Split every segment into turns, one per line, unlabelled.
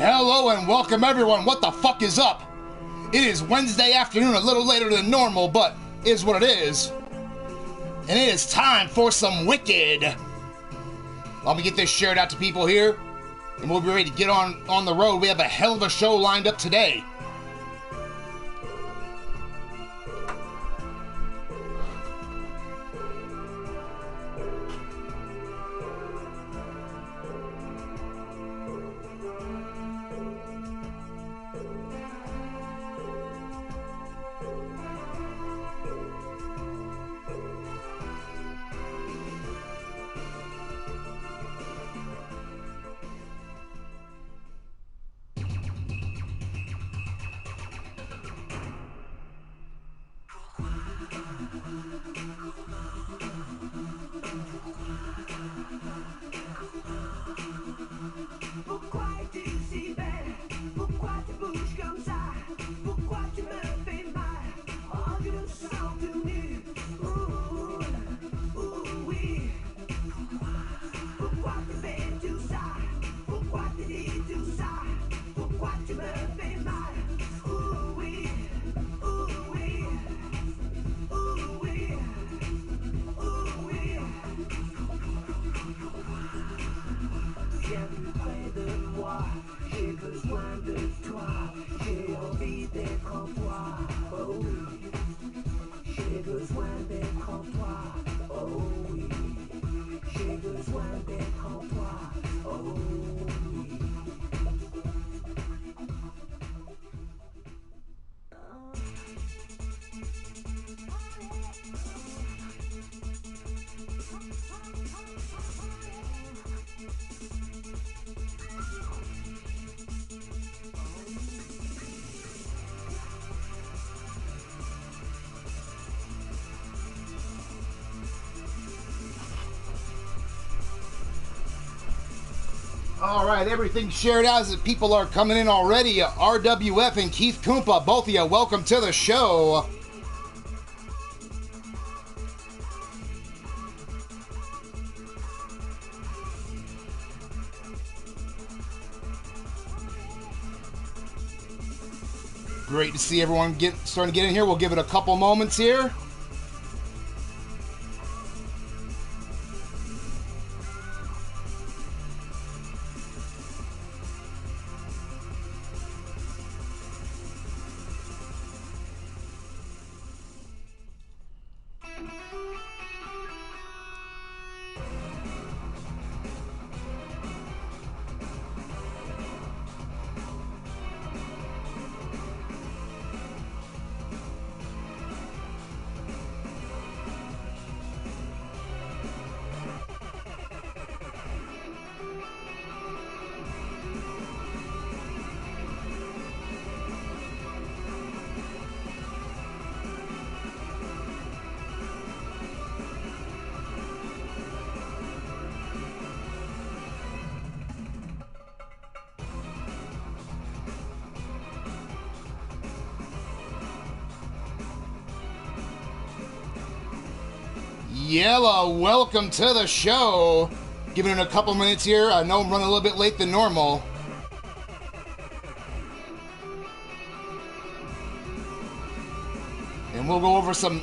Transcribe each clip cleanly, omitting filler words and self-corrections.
Hello and welcome everyone. What the fuck is up? It is Wednesday afternoon, a little later than normal, but is what it is. And it is time for some Wicked. Let me get this shared out to people here, and we'll be ready to get on the road. We have a hell of a show lined up today. All right, everything's shared out as people are coming in already. RWF and Keith Koompa, both of you, welcome to the show. Great to see everyone starting to get in here. We'll give it a couple moments here. Yella, welcome to the show. Giving it a couple minutes here. I know I'm running a little bit late than normal. And we'll go over some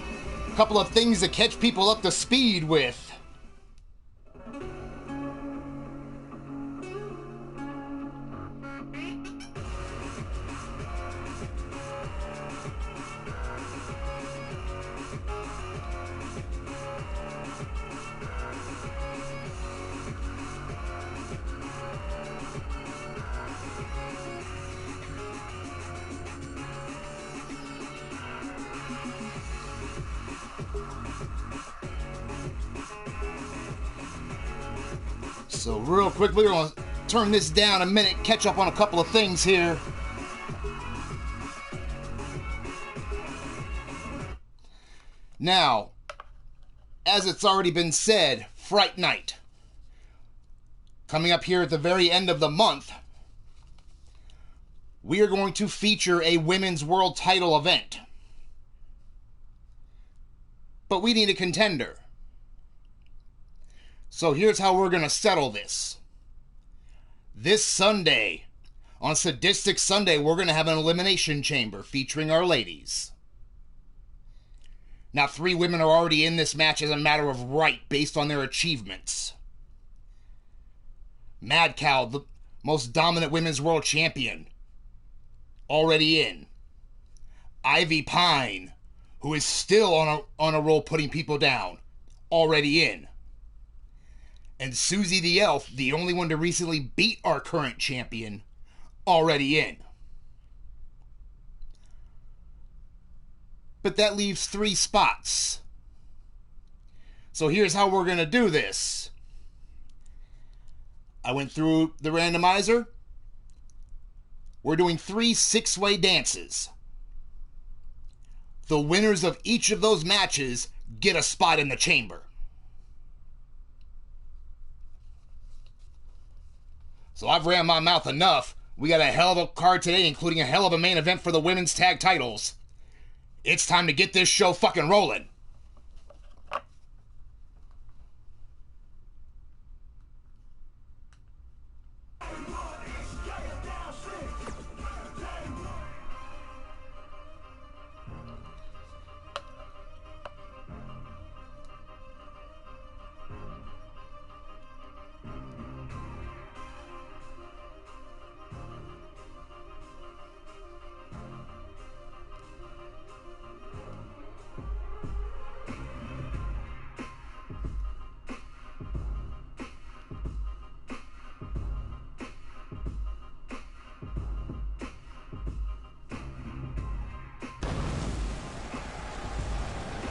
couple of things to catch people up to speed with. So real quick, we're going to turn this down a minute, catch up on a couple of things here. Now, as it's already been said, Fright Night. Coming up here at the very end of the month, we are going to feature a Women's World Title event. But we need a contender. So here's how we're going to settle this. This Sunday, On Sadistic Sunday, we're going to have an elimination chamber featuring our ladies. Now, 3 women are already in this match as a matter of right based on their achievements. Mad Cow, the most dominant women's world champion, already in. Ivy Pine, who is still on a roll putting people down, already in. And Susie the Elf, the only one to recently beat our current champion, already in. But that leaves 3 spots. So here's how we're going to do this. I went through the randomizer. We're doing 3 6-way dances. The winners of each of those matches get a spot in the chamber. So I've ran my mouth enough. We got a hell of a card today, including a hell of a main event for the women's tag titles. It's time to get this show fucking rolling.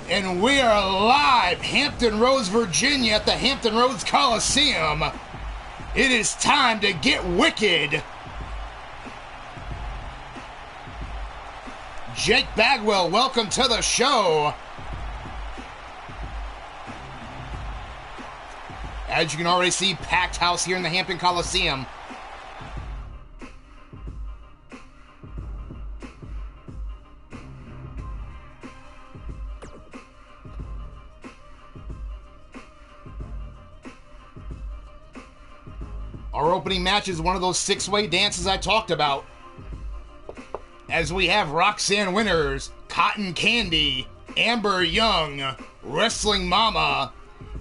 And we are live, Hampton Roads, Virginia, at the Hampton Roads Coliseum. It is time to get wicked. Jake Bagwell, welcome to the show. As you can already see, packed house here in the Hampton Coliseum. Our opening match is one of those 6-way dances I talked about. As we have Roxanne Winters, Cotton Candy, Amber Young, Wrestling Mama,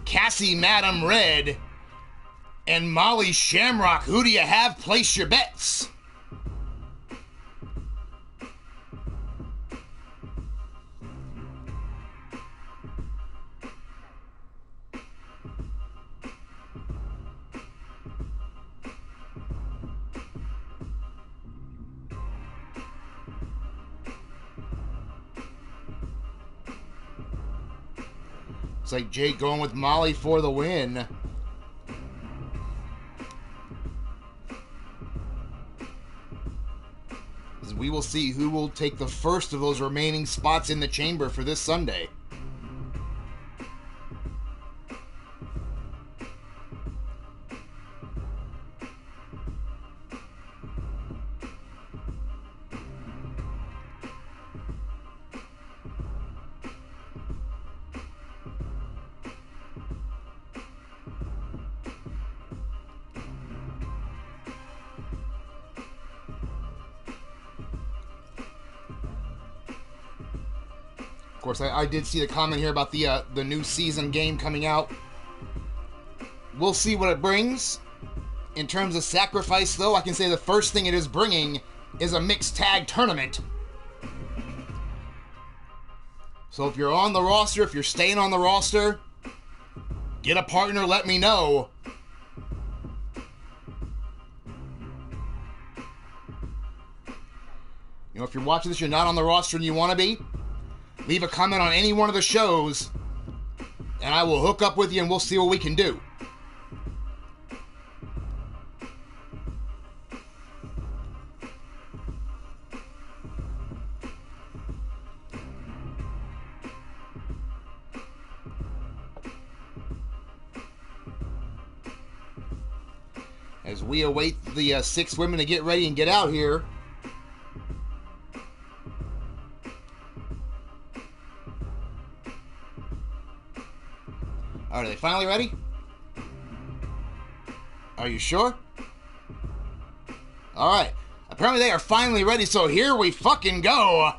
Cassie Madam Red, and Molly Shamrock. Who do you have? Place your bets. It's like Jake going with Molly for the win. As we will see who will take the first of those remaining spots in the chamber for this Sunday. Of course, I did see the comment here about the new season game coming out. We'll see what it brings. In terms of sacrifice, though, I can say the first thing it is bringing is a mixed tag tournament. So if you're on the roster, if you're staying on the roster, get a partner, let me know. You know, if you're watching this, you're not on the roster and you want to be, leave a comment on any one of the shows, and I will hook up with you and we'll see what we can do. As we await the 6 women to get ready and get out here. Are they finally ready? Are you sure? Alright. Apparently they are finally ready, so here we fucking go.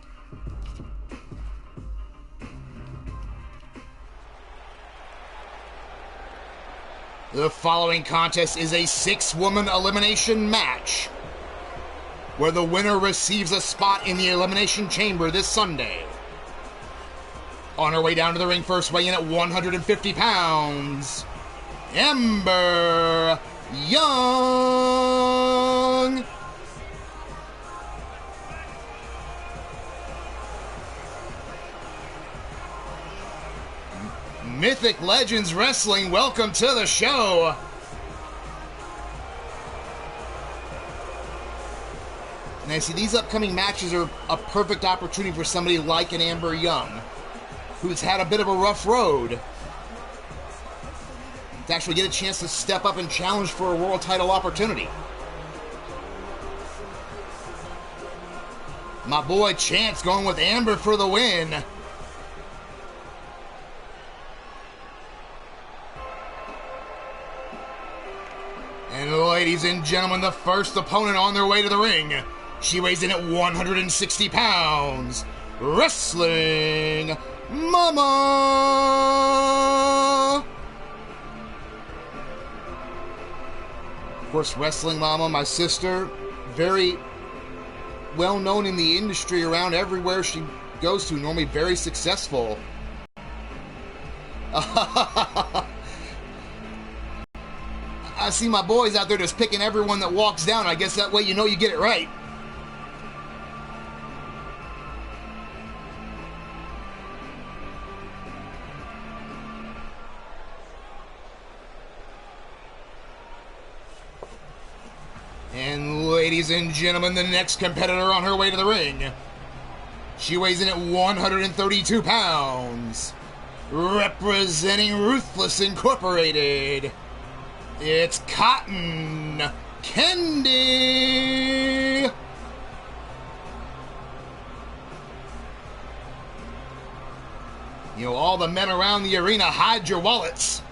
The following contest is a 6-woman elimination match, where the winner receives a spot in the Elimination Chamber this Sunday. On her way down to the ring, first weighing in at 150 pounds, Ember Young. Mythic Legends Wrestling, welcome to the show. Now, see, these upcoming matches are a perfect opportunity for somebody like an Amber Young, who's had a bit of a rough road, to actually get a chance to step up and challenge for a world title opportunity. My boy Chance going with Amber for the win. And ladies and gentlemen, the first opponent on their way to the ring. She weighs in at 160 pounds. Wrestling Mama! Of course, Wrestling Mama, my sister, very well known in the industry around everywhere she goes to, normally very successful. I see my boys out there just picking everyone that walks down. I guess that way you know you get it right. And ladies and gentlemen, the next competitor on her way to the ring. She weighs in at 132 pounds. Representing Ruthless Incorporated, it's Cotton Candy. You know, all the men around the arena, hide your wallets.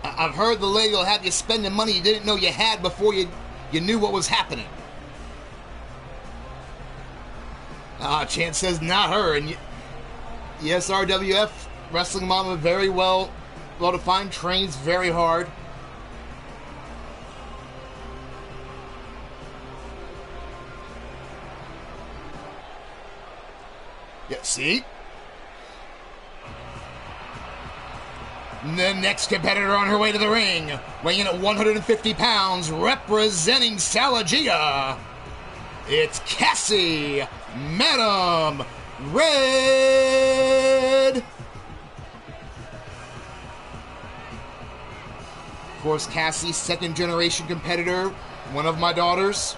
I've heard the lady will have you spending money you didn't know you had before you knew what was happening. Chance says not her. And yes, RWF, Wrestling Mama, very well defined, trains very hard. Yeah, see? The next competitor on her way to the ring, weighing in at 150 pounds, representing Salagia, it's Cassie Madam Red. Of course, Cassie, second generation competitor, one of my daughters.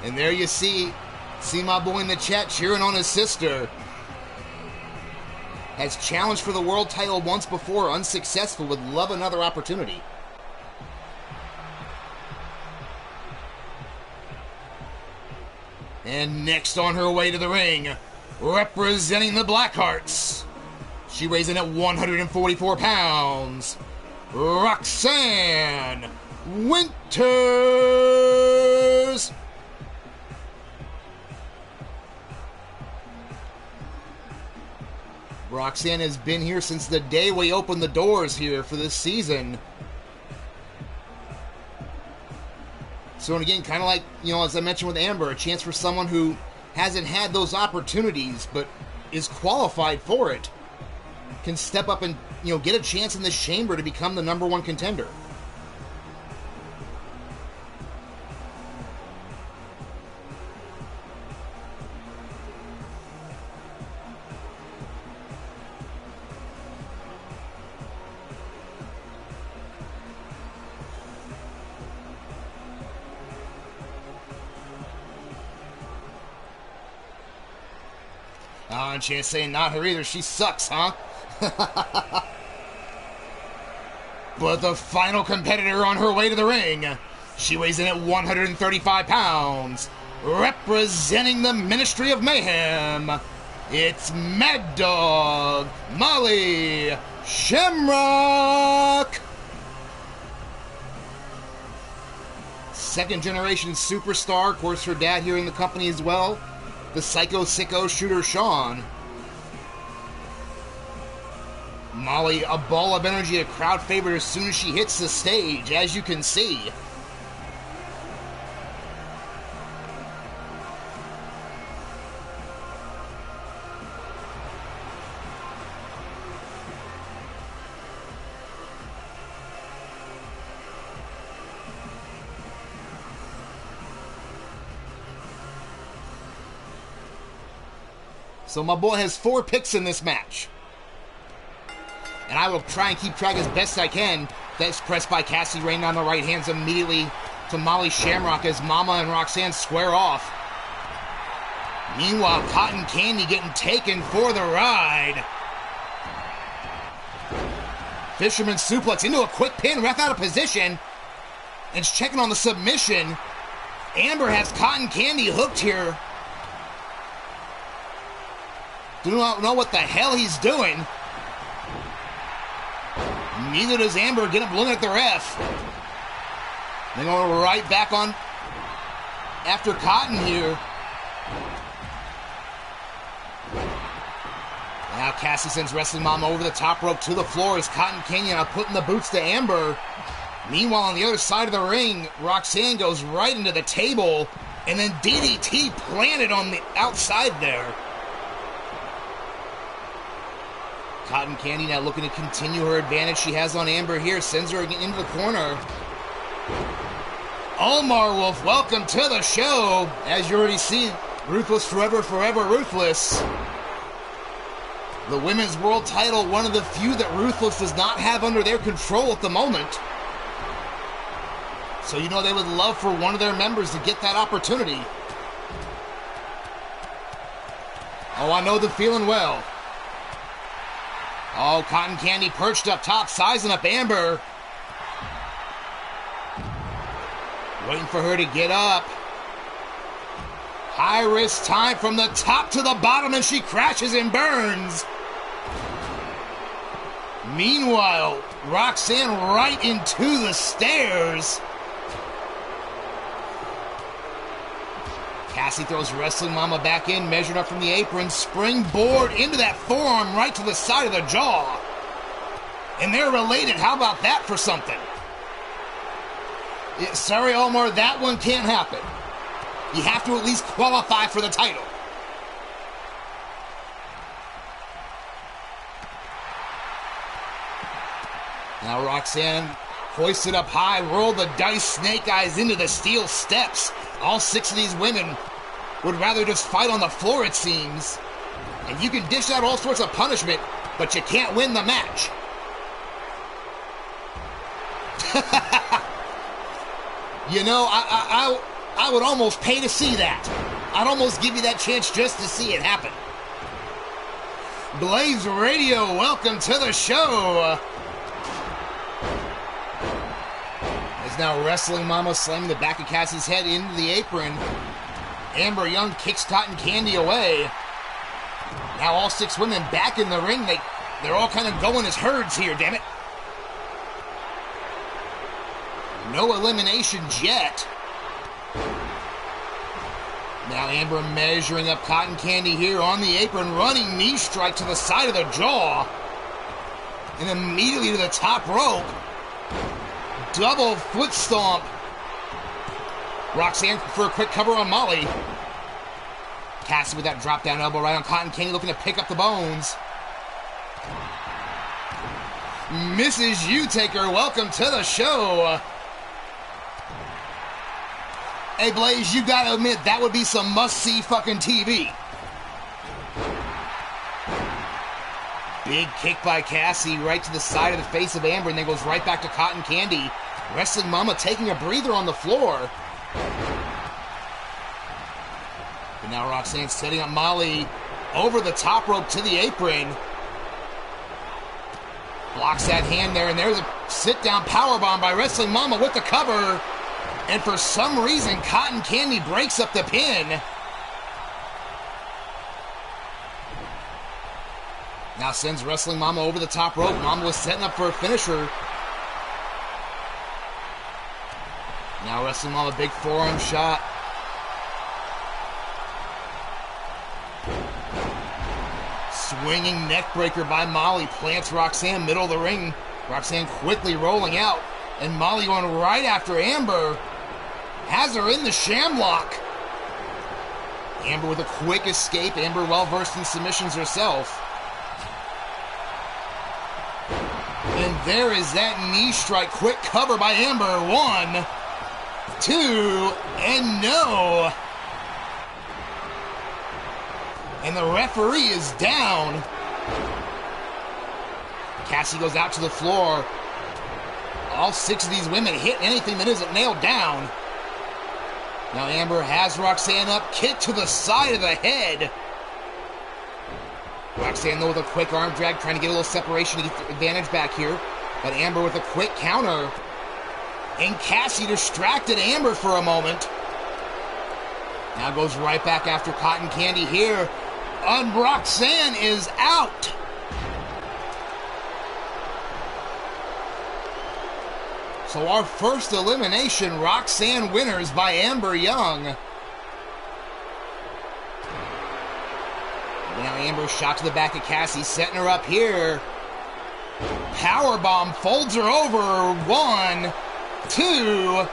And there you see my boy in the chat cheering on his sister. Has challenged for the world title once before, unsuccessful, would love another opportunity. And next on her way to the ring, representing the Blackhearts, she weighs in at 144 pounds, Roxanne Winters. Roxanne has been here since the day we opened the doors here for this season. So, and again, kind of like, you know, as I mentioned with Amber, a chance for someone who hasn't had those opportunities but is qualified for it, can step up and, you know, get a chance in this chamber to become the number one contender. And Chance saying not her either. She sucks, huh? But the final competitor on her way to the ring, she weighs in at 135 pounds, representing the Ministry of Mayhem, it's Mad Dog Molly Shamrock. second-generation superstar. Of course, her dad here in the company as well. The psycho sicko shooter Sean. Molly, a ball of energy, a crowd favorite as soon as she hits the stage, as you can see. So my boy has 4 picks in this match. And I will try and keep track as best I can. That's pressed by Cassie Rain on the right hands immediately to Molly Shamrock as Mama and Roxanne square off. Meanwhile, Cotton Candy getting taken for the ride. Fisherman suplex into a quick pin, ref out of position. And is checking on the submission. Amber has Cotton Candy hooked here. Do not know what the hell he's doing. Neither does Amber. Get up looking at the ref. They're going right back on after Cotton here. Now Cassie sends Wrestling Mama over the top rope to the floor as Cotton Canyon are putting the boots to Amber. Meanwhile, on the other side of the ring, Roxanne goes right into the table and then DDT planted on the outside there. Cotton Candy now looking to continue her advantage she has on Amber here. Sends her into the corner. Omar Wolf, welcome to the show. As you already see, Ruthless Forever, Forever Ruthless. The Women's World title, one of the few that Ruthless does not have under their control at the moment. So you know they would love for one of their members to get that opportunity. Oh, I know the feeling well. Oh, Cotton Candy perched up top, sizing up Amber. Waiting for her to get up. High risk time from the top to the bottom, and she crashes and burns. Meanwhile, Roxanne right into the stairs. Cassie throws Wrestling Mama back in, measured up from the apron, springboard into that forearm right to the side of the jaw. And they're related. How about that for something? Yeah, sorry, Omar, that one can't happen. You have to at least qualify for the title. Now Roxanne hoists it up high, roll the dice, snake eyes into the steel steps. All 6 of these women would rather just fight on the floor, it seems. And you can dish out all sorts of punishment, but you can't win the match. You know, I would almost pay to see that. I'd almost give you that chance just to see it happen. Blaze Radio, welcome to the show. As now Wrestling Mama slamming the back of Cassie's head into the apron. Amber Young kicks Cotton Candy away. Now all 6 women back in the ring. They're all kind of going as herds here, damn it. No eliminations yet. Now Amber measuring up Cotton Candy here on the apron, running knee strike to the side of the jaw. And immediately to the top rope. Double foot stomp. Roxanne for a quick cover on Molly. Cassie with that drop down elbow right on Cotton Candy, looking to pick up the bones. Mrs. U-Taker, welcome to the show. Hey Blaze, you gotta admit that would be some must-see fucking TV. Big kick by Cassie right to the side of the face of Amber, and then goes right back to Cotton Candy. Wrestling Mama taking a breather on the floor. But now Roxanne setting up Molly over the top rope to the apron. Blocks that hand there, and there's a sit-down powerbomb by Wrestling Mama with the cover. And for some reason, Cotton Candy breaks up the pin. Now sends Wrestling Mama over the top rope. Mama was setting up for a finisher. Now Wrestling Mama, big forearm shot. Swinging neck breaker by Molly. Plants Roxanne, middle of the ring. Roxanne quickly rolling out. And Molly going right after Amber. Has her in the shamlock. Amber with a quick escape. Amber well versed in submissions herself. And there is that knee strike. Quick cover by Amber. 1, 2, and no. And the referee is down. Cassie goes out to the floor. All 6 of these women hit anything that isn't nailed down. Now Amber has Roxanne up. Kick to the side of the head. Roxanne, though, with a quick arm drag, trying to get a little separation to get the advantage back here. But Amber with a quick counter. And Cassie distracted Amber for a moment. Now goes right back after Cotton Candy here. And Roxanne is out. So our first elimination, Roxanne winners by Amber Young. Now Amber shot to the back of Cassie, setting her up here. Powerbomb folds her over. 1, 2,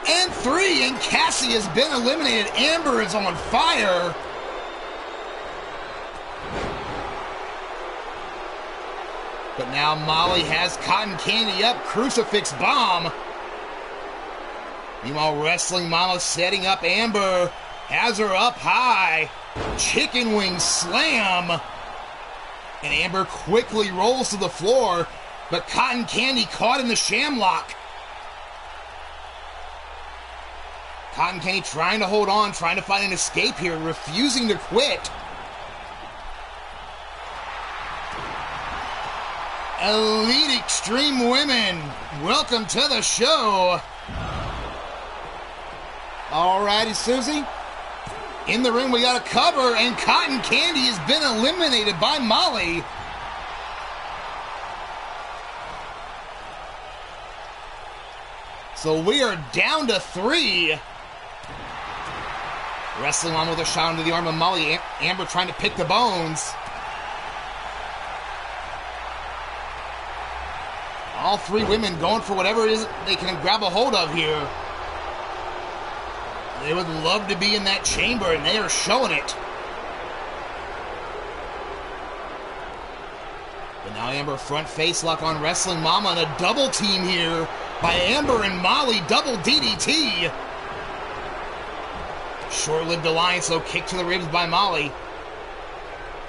and 3. And Cassie has been eliminated. Amber is on fire. But now Molly has Cotton Candy up. Crucifix bomb. Meanwhile, Wrestling Mama setting up Amber. Has her up high. Chicken wing slam. And Amber quickly rolls to the floor. But Cotton Candy caught in the shamlock. Cotton Candy trying to hold on. Trying to find an escape here. Refusing to quit. Elite Extreme Women, welcome to the show. Alrighty, Susie. In the ring, we got a cover, and Cotton Candy has been eliminated by Molly. So we are down to 3. Wrestling on with a shot into the arm of Molly. Amber trying to pick the bones. All 3 women going for whatever it is they can grab a hold of here. They would love to be in that chamber, and they are showing it. But now Amber front face lock on Wrestling Mama, and a double team here by Amber and Molly. Double DDT. Short-lived alliance, though. Kick to the ribs by Molly.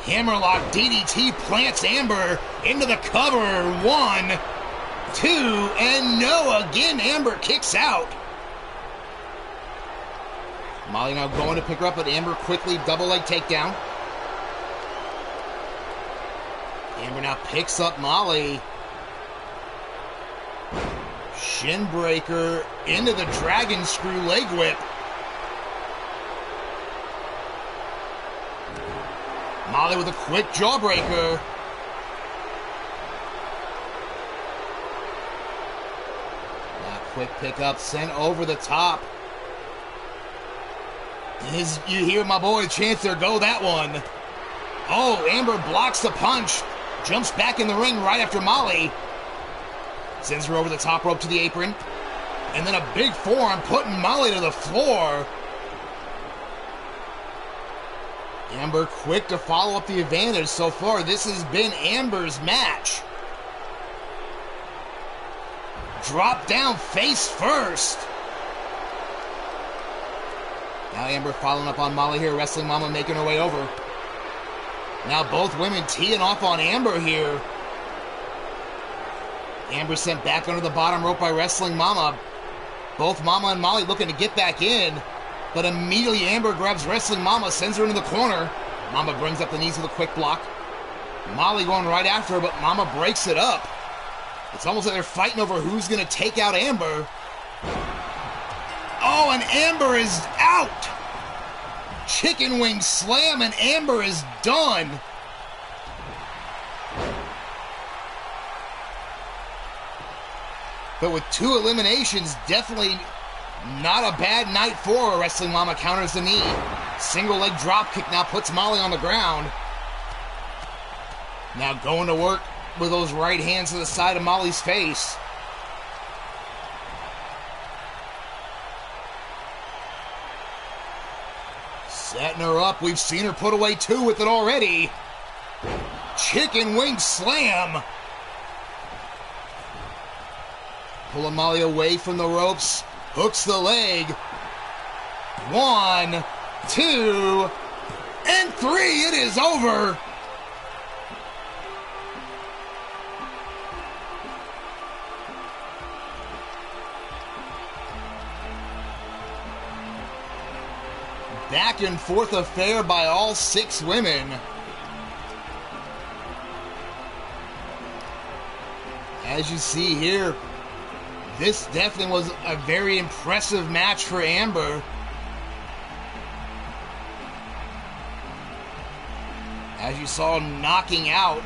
Hammerlock DDT plants Amber into the cover. 1, 2, and no. Again, Amber kicks out. Molly now going to pick her up, but Amber quickly double leg takedown. Amber now picks up Molly. Shin breaker into the dragon screw leg whip. Molly with a quick jawbreaker. That quick pickup sent over the top. You hear my boy Chancellor go that one. Oh, Amber blocks the punch. Jumps back in the ring right after Molly. Sends her over the top rope to the apron. And then a big forearm putting Molly to the floor. Amber quick to follow up the advantage. So far, this has been Amber's match. Drop down face first. Now Amber following up on Molly here. Wrestling Mama making her way over. Now both women teeing off on Amber here. Amber sent back under the bottom rope by Wrestling Mama. Both Mama and Molly looking to get back in. But immediately Amber grabs Wrestling Mama, sends her into the corner. Mama brings up the knees with a quick block. Molly going right after her, but Mama breaks it up. It's almost like they're fighting over who's going to take out Amber. Oh, and Amber is out! Chicken wing slam, and Amber is done. But with 2 eliminations, definitely Not a bad night for her. Wrestling Mama counters the knee. Single leg drop kick now puts Molly on the ground. Now going to work with those right hands to the side of Molly's face. Setting her up. We've seen her put away two with it already. Chicken wing slam. Pulling Molly away from the ropes. Hooks the leg. 1, 2, and 3. It is over. Back and forth affair by all 6 women. As you see here, this definitely was a very impressive match for Amber. As you saw, knocking out.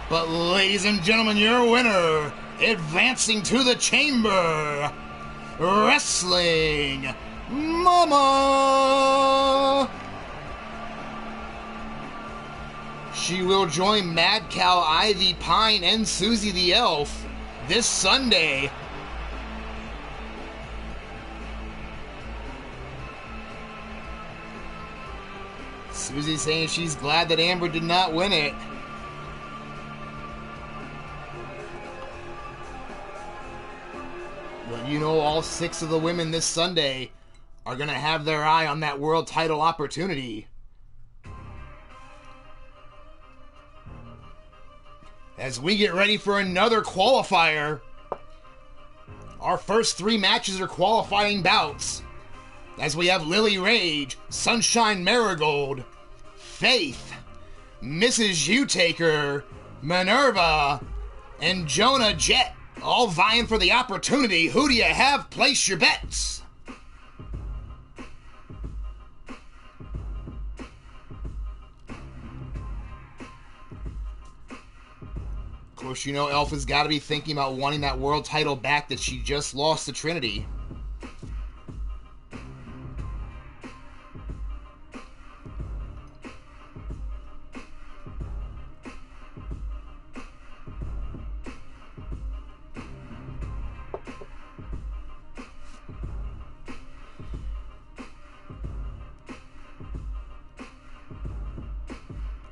But ladies and gentlemen, your winner, advancing to the chamber, Wrestling Mama. She will join Mad Cow, Ivy Pine, and Susie the Elf this Sunday. Susie saying she's glad that Amber did not win it. But you know, all 6 of the women this Sunday are going to have their eye on that world title opportunity. As we get ready for another qualifier, our first 3 matches are qualifying bouts. As we have Lily Rage, Sunshine Marigold, Faith, Mrs. U-Taker, Minerva, and Jonah Jet, all vying for the opportunity. Who do you have? Place your bets. Of course, you know Elf has got to be thinking about wanting that world title back that she just lost to Trinity.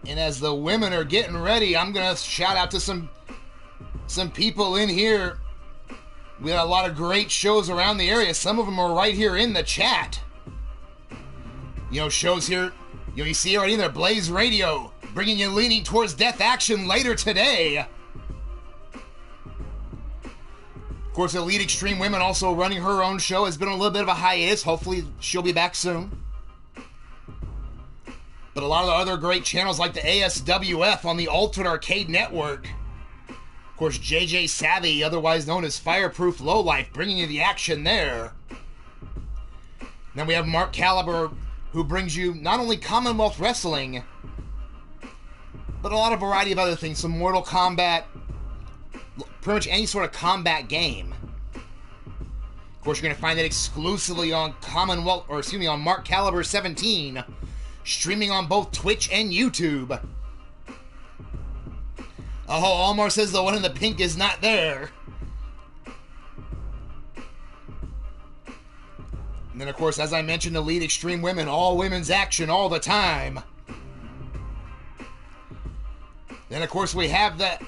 And as the women are getting ready, I'm going to shout out to some people in here. We had a lot of great shows around the area. Some of them are right here in the chat. You know, shows here, you see already there, Blaze Radio, bringing you Leaning Towards Death action later today. Of course, Elite Extreme Women also running her own show. Has been on a little bit of a hiatus. Hopefully she'll be back soon. But a lot of the other great channels like the ASWF on the Altered Arcade Network. Of course, JJ Savvy, otherwise known as Fireproof Lowlife, bringing you the action there. Then we have Mark Caliber, who brings you not only Commonwealth Wrestling, but a lot of variety of other things. Some Mortal Kombat, pretty much any sort of combat game. Of course, you're going to find that exclusively on on Mark Caliber 17. Streaming on both Twitch and YouTube. Oh, Almar says the one in the pink is not there. And then, of course, as I mentioned, Elite Extreme Women, all women's action all the time. Then, of course, we have that.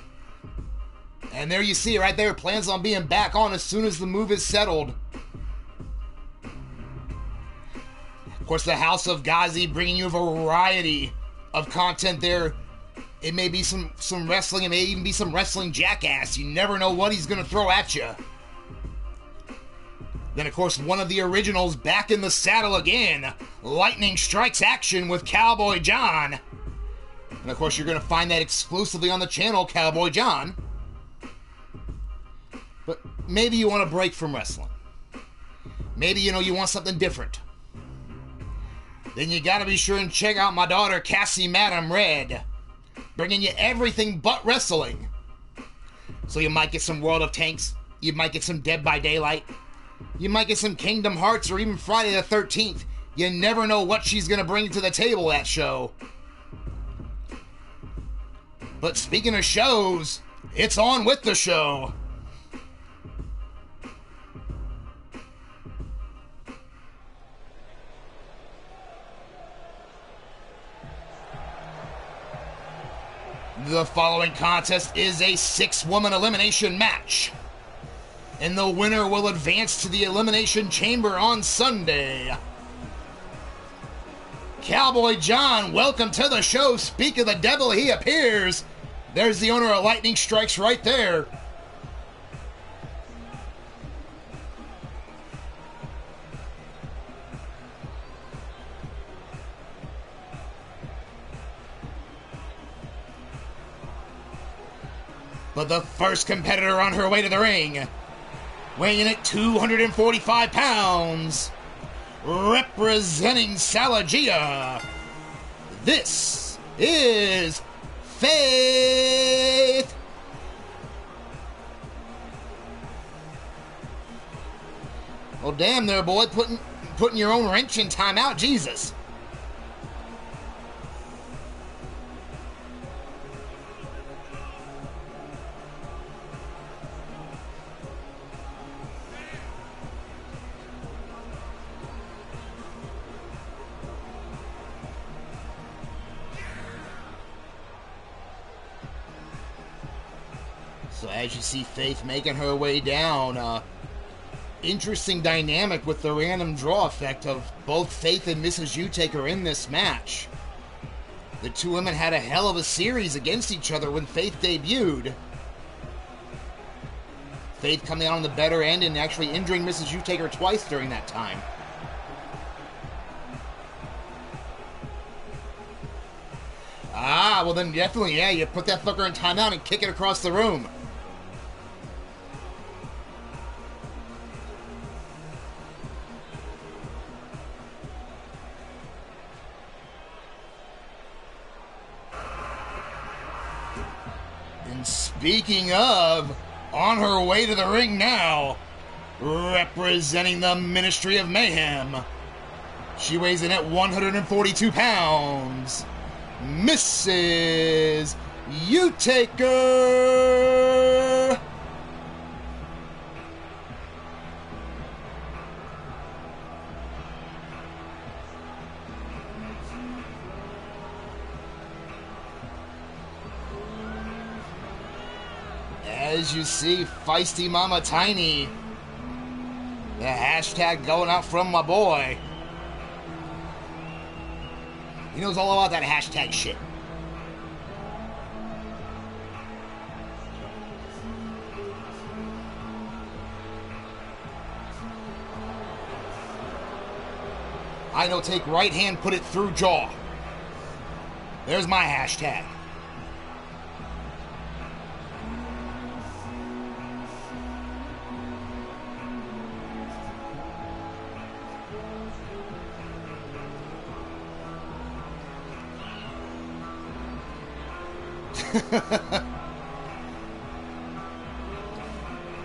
And there you see it right there. Plans on being back on as soon as the move is settled. Of course, the House of Ghazi bringing you a variety of content there. It may be some wrestling. It may even be some wrestling jackass. You never know what he's going to throw at you. Then, of course, one of the originals back in the saddle again. Lightning Strikes action with Cowboy John. And, of course, you're going to find that exclusively on the channel, Cowboy John. But maybe you want a break from wrestling. Maybe, you want something different. Then you gotta be sure and check out my daughter, Cassie Madam Red, bringing you everything but wrestling. So you might get some World of Tanks, You might get some Dead by Daylight. You might get some Kingdom Hearts or even Friday the 13th. You never know what she's going to bring to the table that show. But speaking of shows, it's on with the show. The following contest is a 6-woman elimination match, and the winner will advance to the Elimination Chamber on Sunday. Cowboy John, welcome to the show. Speak of the devil, he appears. There's the owner of Lightning Strikes right there. But the first competitor on her way to the ring, weighing in at 245 pounds, representing Salagia, this is Faith. Well, damn there, boy, putting your own wrench in timeout, Jesus. So as you see Faith making her way down, interesting dynamic with the random draw effect of both Faith and Mrs. U-Taker in this match. The two women had a hell of a series against each other when Faith debuted. Faith coming out on the better end and actually injuring Mrs. U-Taker twice during that time. Ah, well then definitely, yeah, you put that fucker in timeout and kick it across the room. And speaking of, on her way to the ring now, representing the Ministry of Mayhem, she weighs in at 142 pounds, Mrs. U-Taker. As you see, Feisty Mama Tiny. The hashtag going out from my boy. He knows all about that hashtag shit. I know, take right hand, put it through jaw. There's my hashtag.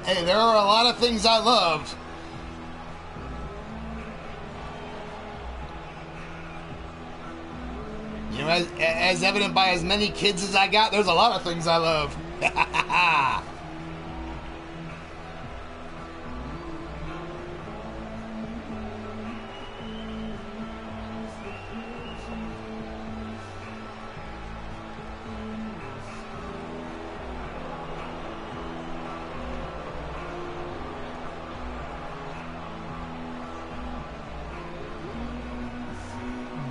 Hey, there are a lot of things I love. You know, as evident by as many kids as I got, there's a lot of things I love.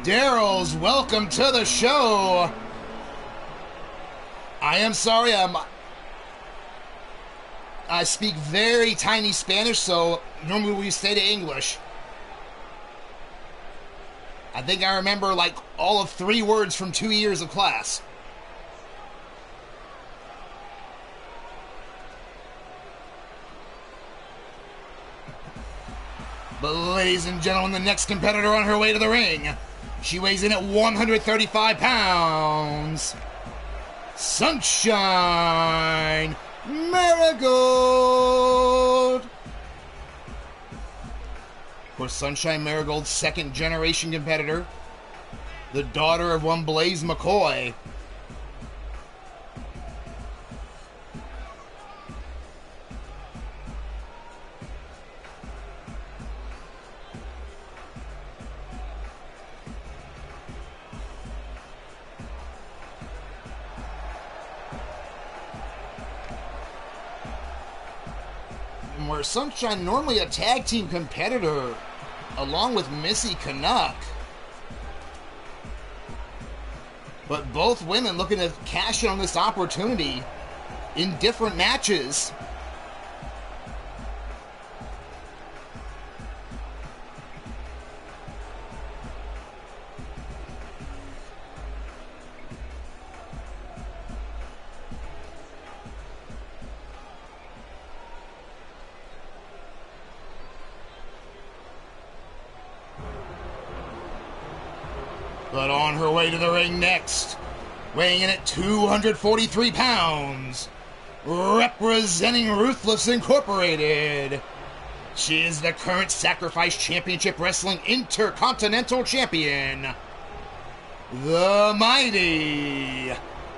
Daryl's, welcome to the show. I am sorry, I speak very tiny Spanish, so normally we say to English. I think I remember like all of 3 words from 2 years of class. But ladies and gentlemen, the next competitor on her way to the ring. She weighs in at 135 pounds. Sunshine Marigold. course, Sunshine Marigold's second generation competitor, the daughter of one Blaze McCoy. Where Sunshine, normally a tag team competitor, along with Missy Canuck. But both women looking to cash in on this opportunity in different matches. But on her way to the ring next, weighing in at 243 pounds, representing Ruthless Incorporated, she is the current Sacrifice Championship Wrestling Intercontinental Champion, the mighty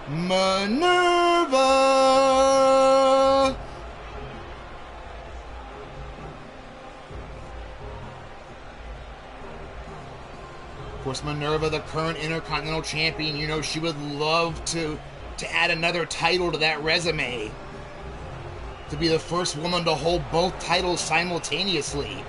Minerva. Of course, Minerva, the current Intercontinental Champion, you know she would love to add another title to that resume. To be the first woman to hold both titles simultaneously.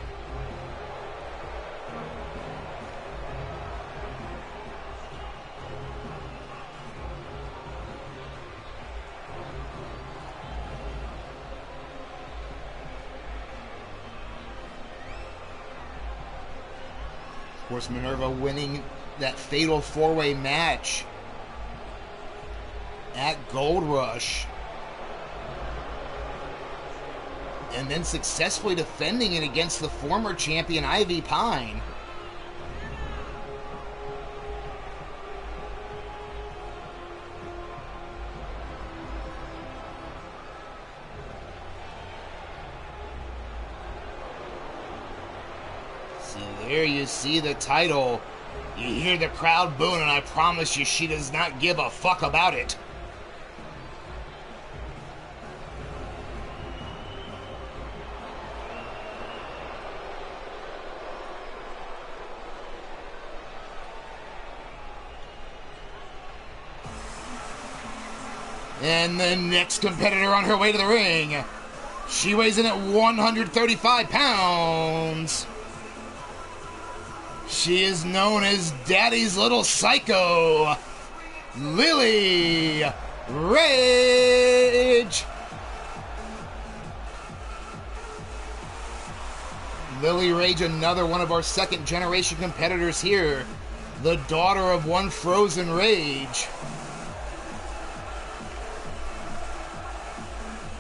Of course, Minerva winning that fatal four-way match at Gold Rush. And then successfully defending it against the former champion Ivy Pine. There you see the title. You hear the crowd booing, and I promise you she does not give a fuck about it. And the next competitor on her way to the ring. She weighs in at 135 pounds. She is known as Daddy's Little Psycho, Lily Rage. Lily Rage, another one of our second generation competitors here. The daughter of one Frozen Rage.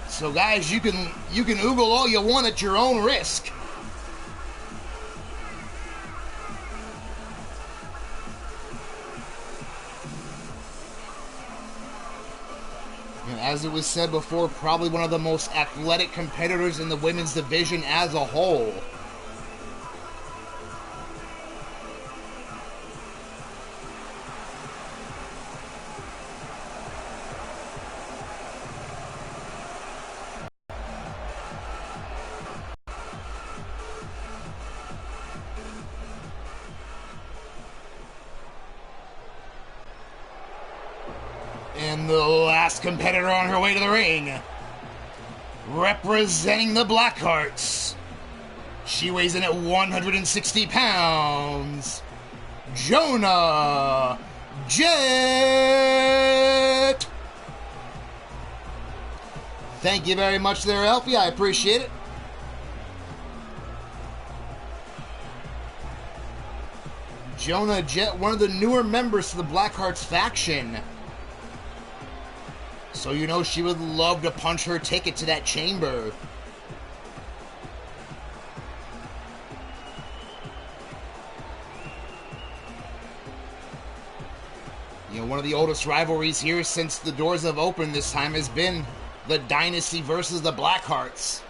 So guys, you can oogle all you want at your own risk. And as it was said before, probably one of the most athletic competitors in the women's division as a whole. And the last competitor on her way to the ring, representing the Blackhearts. She weighs in at 160 pounds. Jonah Jet. Thank you very much there, Elfie. I appreciate it. Jonah Jet, one of the newer members to the Blackhearts faction. So you know she would love to punch her ticket to that chamber. You know, one of the oldest rivalries here since the doors have opened this time has been the Dynasty versus the Blackhearts.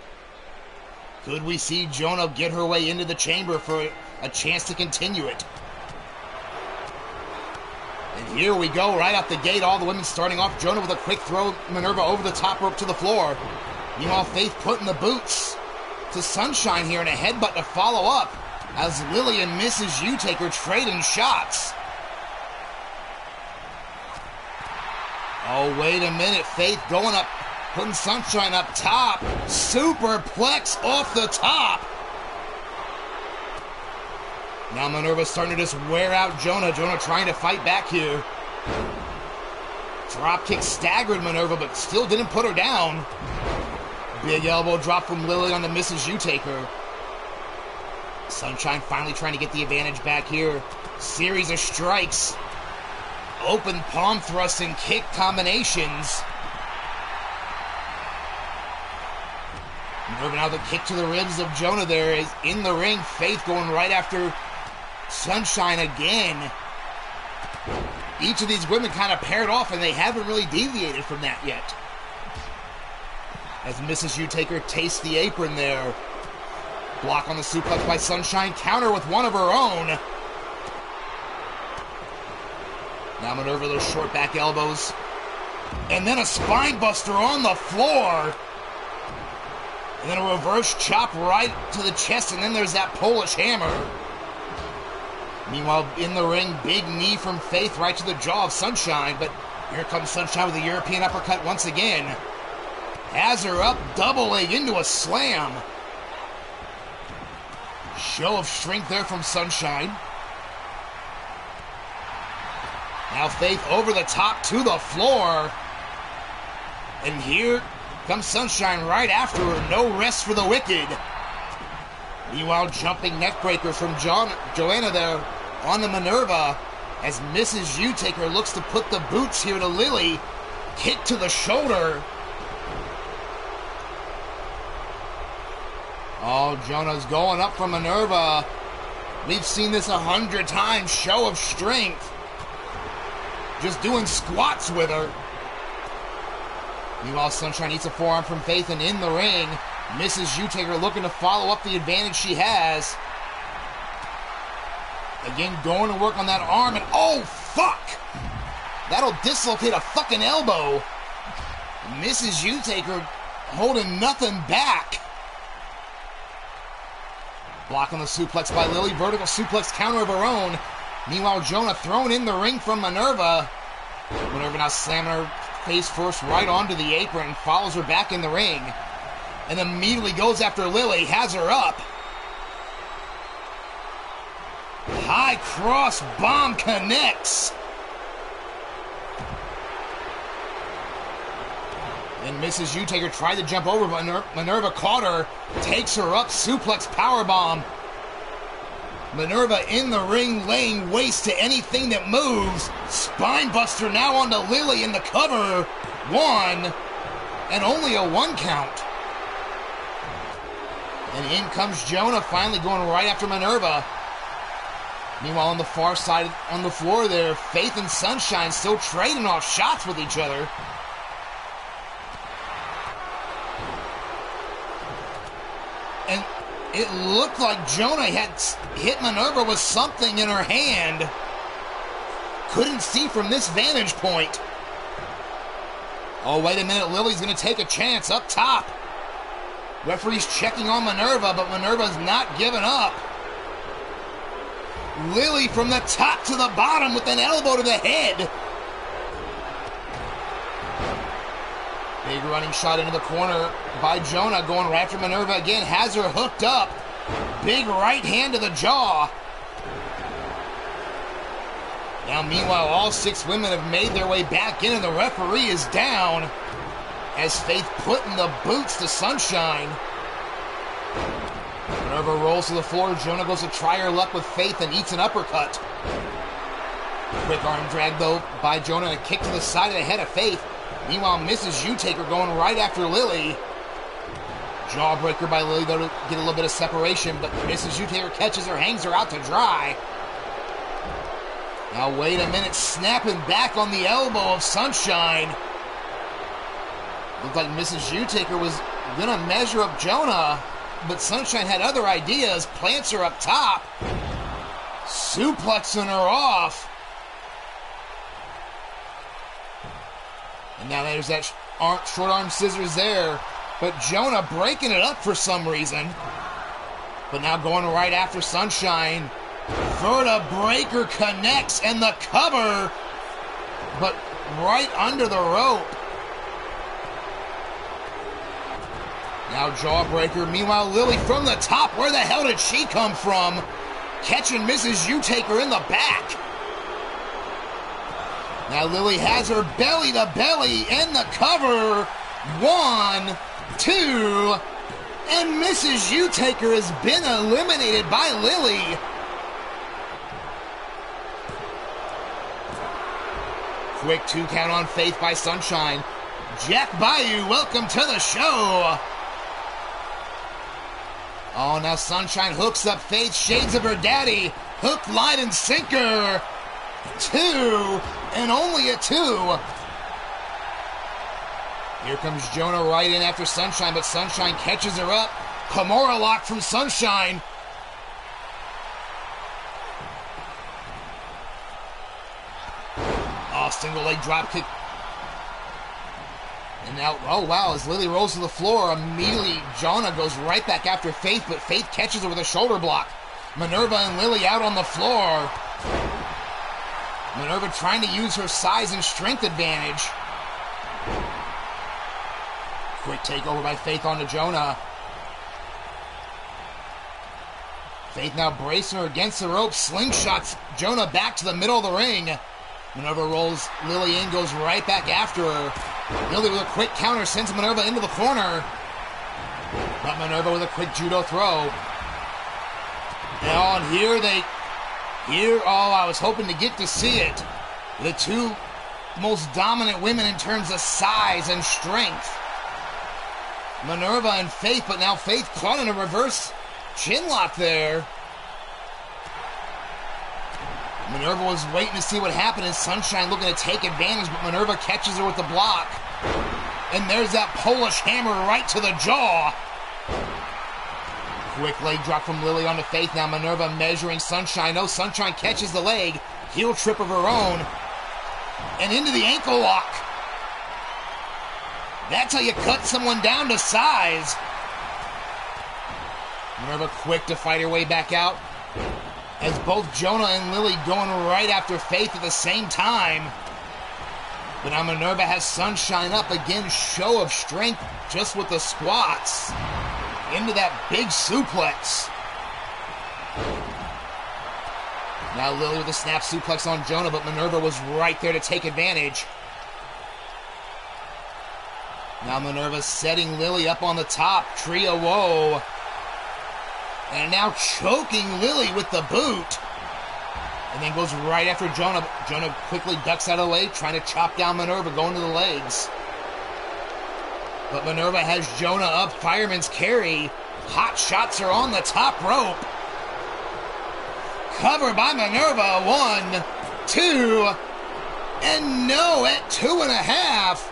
Could we see Jonah get her way into the chamber for a chance to continue it? And here we go, right out the gate, all the women starting off. Jonah with a quick throw, Minerva over the top rope to the floor. Meanwhile, Faith putting the boots to Sunshine here, and a headbutt to follow up as Lily and Mrs. U-Taker trading shots. Oh, wait a minute. Faith going up, putting Sunshine up top. Superplex off the top. Now Minerva's starting to just wear out Jonah. Jonah trying to fight back here. Dropkick staggered Minerva, but still didn't put her down. Big elbow drop from Lily on the Mrs. U-Taker. Sunshine finally trying to get the advantage back here. Series of strikes. Open palm thrusts and kick combinations. Minerva now the kick to the ribs of Jonah there is in the ring. Faith going right after Sunshine again. Each of these women kind of paired off, and they haven't really deviated from that yet. As Mrs. U-Taker tastes the apron there. Block on the suplex by Sunshine. Counter with one of her own. Now Minerva, those short back elbows. And then a spine buster on the floor. And then a reverse chop right to the chest. And then there's that Polish hammer. Meanwhile, in the ring, big knee from Faith right to the jaw of Sunshine. But here comes Sunshine with a European uppercut once again. Has her up, double leg into a slam. Show of strength there from Sunshine. Now Faith over the top to the floor. And here comes Sunshine right after her. No rest for the wicked. Meanwhile, jumping neckbreaker from Joanna there on the Minerva as Mrs. U-Taker looks to put the boots here to Lily. Kick to the shoulder. Oh, Jonah's going up from Minerva. We've seen this 100 times. Show of strength. Just doing squats with her. Meanwhile, Sunshine eats a forearm from Faith, and in the ring, Mrs. U-Taker looking to follow up the advantage she has. Again, going to work on that arm, and oh, fuck! That'll dislocate a fucking elbow. Mrs. U-Taker holding nothing back. Block on the suplex by Lily. Vertical suplex counter of her own. Meanwhile, Jonah thrown in the ring from Minerva. Minerva now slamming her face first right onto the apron. Follows her back in the ring. And immediately goes after Lily. Has her up. High cross bomb connects. And Mrs. U-Taker tried to jump over, but Minerva caught her. Takes her up. Suplex powerbomb. Minerva in the ring, laying waste to anything that moves. Spinebuster now onto Lily in the cover. One. And only a 1 count. And in comes Jonah, finally going right after Minerva. Meanwhile, on the far side, on the floor there, Faith and Sunshine still trading off shots with each other. And it looked like Jonah had hit Minerva with something in her hand. Couldn't see from this vantage point. Oh, wait a minute. Lily's going to take a chance up top. Referee's checking on Minerva, but Minerva's not giving up. Lily from the top to the bottom with an elbow to the head. Big running shot into the corner by Jonah, going right for Minerva again. Has her hooked up. Big right hand to the jaw. Now, meanwhile, all 6 women have made their way back in, and the referee is down as Faith putting the boots to Sunshine. Minerva rolls to the floor. Jonah goes to try her luck with Faith and eats an uppercut. Quick arm drag, though, by Jonah, and a kick to the side of the head of Faith. Meanwhile, Mrs. U-Taker going right after Lily. Jawbreaker by Lily, though, to get a little bit of separation, but Mrs. U-Taker catches her, hangs her out to dry. Now, wait a minute, snapping back on the elbow of Sunshine. Looked like Mrs. U-Taker was going to measure up Jonah. but Sunshine had other ideas. Plants her up top. Suplexing her off. And now there's that short arm scissors there. But Jonah breaking it up for some reason. But now going right after Sunshine. Vertebreaker connects and the cover. But right under the rope. Now Jawbreaker. Meanwhile, Lily from the top. Where the hell did she come from? Catching Mrs. U-Taker in the back. Now Lily has her belly to belly and the cover. 1, 2, and Mrs. U-Taker has been eliminated by Lily. Quick 2 count on Faith by Sunshine. Jack Bayou, welcome to the show. Oh, now Sunshine hooks up Faith, shades of her daddy. Hook, line, and sinker. 2, and only a 2. Here comes Jonah right in after Sunshine, but Sunshine catches her up. Kimura lock from Sunshine. Oh, single leg drop kick. And now, oh wow, as Lily rolls to the floor, immediately Jonah goes right back after Faith, but Faith catches her with a shoulder block. Minerva and Lily out on the floor. Minerva trying to use her size and strength advantage. Quick takeover by Faith onto Jonah. Faith now bracing her against the rope, slingshots Jonah back to the middle of the ring. Minerva rolls Lily in, goes right back after her. Lily with a quick counter sends Minerva into the corner. But Minerva with a quick judo throw. And here, I was hoping to get to see it. The two most dominant women in terms of size and strength. Minerva and Faith, but now Faith caught in a reverse chin lock there. Minerva was waiting to see what happened, and Sunshine looking to take advantage, but Minerva catches her with the block. And there's that Polish hammer right to the jaw. Quick leg drop from Lily onto Faith. Now Minerva measuring Sunshine. No, Sunshine catches the leg. Heel trip of her own. And into the ankle lock. That's how you cut someone down to size. Minerva quick to fight her way back out. As both Jonah and Lily going right after Faith at the same time. But now Minerva has Sunshine up again. Show of strength just with the squats. Into that big suplex. Now Lily with a snap suplex on Jonah, but Minerva was right there to take advantage. Now Minerva setting Lily up on the top. Trio woe. And now choking Lily with the boot. And then goes right after Jonah. Jonah quickly ducks out of the way, trying to chop down Minerva, going to the legs. But Minerva has Jonah up, fireman's carry. Hot shots are on the top rope. Cover by Minerva, 1, 2, and no at 2.5.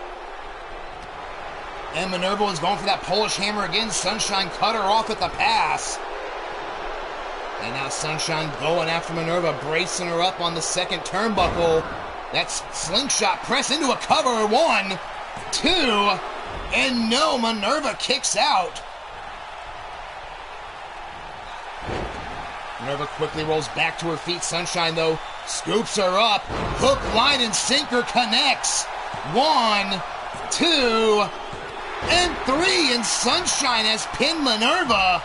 And Minerva was going for that Polish hammer again. Sunshine cut her off at the pass. And now Sunshine going after Minerva, bracing her up on the second turnbuckle. That's slingshot press into a cover. 1, 2, and no, Minerva kicks out. Minerva quickly rolls back to her feet. Sunshine, though, scoops her up. Hook, line, and sinker connects. 1, 2, and 3. And Sunshine has pinned Minerva.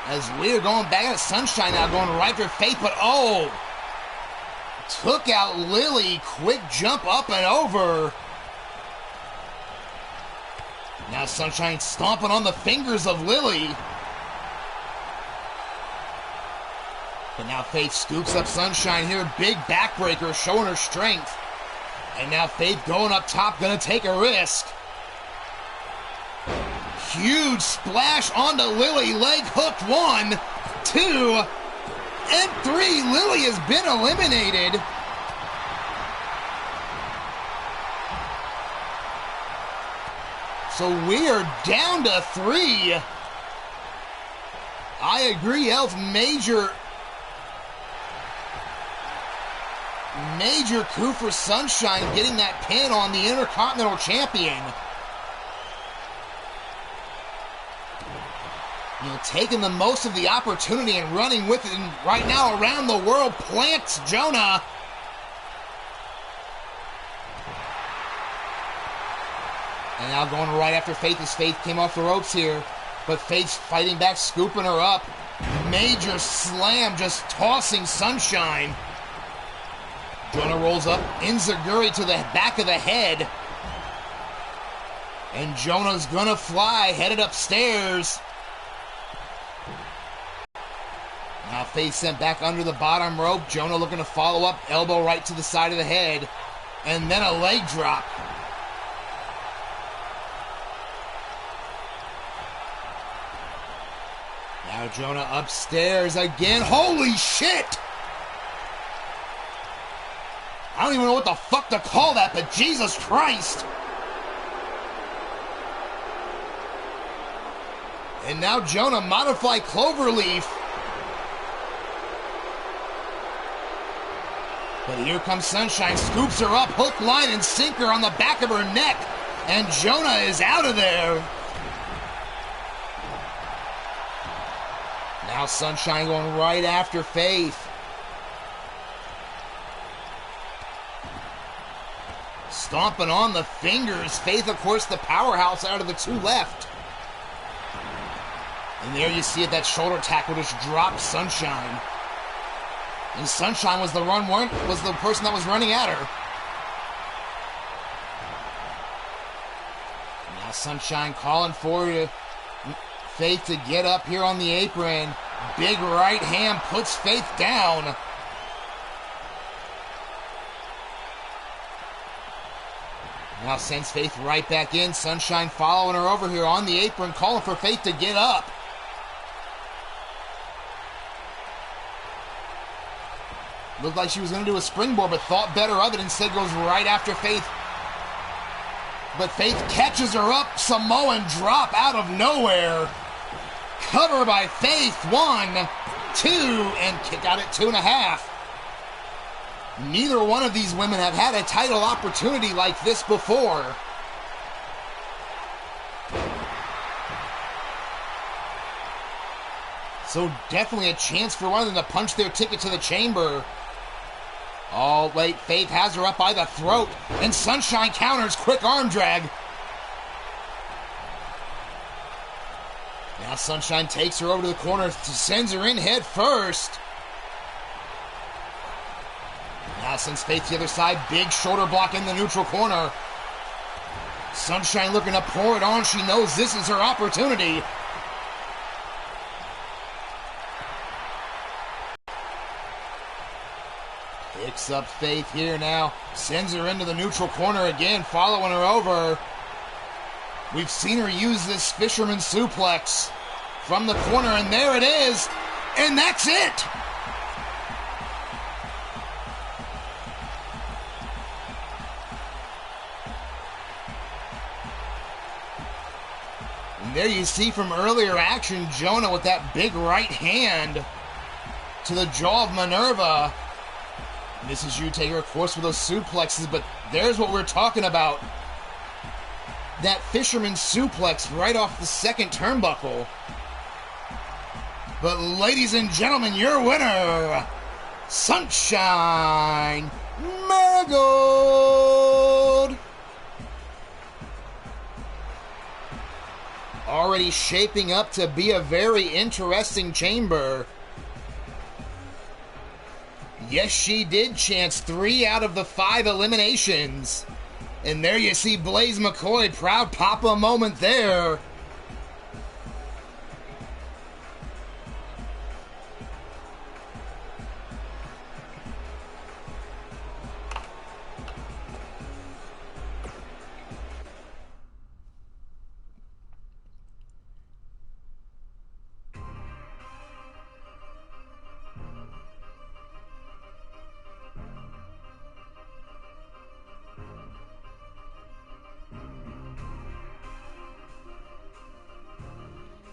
As we're going back at Sunshine now, going right for Faith, but oh! Took out Lily, quick jump up and over. Now Sunshine stomping on the fingers of Lily. But now Faith scoops up Sunshine here, big backbreaker showing her strength. And now Faith going up top, gonna take a risk. Huge splash onto Lily, leg hooked. 1, 2, and 3. Lily has been eliminated. So we are down to 3. I agree, Elf. Major coup for Sunshine getting that pin on the Intercontinental Champion. You know, taking the most of the opportunity and running with it. And right now, around the world, plants Jonah. And now going right after Faith as Faith came off the ropes here. But Faith's fighting back, scooping her up. Major slam, just tossing Sunshine. Jonah rolls up, Enziguri to the back of the head. And Jonah's gonna fly, headed upstairs. Now Faith sent back under the bottom rope. Jonah looking to follow up, elbow right to the side of the head. And then a leg drop. Now Jonah upstairs again. Holy shit! I don't even know what the fuck to call that, but Jesus Christ! And now Jonah modified Cloverleaf. But here comes Sunshine, scoops her up, hook, line, and sinker on the back of her neck. And Jonah is out of there. Now Sunshine going right after Faith. Stomping on the fingers. Faith, of course, the powerhouse out of the 2 left. And there you see it, that shoulder tackle just dropped Sunshine. And Sunshine was the person that was running at her. Now Sunshine calling for Faith to get up here on the apron. Big right hand puts Faith down. Now sends Faith right back in. Sunshine following her over here on the apron, calling for Faith to get up. Looked like she was going to do a springboard, but thought better of it. Instead goes right after Faith. But Faith catches her up. Samoan drop out of nowhere. Cover by Faith. 1, 2, and kick out at 2.5. Neither one of these women have had a title opportunity like this before. So definitely a chance for one of them to punch their ticket to the chamber. Oh, wait, Faith has her up by the throat, and Sunshine counters, quick arm drag. Now Sunshine takes her over to the corner, sends her in head first. Now sends Faith to the other side, big shoulder block in the neutral corner. Sunshine looking to pour it on, she knows this is her opportunity. Picks up Faith here now. Sends her into the neutral corner again, following her over. We've seen her use this fisherman suplex from the corner, and there it is. And that's it. And there you see from earlier action, Jonah with that big right hand to the jaw of Minerva. Mrs. Utaker, of course, with those suplexes, but there's what we're talking about. That fisherman suplex right off the second turnbuckle. But ladies and gentlemen, your winner, Sunshine Marigold. Already shaping up to be a very interesting chamber. Yes, she did chance 3 out of the 5 eliminations. And there you see Blaze McCoy, proud papa moment there.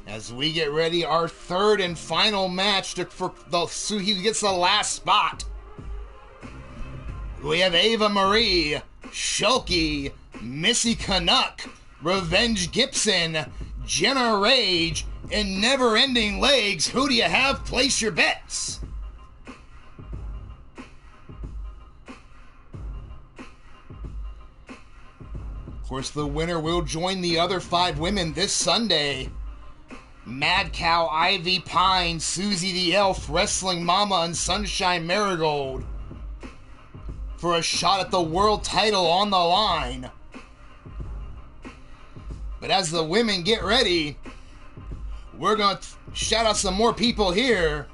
as we get ready our third and final match for the who gets the last spot. We have Ava Marie, Shulky, Missy Canuck, Revenge Gibson, Jenna Rage, and Never Ending Legs. Who do you have? Place your bets. Of course, the winner will join the other 5 women this Sunday. Mad Cow, Ivy Pine, Susie the Elf, Wrestling Mama, and Sunshine Marigold for a shot at the world title on the line. But as the women get ready, we're going to shout out some more people here.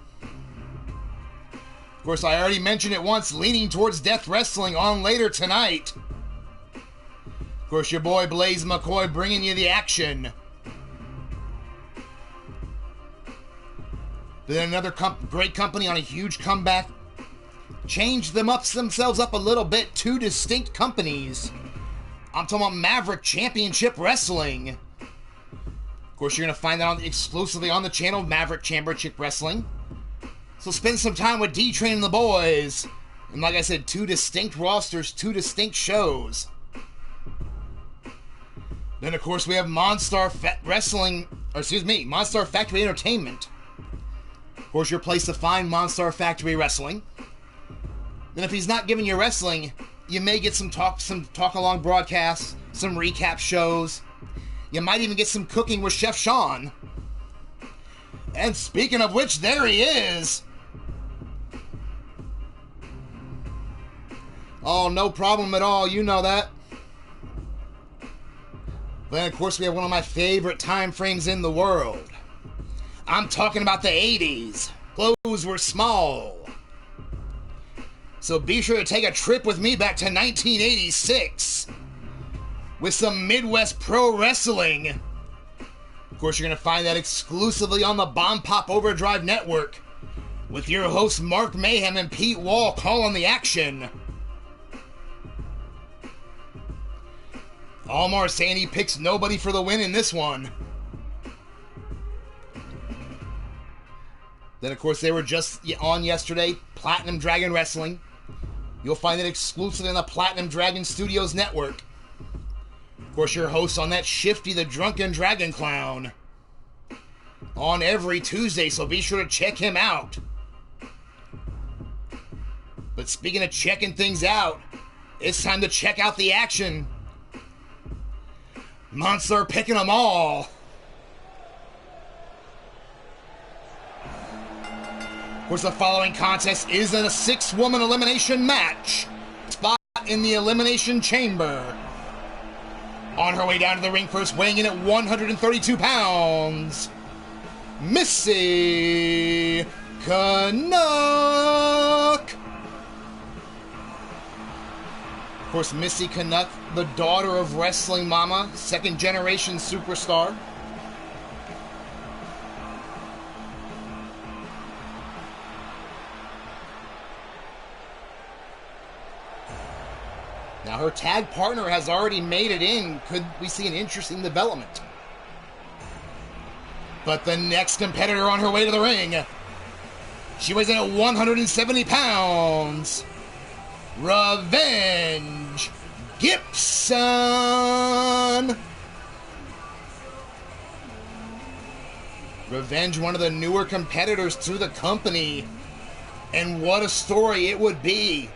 Of course, I already mentioned it once, leaning towards Death Wrestling on later tonight. Of course, your boy Blaze McCoy bringing you the action. Then another great company on a huge comeback. Changed themselves up a little bit. 2 distinct companies. I'm talking about Maverick Championship Wrestling. Of course, you're going to find that exclusively on the channel of Maverick Championship Wrestling. So spend some time with D-Train and the boys. And like I said, 2 distinct rosters, 2 distinct shows. Then, of course, we have Monstar Factory Entertainment. Of course, your place to find Monstar Factory Wrestling. Then if he's not giving you wrestling, you may get some talk-along broadcasts, some recap shows. You might even get some cooking with Chef Sean. And speaking of which, there he is. Oh, no problem at all. You know that. Then, of course, we have one of my favorite time frames in the world. I'm talking about the 80s. Clothes were small. So be sure to take a trip with me back to 1986 with some Midwest Pro Wrestling. Of course, you're going to find that exclusively on the Bomb Pop Overdrive Network with your hosts Mark Mayhem and Pete Wall calling the action. Almar saying he picks nobody for the win in this one. Then, of course, they were just on yesterday, Platinum Dragon Wrestling. You'll find it exclusively on the Platinum Dragon Studios network. Of course, your host on that, Shifty the Drunken Dragon Clown. On every Tuesday, so be sure to check him out. But speaking of checking things out, it's time to check out the action. Monster picking them all. Of course, the following contest is in a 6-woman elimination match. Spot in the Elimination Chamber. On her way down to the ring first, weighing in at 132 pounds, Missy Canuck. Of course, Missy Canuck, the daughter of Wrestling Mama, 2nd generation superstar. Now her tag partner has already made it in. Could we see an interesting development? But the next competitor on her way to the ring, she weighs in at 170 pounds. Revenge Gibson. Revenge, one of the newer competitors to the company. And what a story it would be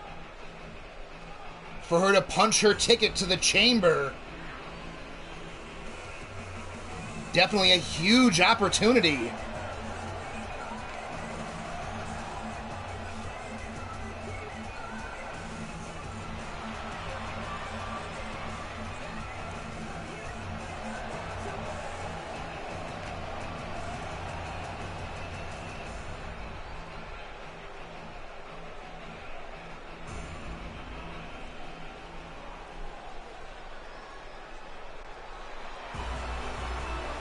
for her to punch her ticket to the chamber. Definitely a huge opportunity.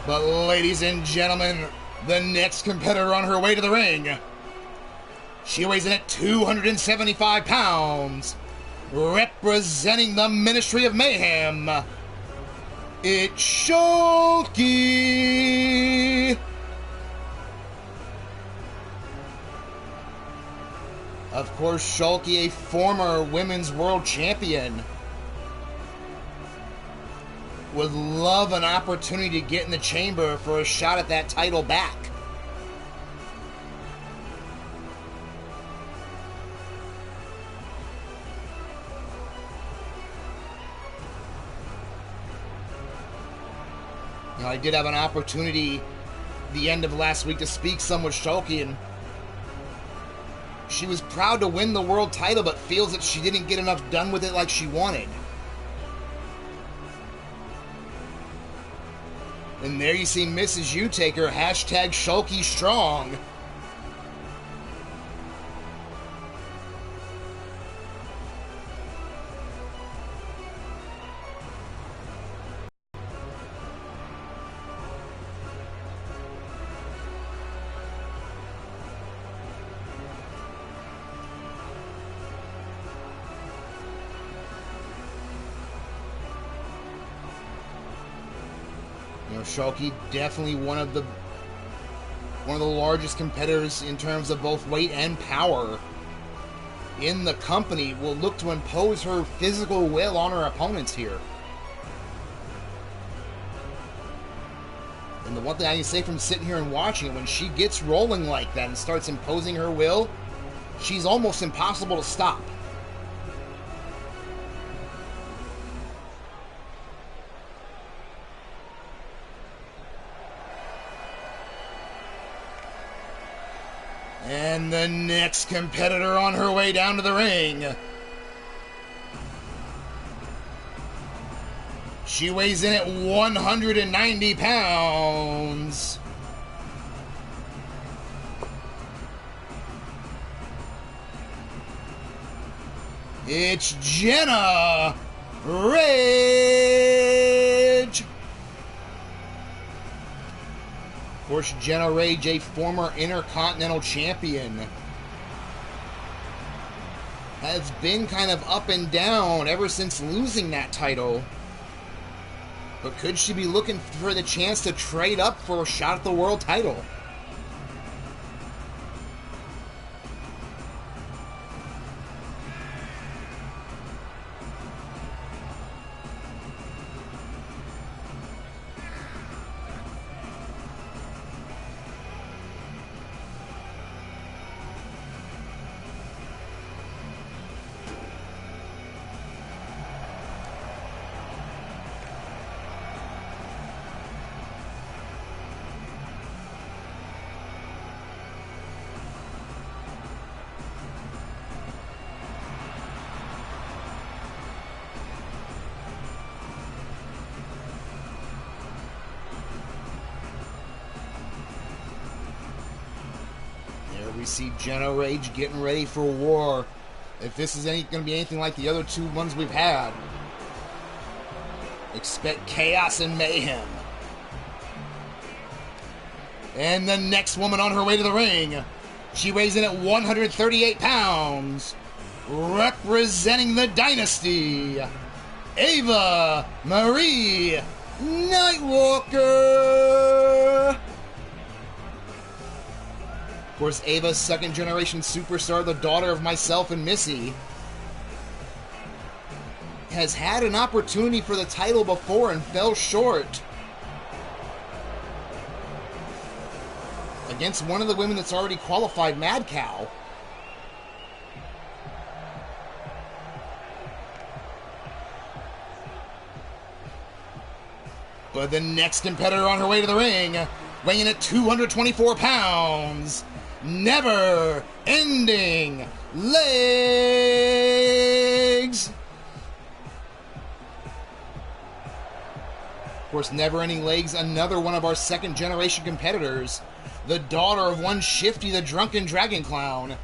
But ladies and gentlemen, the next competitor on her way to the ring, she weighs in at 275 pounds, representing the Ministry of Mayhem, it's Shulky. Of course, Shulky, a former women's world champion, would love an opportunity to get in the chamber for a shot at that title back. Now, I did have an opportunity the end of last week to speak some with Shulky, and she was proud to win the world title, but feels that she didn't get enough done with it like she wanted. And there you see Mrs. U-Taker, hashtag Shulky Strong. You know, Shulky definitely one of the largest competitors in terms of both weight and power in the company. Will look to impose her physical will on her opponents here. And the one thing I can say from sitting here and watching it, when she gets rolling like that and starts imposing her will, she's almost impossible to stop. And the next competitor on her way down to the ring. She weighs in at 190 pounds. It's Jenna Rage. Of course, Jenna Rage, a former Intercontinental Champion, has been kind of up and down ever since losing that title. But could she be looking for the chance to trade up for a shot at the world title? We see Jenna Rage getting ready for war. If this is going to be anything like the other two ones we've had, expect chaos and mayhem. And the next woman on her way to the ring, she weighs in at 138 pounds, representing the Dynasty, Ava Marie Nightwalker. Of course, Ava's second-generation superstar, the daughter of myself and Missy, has had an opportunity for the title before and fell short against one of the women that's already qualified, Mad Cow. But the next competitor on her way to the ring, weighing in at 224 pounds, Never Ending Legs. Of course, Never Ending Legs, another one of our second generation competitors, the daughter of one Shifty the Drunken Dragon Clown.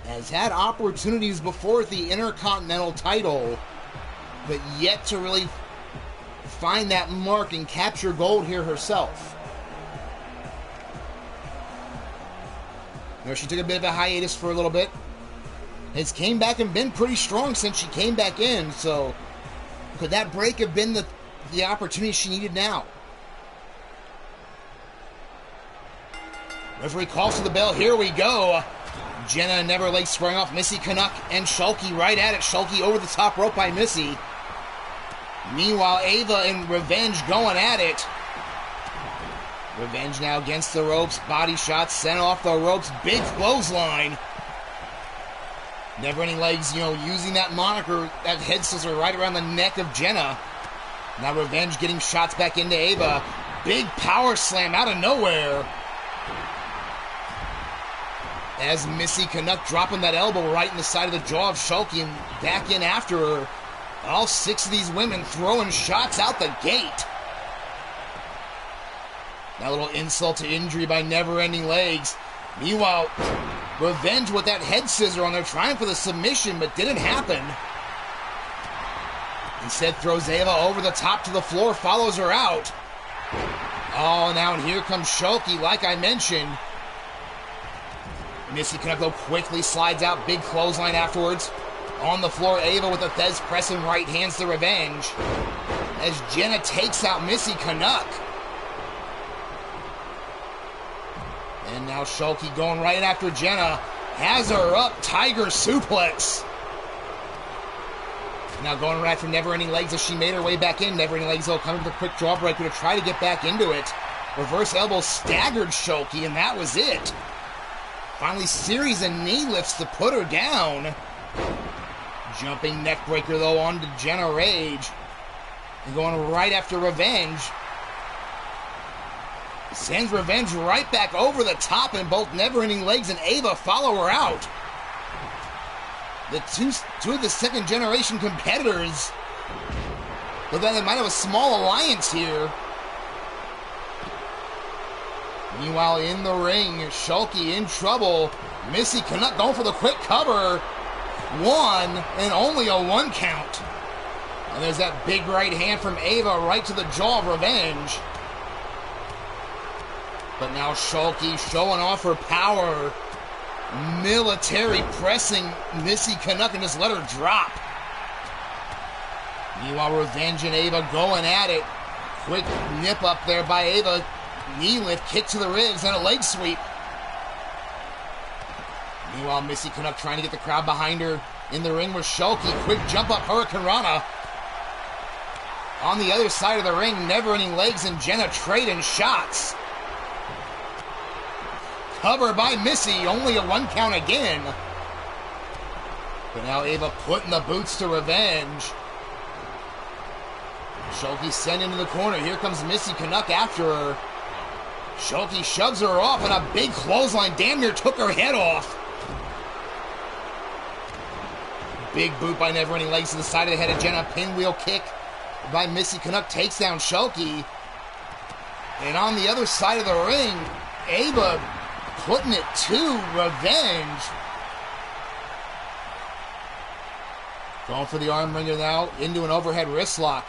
Has had opportunities before at the Intercontinental title, but yet to really find that mark and capture gold here herself. You know, she took a bit of a hiatus for a little bit. Has came back and been pretty strong since she came back in, so could that break have been the opportunity she needed now? Referee calls for the bell. Here we go. Jenna and Never Legs squaring off. Missy Canuck and Shulky right at it. Shulky over the top rope by Missy. Meanwhile, Ava and Revenge going at it. Revenge now against the ropes. Body shots sent off the ropes. Big clothesline. Never Ending Legs, using that moniker, that head scissor right around the neck of Jenna. Now Revenge getting shots back into Ava. Big power slam out of nowhere. As Missy Canuck dropping that elbow right in the side of the jaw of Shulky and back in after her. All 6 of these women throwing shots out the gate. That little insult to injury by Never Ending Legs. Meanwhile, Revenge with that head scissor on there, trying for the submission, but didn't happen. Instead, throws Ava over the top to the floor, follows her out. Oh, now and here comes Shulky, like I mentioned. Missy Canuck, though, quickly slides out, big clothesline afterwards. On the floor, Ava with the Thez press and right hands to Revenge. As Jenna takes out Missy Canuck. And now Shulky going right after Jenna. Has her up, Tiger suplex. Now going right after Never Ending Legs as she made her way back in. Never Ending Legs, though, coming with a quick jawbreaker to try to get back into it. Reverse elbow staggered Shulky, and that was it. Finally, series of knee lifts to put her down. Jumping neck breaker, though, onto Jenna Rage. And going right after Revenge. Sends Revenge right back over the top, and both Never Ending Legs and Ava follow her out. The two of the second generation competitors. But then they might have a small alliance here. Meanwhile, in the ring, Shulky in trouble. Missy Canuck going for the quick cover. 1, and only a 1 count. And there's that big right hand from Ava right to the jaw of Revenge. But now Shulky showing off her power. Military pressing Missy Canuck and just let her drop. Meanwhile, Revenge and Ava going at it. Quick nip up there by Ava. Knee lift, kick to the ribs, and a leg sweep. Meanwhile, Missy Canuck trying to get the crowd behind her in the ring with Shulky. Quick jump up, Hurricane Rana. On the other side of the ring, Never Ending Legs and Jenna trading shots. Cover by Missy, only a 1 count again. But now Ava putting the boots to Revenge. Shulky sent into the corner. Here comes Missy Canuck after her. Shulky shoves her off, and a big clothesline damn near took her head off. Big boot by Never Ending Legs to the side of the head of Jenna. Pinwheel kick by Missy Canuck takes down Shulky. And on the other side of the ring, Ava putting it to Revenge. Going for the arm wringer now into an overhead wrist lock.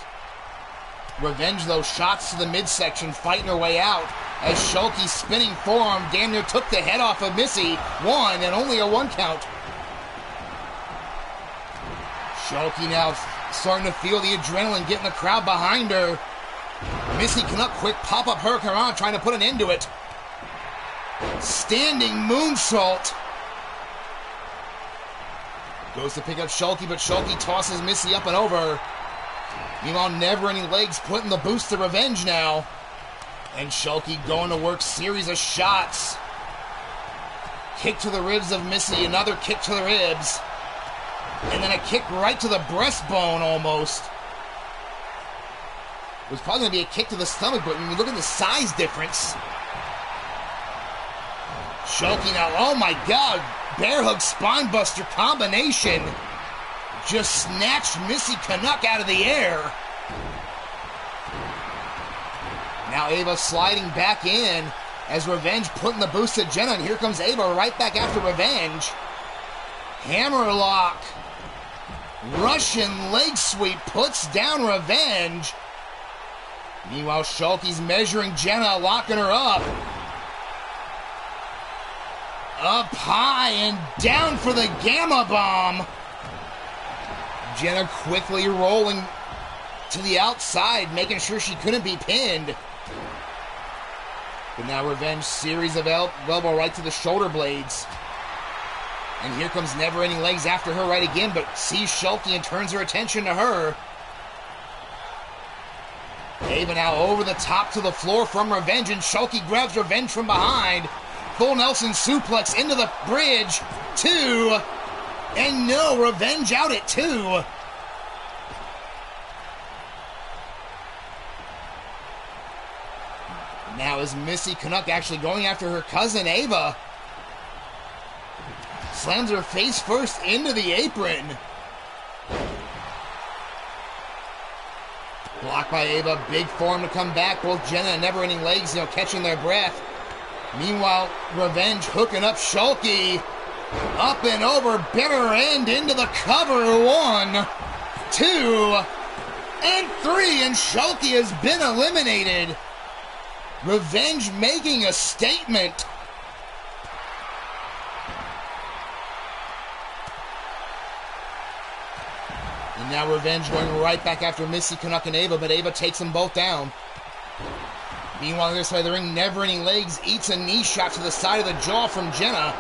Revenge, though, shots to the midsection, fighting her way out. As Shulky's spinning forearm damn near took the head off of Missy. 1, and only a 1 count. Shulky now starting to feel the adrenaline, getting the crowd behind her. Missy Canuck, quick pop-up Hurricane Rana, trying to put an end to it. Standing moonsault. Goes to pick up Shulky, but Shulky tosses Missy up and over. Meanwhile, Never Ending Legs putting the boost to Revenge now. And Shulky going to work, series of shots. Kick to the ribs of Missy, another kick to the ribs. And then a kick right to the breastbone almost. It was probably going to be a kick to the stomach, but when you look at the size difference. Shulky now, oh my God, bear hug spinebuster combination. Just snatched Missy Canuck out of the air. Now Ava sliding back in as Revenge putting the boost to Jenna, and here comes Ava right back after Revenge. Hammerlock. Russian leg sweep puts down Revenge. Meanwhile, Shulky's measuring Jenna, locking her up. Up high and down for the Gamma Bomb. Jenna quickly rolling to the outside, making sure she couldn't be pinned. But now Revenge, series of elbow right to the shoulder blades. And here comes Never Ending Legs after her right again, but sees Shulky and turns her attention to her. Ava now over the top to the floor from Revenge, and Shulky grabs Revenge from behind. Full Nelson suplex into the bridge. 2. And no, Revenge out at 2. Now is Missy Canuck actually going after her cousin Ava. Slams her face first into the apron. Blocked by Ava. Big forearm to come back. Both Jenna and Never Ending Legs, catching their breath. Meanwhile, Revenge hooking up Shulky. Up and over, bitter end into the cover. 1, 2, and 3. And Shulky has been eliminated. Revenge making a statement. And now Revenge going right back after Missy Canuck and Ava, but Ava takes them both down. Meanwhile, on the other side of the ring, Never Ending Legs eats a knee shot to the side of the jaw from Jenna.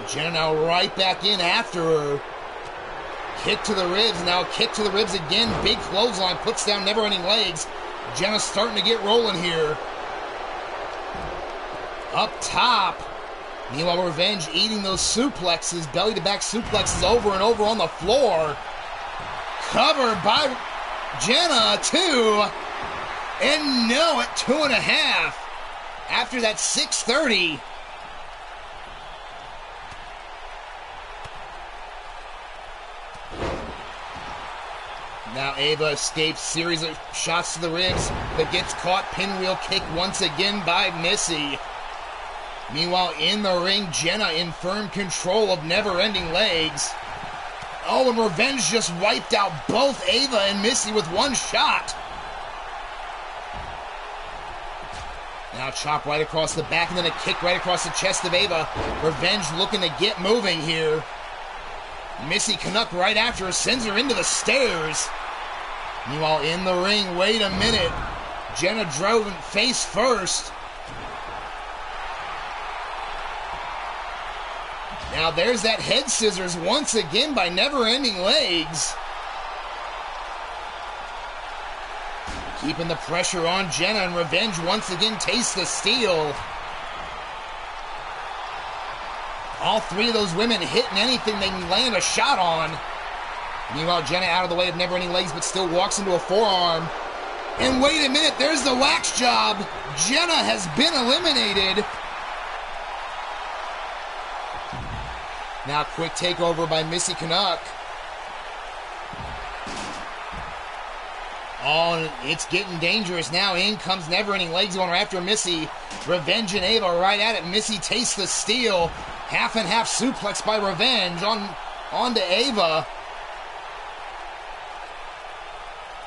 Jenna now right back in after her. Kick to the ribs, now kick to the ribs again. Big clothesline, puts down Never Ending Legs. Jenna's starting to get rolling here. Up top. Meanwhile, Revenge eating those suplexes, belly-to-back suplexes over and over on the floor. Covered by Jenna, 2. And no, at 2.5. After that 6:30. Now Ava escapes, series of shots to the ribs, but gets caught, pinwheel kick once again by Missy. Meanwhile, in the ring, Jenna in firm control of Never Ending Legs. Oh, and Revenge just wiped out both Ava and Missy with one shot. Now chop right across the back and then a kick right across the chest of Ava. Revenge looking to get moving here. Missy Canuck right after her sends her into the stairs. Meanwhile, in the ring, wait a minute. Jenna drove face first. Now there's that head scissors once again by Never Ending Legs. Keeping the pressure on Jenna, and Revenge once again tastes the steel. All 3 of those women hitting anything they can land a shot on. Meanwhile, Jenna out of the way of Never Ending Legs, but still walks into a forearm. And wait a minute, there's the wax job. Jenna has been eliminated. Now quick takeover by Missy Canuck. Oh, it's getting dangerous now. In comes Never Ending Legs going after Missy. Revenge and Ava right at it. Missy tastes the steel. Half and half suplex by Revenge onto Ava.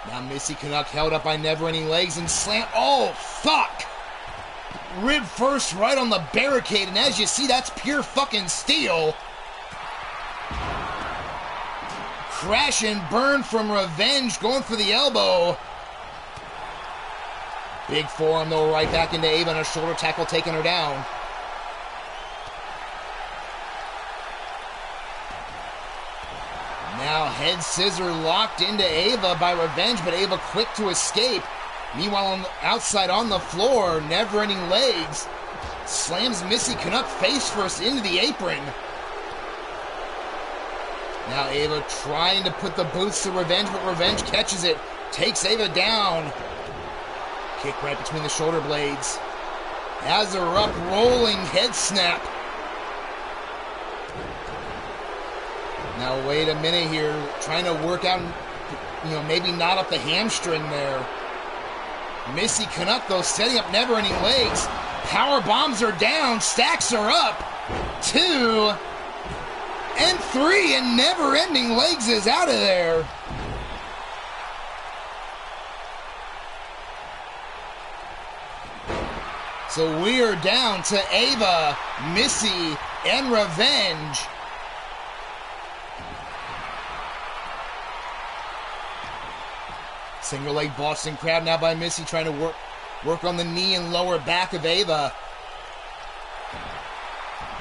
Now Missy Canuck held up by Never Ending Legs and slam. Oh, fuck! Rib first right on the barricade, and as you see, that's pure fucking steel. Crash and burn from Revenge, going for the elbow. Big forearm, though, right back into Ava, and a shoulder tackle taking her down. Now head scissor locked into Ava by Revenge, but Ava quick to escape. Meanwhile, on the outside on the floor, Never Ending Legs slams Missy Canuck face first into the apron. Now Ava trying to put the boots to Revenge, but Revenge catches it, takes Ava down. Kick right between the shoulder blades. Has her up, rolling head snap. Now wait a minute here, trying to work out, maybe knot up the hamstring there. Missy Canuck, though, setting up Never Ending Legs. Power bombs her down, stacks her up. 2 and 3, and Never Ending Legs is out of there. So we are down to Ava, Missy, and Revenge. Single leg Boston Crab now by Missy, trying to work Work on the knee and lower back of Ava.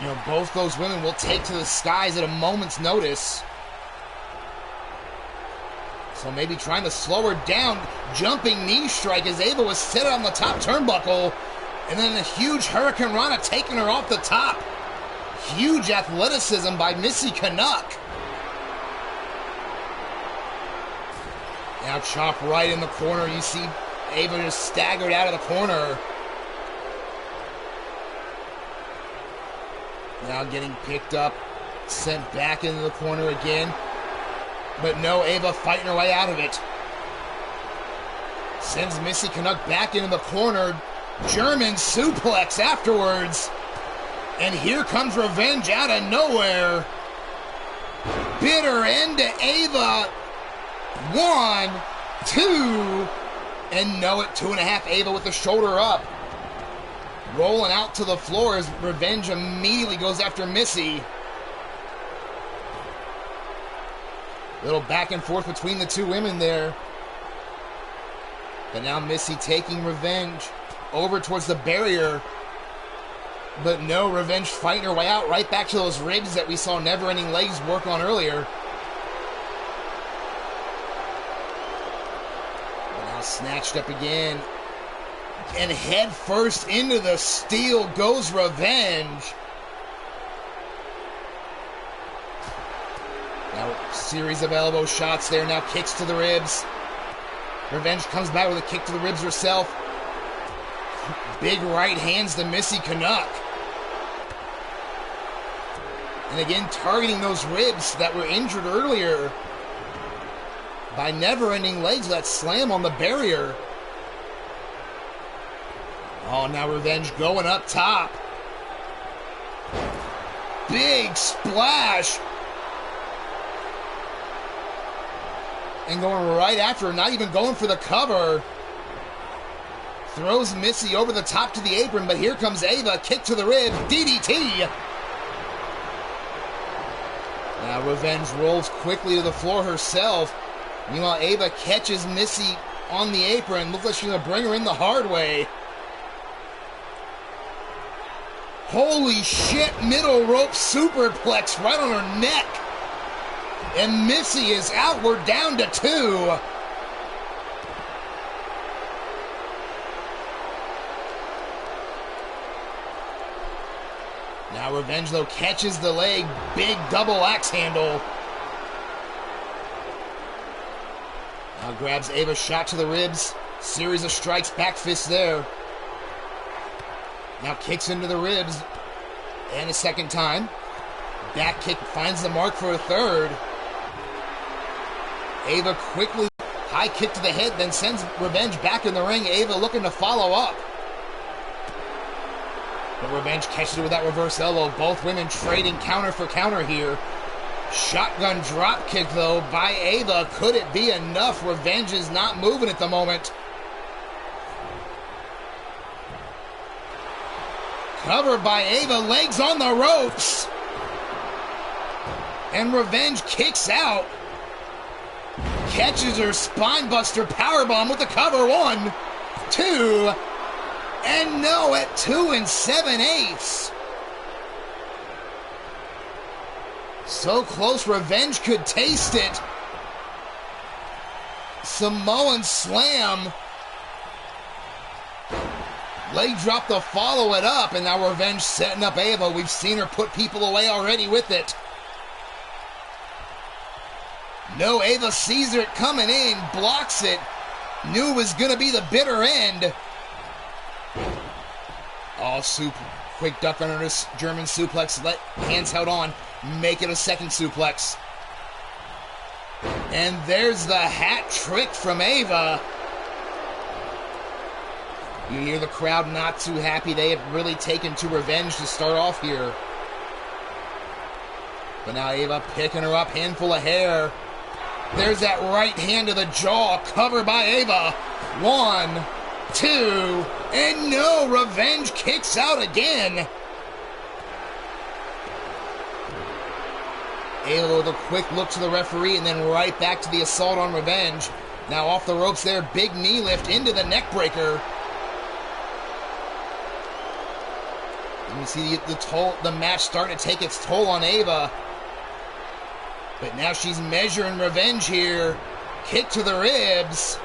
You know, both those women will take to the skies at a moment's notice. So maybe trying to slow her down. Jumping knee strike as Ava was sitting on the top turnbuckle. And then a huge Hurricane Rana taking her off the top. Huge athleticism by Missy Canuck. Now chop right in the corner. You see Ava just staggered out of the corner. Now getting picked up, sent back into the corner again. But no, Ava fighting her way out of it. Sends Missy Canuck back into the corner. German suplex afterwards. And here comes Revenge out of nowhere. Bitter end to Ava. 1, 2, and no at 2.5. Ava with the shoulder up. Rolling out to the floor as Revenge immediately goes after Missy. Little back and forth between the two women there. But now Missy taking Revenge over towards the barrier. But no, Revenge fighting her way out right back to those ribs that we saw Never Ending Legs work on earlier. But now snatched up again. And head first into the steel goes Revenge. Now, series of elbow shots there. Now kicks to the ribs. Revenge comes back with a kick to the ribs herself. Big right hands to Missy Canuck. And again, targeting those ribs that were injured earlier by Never Ending Legs. That slam on the barrier. Oh, now Revenge going up top. Big splash. And going right after her, not even going for the cover. Throws Missy over the top to the apron, but here comes Ava. Kick to the rib, DDT. Now Revenge rolls quickly to the floor herself. Meanwhile, Ava catches Missy on the apron. Looks like she's going to bring her in the hard way. Holy shit, middle rope superplex right on her neck. And Missy is out. We're down to 2. Now Revenge, though, catches the leg. Big double axe handle. Now grabs Ava's shot to the ribs. Series of strikes, back fist there. Now kicks into the ribs. And a second time. Back kick finds the mark for a third. Ava quickly high kick to the head, then sends Revenge back in the ring. Ava looking to follow up. But Revenge catches it with that reverse elbow. Both women trading counter for counter here. Shotgun drop kick, though, by Ava. Could it be enough? Revenge is not moving at the moment. Covered by Ava. Legs on the ropes. And Revenge kicks out. Catches her spinebuster powerbomb with the cover. 1, 2, and no at 2 7/8. So close, Revenge could taste it. Samoan slam. Leg drop to follow it up, and now Revenge setting up Ava. We've seen her put people away already with it. No, Ava sees it coming in, blocks it. Knew it was going to be the bitter end. Oh, quick duck under this German suplex. Hands held on. Make it a second suplex. And there's the hat trick from Ava. You hear the crowd not too happy. They have really taken to Revenge to start off here. But now Ava picking her up, handful of hair. There's that right hand to the jaw, covered by Ava. 1, 2, and no, Revenge kicks out again. Ava with a quick look to the referee and then right back to the assault on Revenge. Now off the ropes there, big knee lift into the neck breaker. You see the match starting to take its toll on Ava. But now she's measuring revenge here. Kick to the ribs.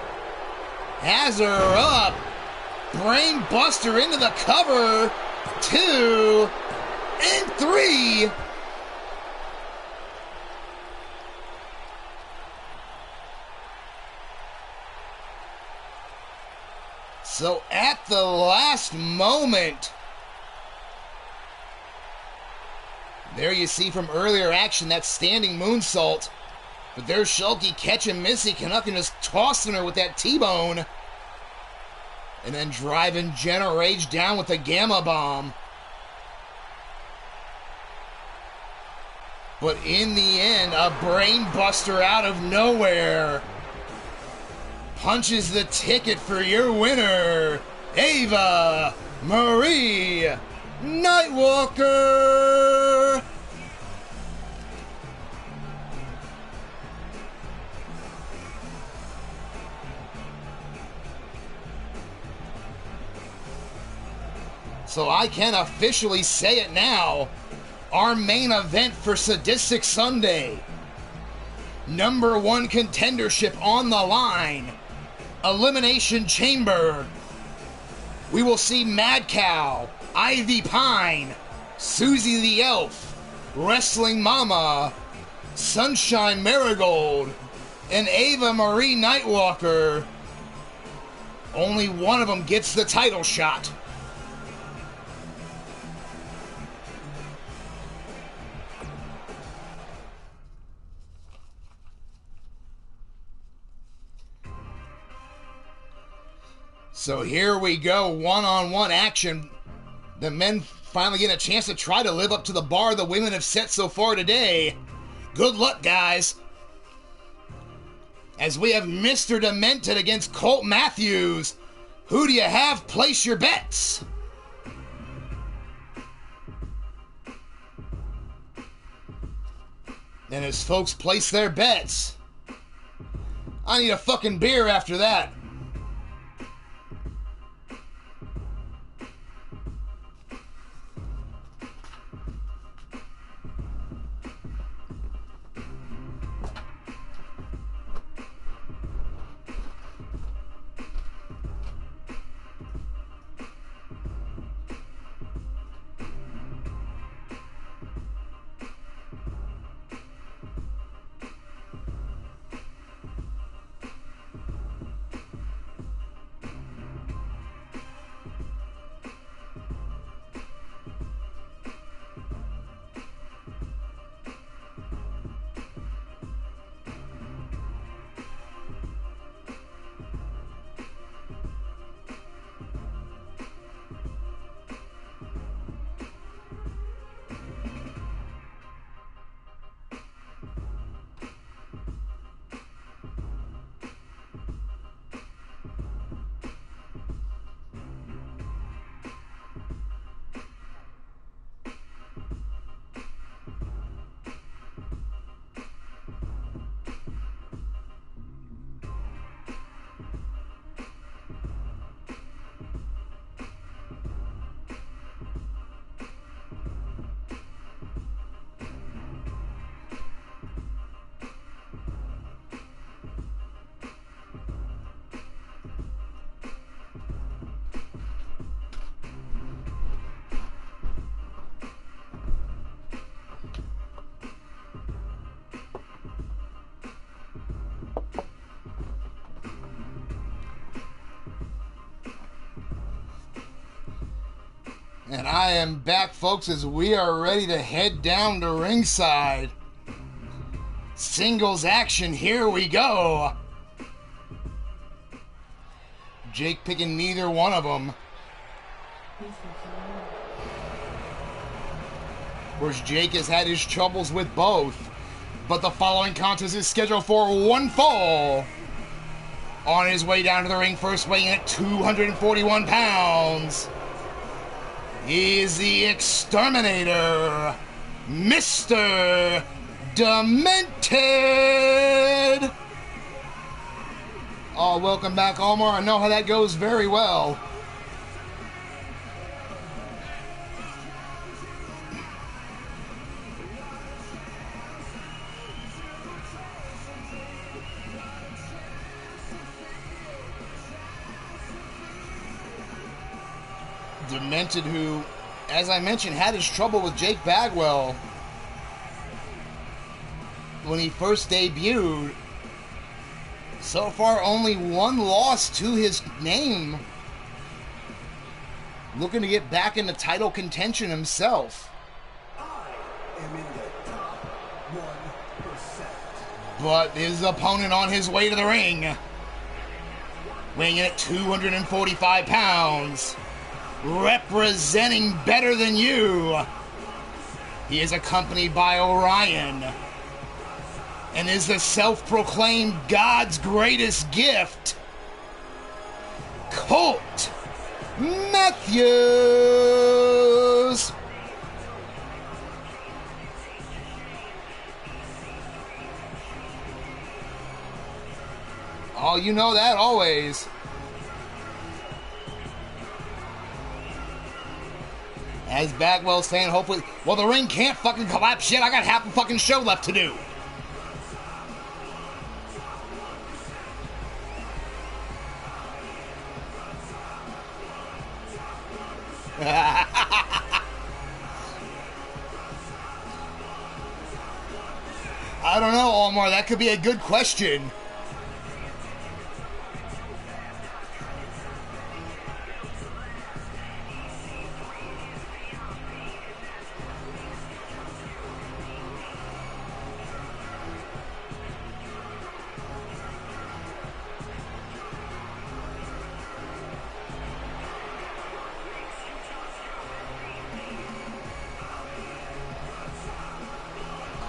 Has her up. Brain buster into the cover. 2 and 3. So at the last moment, there you see from earlier action that standing moonsault. But there's Shulky catching Missy Canuck and just tossing her with that T-bone. And then driving Jenna Rage down with a Gamma Bomb. But in the end, a brain buster out of nowhere punches the ticket for your winner, Ava Marie Nightwalker. So I can officially say it now. Our main event for Sadistic Sunday. Number 1 contendership on the line. Elimination Chamber. We will see Mad Cow, Ivy Pine, Susie the Elf, Wrestling Mama, Sunshine Marigold, and Ava Marie Nightwalker. Only one of them gets the title shot. So here we go, one-on-one action. The men finally get a chance to try to live up to the bar the women have set so far today. Good luck, guys. As we have Mr. Demented against Colt Matthews. Who do you have? Place your bets. And as folks place their bets, I need a fucking beer after that. And I am back, folks, as we are ready to head down to ringside. Singles action, here we go. Jake picking neither one of them. Of course, Jake has had his troubles with both. But the following contest is scheduled for one fall. On his way down to the ring, first weighing in at 241 pounds. He is the Exterminator, Mr. Demented. Oh, welcome back, Omar. I know how that goes very well. Demented, who, as I mentioned, had his trouble with Jake Bagwell when he first debuted. So far, only one loss to his name. Looking to get back into title contention himself.
I am in the top 1%.
But his opponent on his way to the ring, weighing in at 245 pounds, representing Better Than You, he is accompanied by Orion, and is the self-proclaimed God's greatest gift, Colt Matthews. Oh, you know that always. As Bagwell's saying, hopefully, well, the ring can't fucking collapse yet. I got half a fucking show left to do. I don't know, Omar. That could be a good question.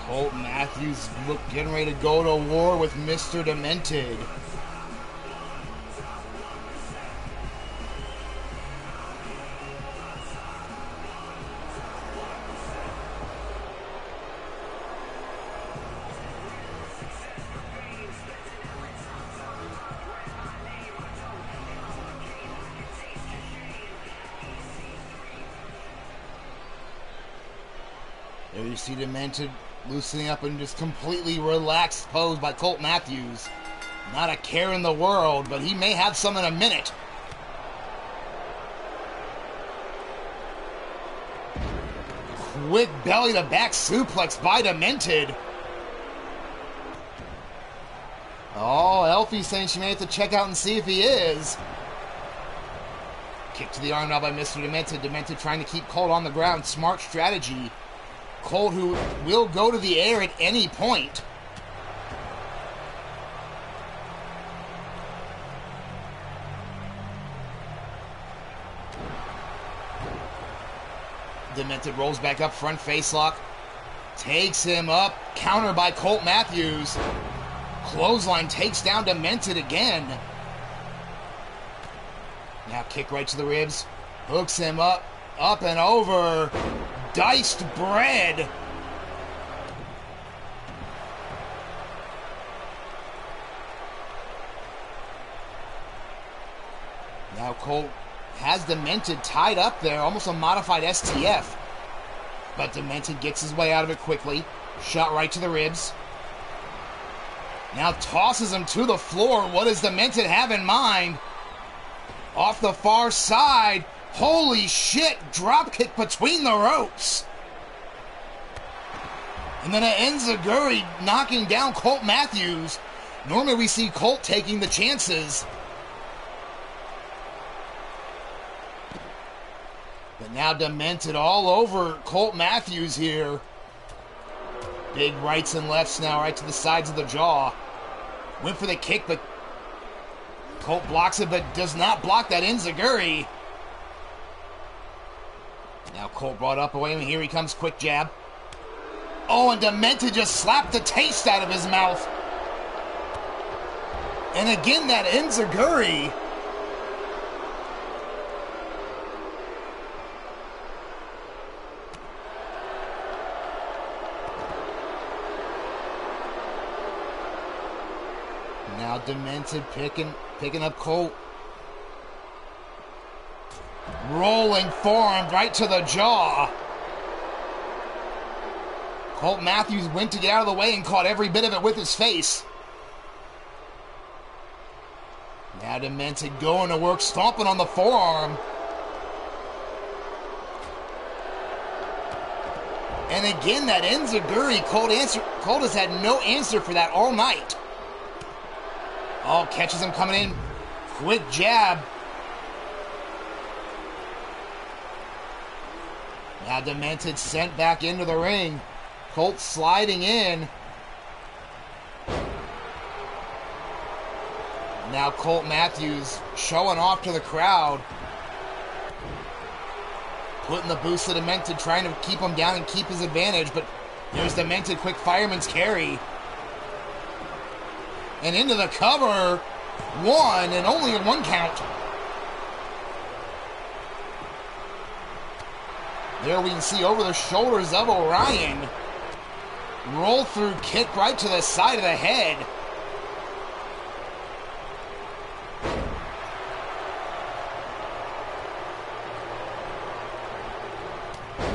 Colt Matthews getting ready to go to war with Mr. Demented. There you see Demented loosening up in just completely relaxed pose by Colt Matthews. Not a care in the world, but he may have some in a minute. Quick belly to back suplex by Demented. Oh, Elfie's saying she may have to check out and see if he is. Kick to the arm now by Mr. Demented. Demented trying to keep Colt on the ground. Smart strategy. Colt, who will go to the air at any point. Demented rolls back up, front face lock. Takes him up, counter by Colt Matthews. Clothesline takes down Demented again. Now kick right to the ribs. Hooks him up and over. Diced bread. Now Colt has Demented tied up there, almost a modified STF. But Demented gets his way out of it quickly. Shot right to the ribs. Now tosses him to the floor. What does Demented have in mind? Off the far side. Holy shit, drop kick between the ropes. And then an Enziguri knocking down Colt Matthews. Normally we see Colt taking the chances. But now Demented all over Colt Matthews here. Big rights and lefts now right to the sides of the jaw. Went for the kick, but Colt blocks it, but does not block that Enziguri. Now Colt brought up away, and here he comes, quick jab. Oh, and Demented just slapped the taste out of his mouth. And again, that Enziguri. Now Demented picking up Colt. Rolling forearm right to the jaw. Colt Matthews went to get out of the way and caught every bit of it with his face. Now Demented going to work, stomping on the forearm. And again, that enziguri, Colt has had no answer for that all night. Oh, catches him coming in. Quick jab. Now Demented sent back into the ring. Colt sliding in. Now Colt Matthews showing off to the crowd. Putting the boost to Demented, trying to keep him down and keep his advantage, but there's Demented, quick fireman's carry. And into the cover. One, and only in 1 count. There we can see over the shoulders of Orion. Roll through kick right to the side of the head.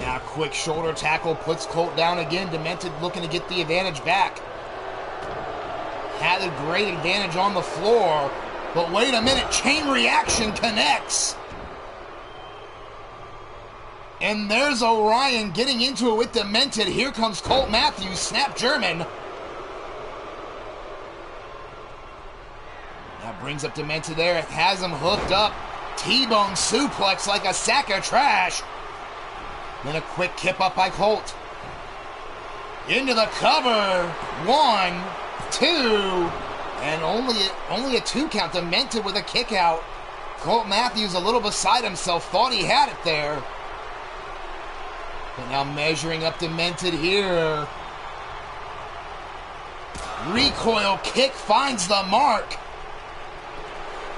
Now quick shoulder tackle puts Colt down again. Demented looking to get the advantage back. Had a great advantage on the floor. But wait a minute, chain reaction connects. And there's Orion getting into it with Demented. Here comes Colt Matthews, snap German. Now brings up Demented there, has him hooked up. T-bone suplex like a sack of trash. Then a quick kip up by Colt. Into the cover. 1, 2, and only a 2 count. Demented with a kick out. Colt Matthews a little beside himself, thought he had it there. But now measuring up Demented here. Recoil kick finds the mark.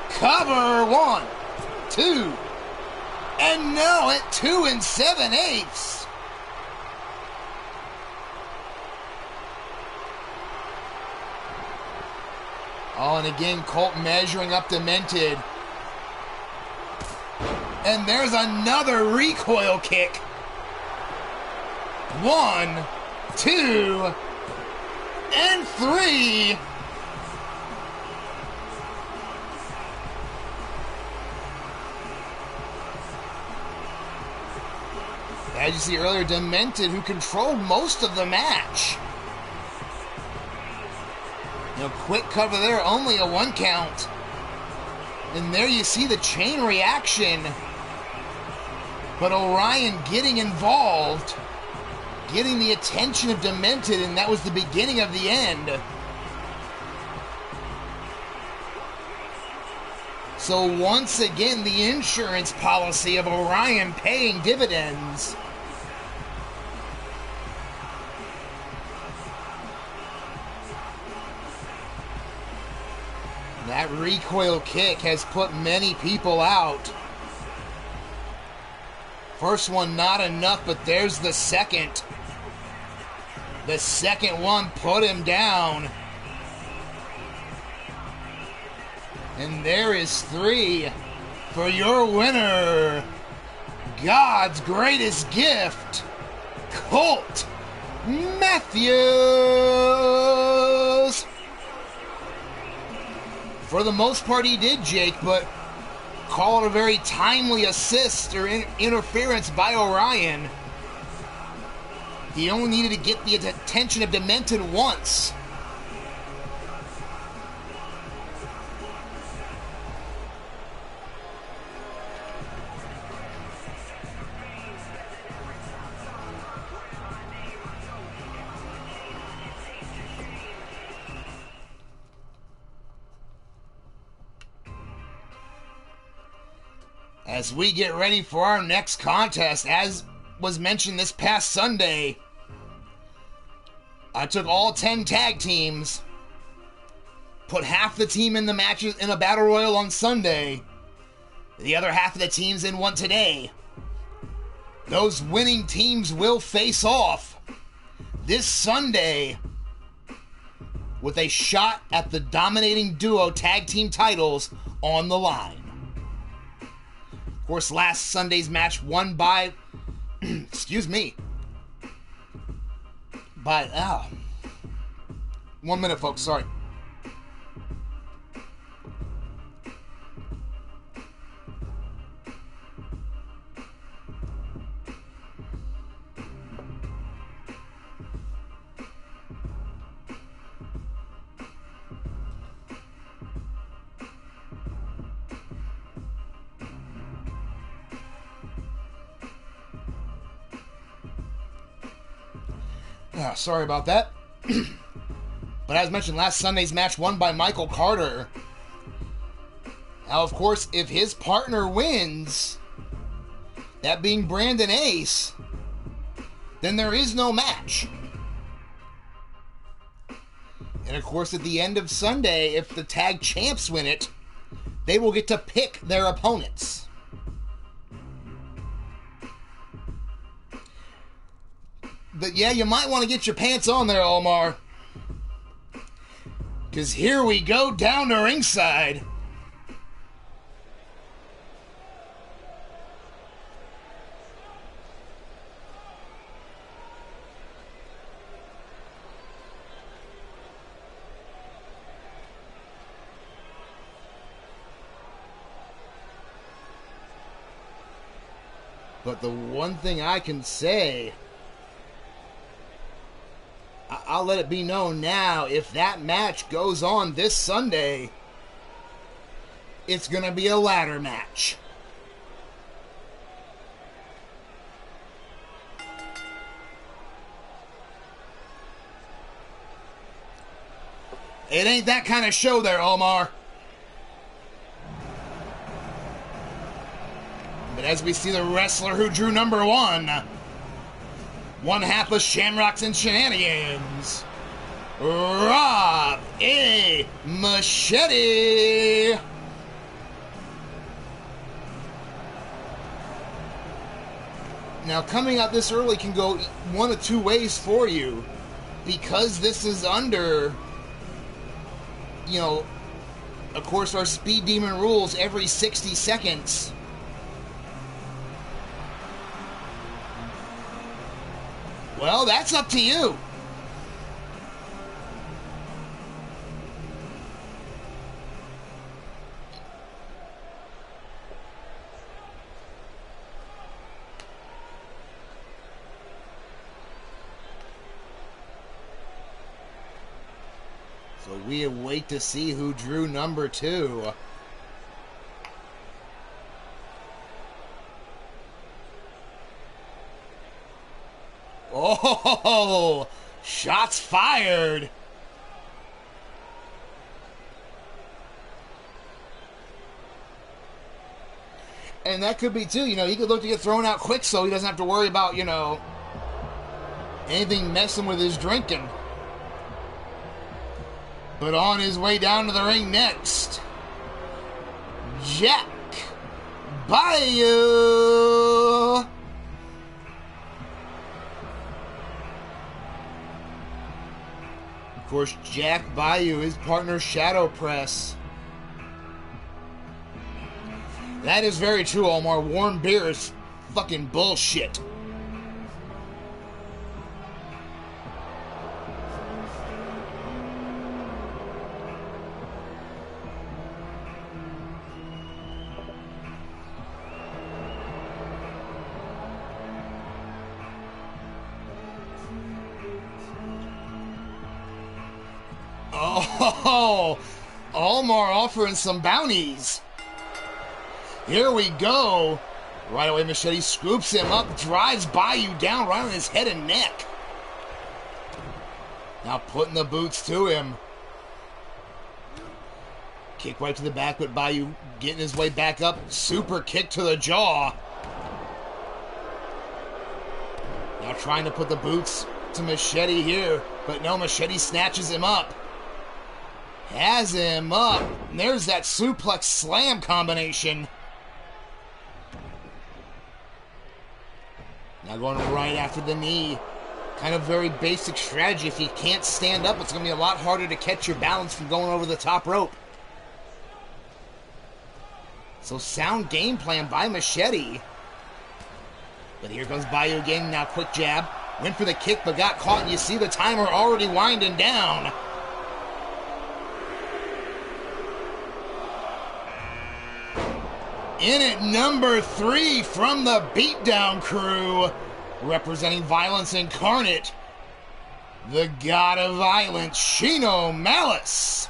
Cover. 1, 2, and now at 2 7/8. Oh, and again, Colt measuring up Demented. And there's another recoil kick. 1, 2, and 3. As you see earlier, Demented, who controlled most of the match. Quick cover there, only a 1 count. And there you see the chain reaction. But Orion getting involved, getting the attention of Demented, and that was the beginning of the end. So once again, the insurance policy of Orion paying dividends. That recoil kick has put many people out. First one not enough, but there's the second. The second one put him down. And there is 3 for your winner. God's greatest gift, Colt Matthews. For the most part, he did, Jake, but call it a very timely assist or interference by Orion. He only needed to get the attention of Demented once. As we get ready for our next contest, as was mentioned this past Sunday, I took all 10 tag teams, put half the team in the matches in a battle royal on Sunday, the other half of the teams in one today. Those winning teams will face off this Sunday with a shot at the dominating duo tag team titles on the line. Of course, last Sunday's match won by, excuse me, by, 1 minute, folks, sorry. Oh, sorry about that. But as mentioned, last Sunday's match won by Michael Carter. Now, of course, if his partner wins, that being Brandon Ace, then there is no match. And of course, at the end of Sunday, if the tag champs win it, they will get to pick their opponents. But yeah, you might want to get your pants on there, Omar. Because here we go down to ringside. But the one thing I can say, I'll let it be known now, if that match goes on this Sunday, it's going to be a ladder match. It ain't that kind of show there, Omar. But as we see the wrestler who drew number one half of Shamrocks and Shenanigans, Rob A. Machete. Now, coming out this early can go one of two ways for you. Because this is under, of course, our Speed Demon rules every 60 seconds. Well, that's up to you. So we wait to see who drew number two. Oh, shots fired. And that could be too, he could look to get thrown out quick so he doesn't have to worry about, anything messing with his drinking. But on his way down to the ring next, Jack Bayou. Of course, Jack Bayou, his partner Shadow Press. That is very true, Omar. Warm beer is fucking bullshit. Oh, Omar offering some bounties. Here we go. Right away, Machete scoops him up, drives Bayou down right on his head and neck. Now putting the boots to him. Kick right to the back, but Bayou getting his way back up. Super kick to the jaw. Now trying to put the boots to Machete here, but no, Machete snatches him up. Has him up. And there's that suplex slam combination. Now going right after the knee. Kind of very basic strategy. If you can't stand up, it's going to be a lot harder to catch your balance from going over the top rope. So sound game plan by Machete. But here comes Bayou again. Now quick jab. Went for the kick but got caught. And you see the timer already winding down. In at number 3 from the Beatdown Crew, representing Violence Incarnate, the God of Violence, Shino Malice.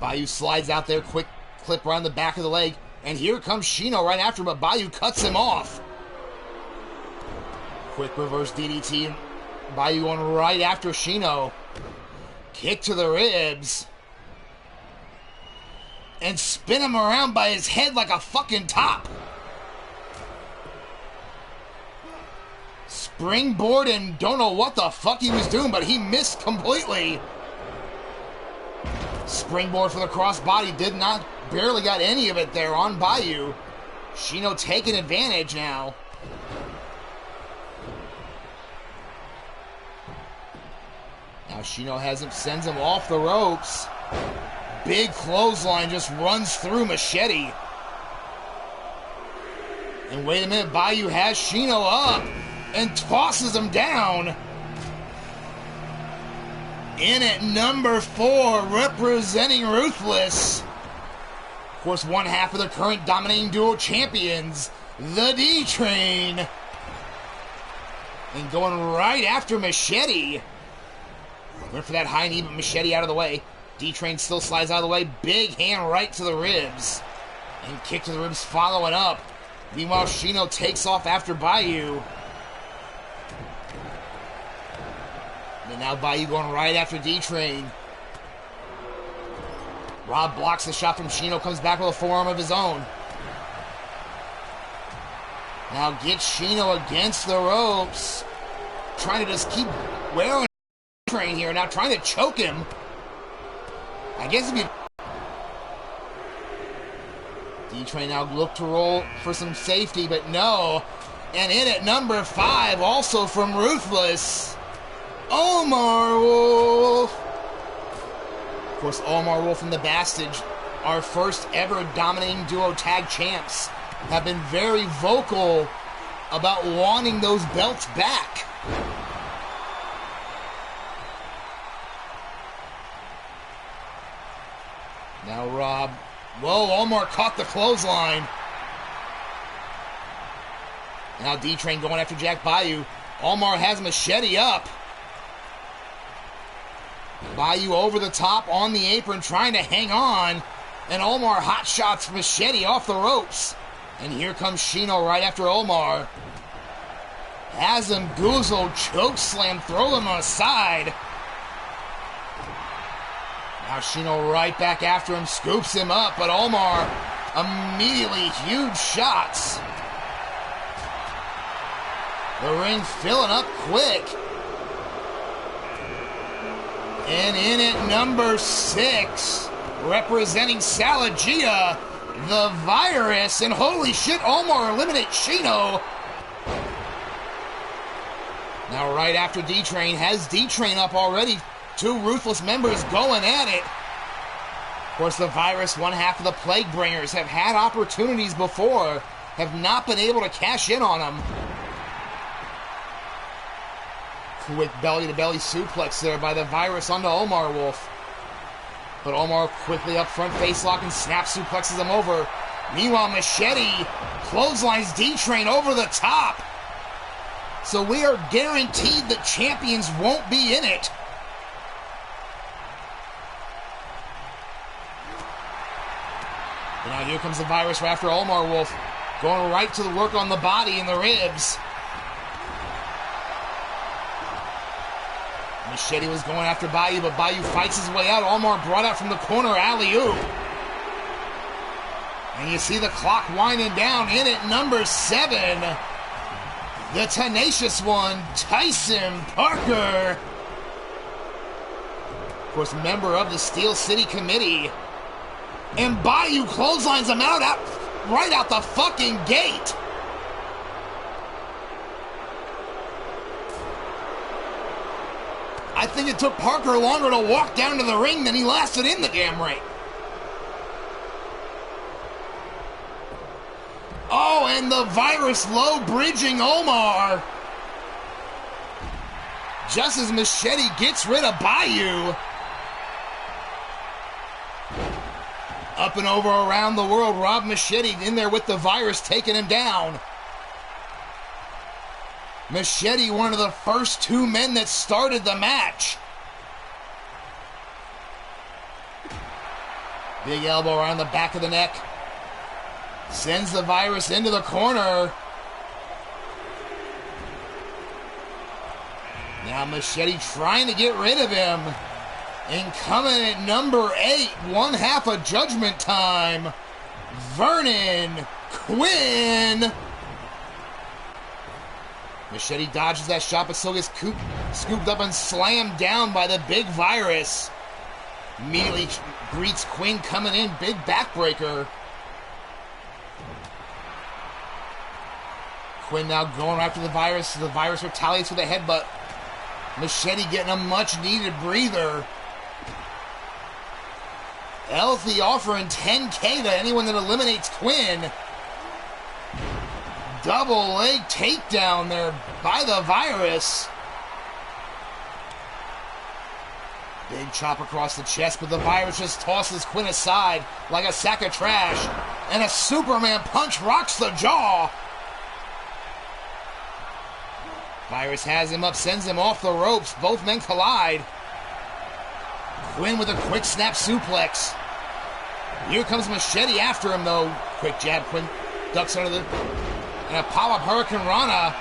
Bayou slides out there, quick clip around the back of the leg, and here comes Shino right after him, but Bayou cuts him off. Quick reverse DDT. Bayu going right after Shino. Kick to the ribs. And spin him around by his head like a fucking top. Springboard, and don't know what the fuck he was doing, but he missed completely. Springboard for the crossbody, did not, barely got any of it there on Bayu. Shino taking advantage now. Now Shino sends him off the ropes. Big clothesline just runs through Machete. And wait a minute, Bayu has Shino up and tosses him down. In at number 4, representing Ruthless. Of course, one half of the current Dominating Duo champions, the D-Train. And going right after Machete. Went for that high knee, but Machete out of the way. D-Train still slides out of the way. Big hand right to the ribs. And kick to the ribs following up. Meanwhile, Shino takes off after Bayu. And now Bayu going right after D-Train. Rob blocks the shot from Shino, comes back with a forearm of his own. Now gets Shino against the ropes. Trying to just keep wearing D-Train here. Now trying to choke him. I guess if you... D-Train now look to roll for some safety, but no. And in at number 5, also from Ruthless, Omar Wolf. Of course, Omar Wolf and the Bastage, our first ever Dominating Duo Tag Champs, have been very vocal about wanting those belts back. Now Rob. Whoa, Omar caught the clothesline. Now D-Train going after Jack Bayu. Omar has Machete up. Bayu over the top on the apron trying to hang on. And Omar hot shots Machete off the ropes. And here comes Shino right after Omar. Has him goozled, choke slam, throw him on the side. Now Shino right back after him, scoops him up, but Omar immediately huge shots. The ring filling up quick. And in at number 6, representing Salagia, the Virus, and holy shit, Omar eliminates Shino. Now right after D-Train, has D-Train up already. 2 Ruthless members going at it. Of course, the Virus, one half of the Plague Bringers, have had opportunities before, have not been able to cash in on them. Quick belly-to-belly suplex there by the Virus onto Omar Wolf. But Omar quickly up front face lock and snap suplexes him over. Meanwhile, Machete clotheslines D-Train over the top. So we are guaranteed that champions won't be in it. And now here comes the Virus right after Omar Wolf. Going right to the work on the body and the ribs. Machete was going after Bayu, but Bayu fights his way out. Omar brought out from the corner, alley-oop. And you see the clock winding down. In at number 7, the tenacious one, Tyson Parker. Of course, member of the Steel City Committee. And Bayu clotheslines him out right out the fucking gate. I think it took Parker longer to walk down to the ring than he lasted in the damn ring. Oh, and the Virus low bridging Omar. Just as Machete gets rid of Bayu. Up and over around the world, Rob Machete in there with the Virus taking him down. Machete, one of the first 2 men that started the match. Big elbow around the back of the neck. Sends the Virus into the corner. Now Machete trying to get rid of him. And coming at number 8, one half of Judgment Time, Vernon Quinn. Machete dodges that shot, but still gets scooped up and slammed down by the big Virus. Immediately greets Quinn coming in, big backbreaker. Quinn now going after the Virus. The Virus retaliates with a headbutt. Machete getting a much-needed breather. Healthy offering 10K to anyone that eliminates Quinn. Double leg takedown there by the Virus. Big chop across the chest, but the Virus just tosses Quinn aside like a sack of trash. And a Superman punch rocks the jaw. Virus has him up, sends him off the ropes. Both men collide. Quinn with a quick snap suplex. Here comes Machete after him, though. Quick jab. Quinn ducks under the... And a pop-up Hurricane Rana.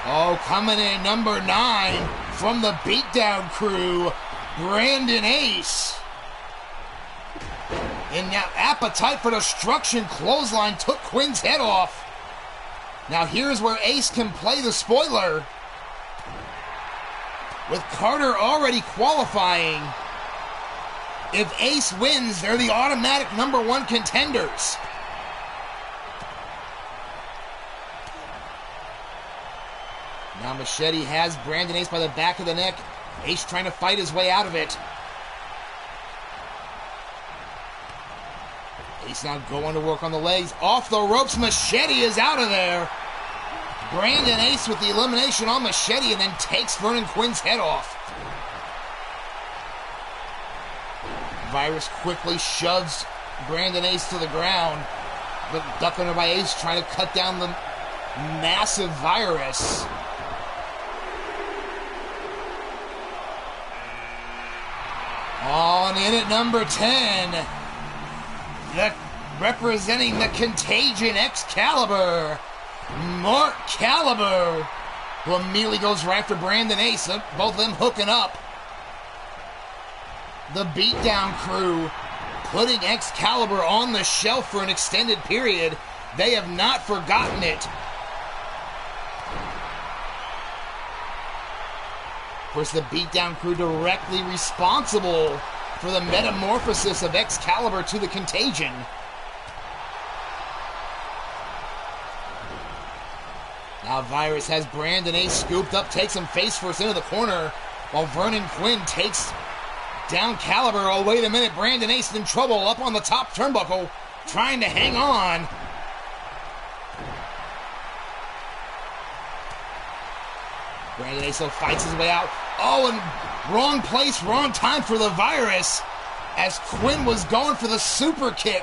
Oh, coming in number 9 from the Beatdown Crew, Brandon Ace. And now Appetite for Destruction clothesline took Quinn's head off. Now here's where Ace can play the spoiler. With Carter already qualifying, if Ace wins, they're the automatic number 1 contenders. Now Machete has Brandon Ace by the back of the neck. Ace trying to fight his way out of it. Ace now going to work on the legs. Off the ropes, Machete is out of there. Brandon Ace with the elimination on Machete and then takes Vernon Quinn's head off. Virus quickly shoves Brandon Ace to the ground. But ducked under by Ace trying to cut down the massive Virus. On in at number 10. Representing the Contagion Excalibur, Mark Caliber, who immediately goes right after Brandon Ace, both of them hooking up. The Beatdown Crew putting Excalibur on the shelf for an extended period. They have not forgotten it. Of course, the Beatdown Crew directly responsible for the metamorphosis of Excalibur to the Contagion. Now Virus has Brandon Ace scooped up, takes him face first into the corner, while Vernon Quinn takes down Caliber. Oh, wait a minute, Brandon Ace in trouble up on the top turnbuckle, trying to hang on. Brandon Ace fights his way out. Oh, and wrong place, wrong time for the Virus, as Quinn was going for the super kick.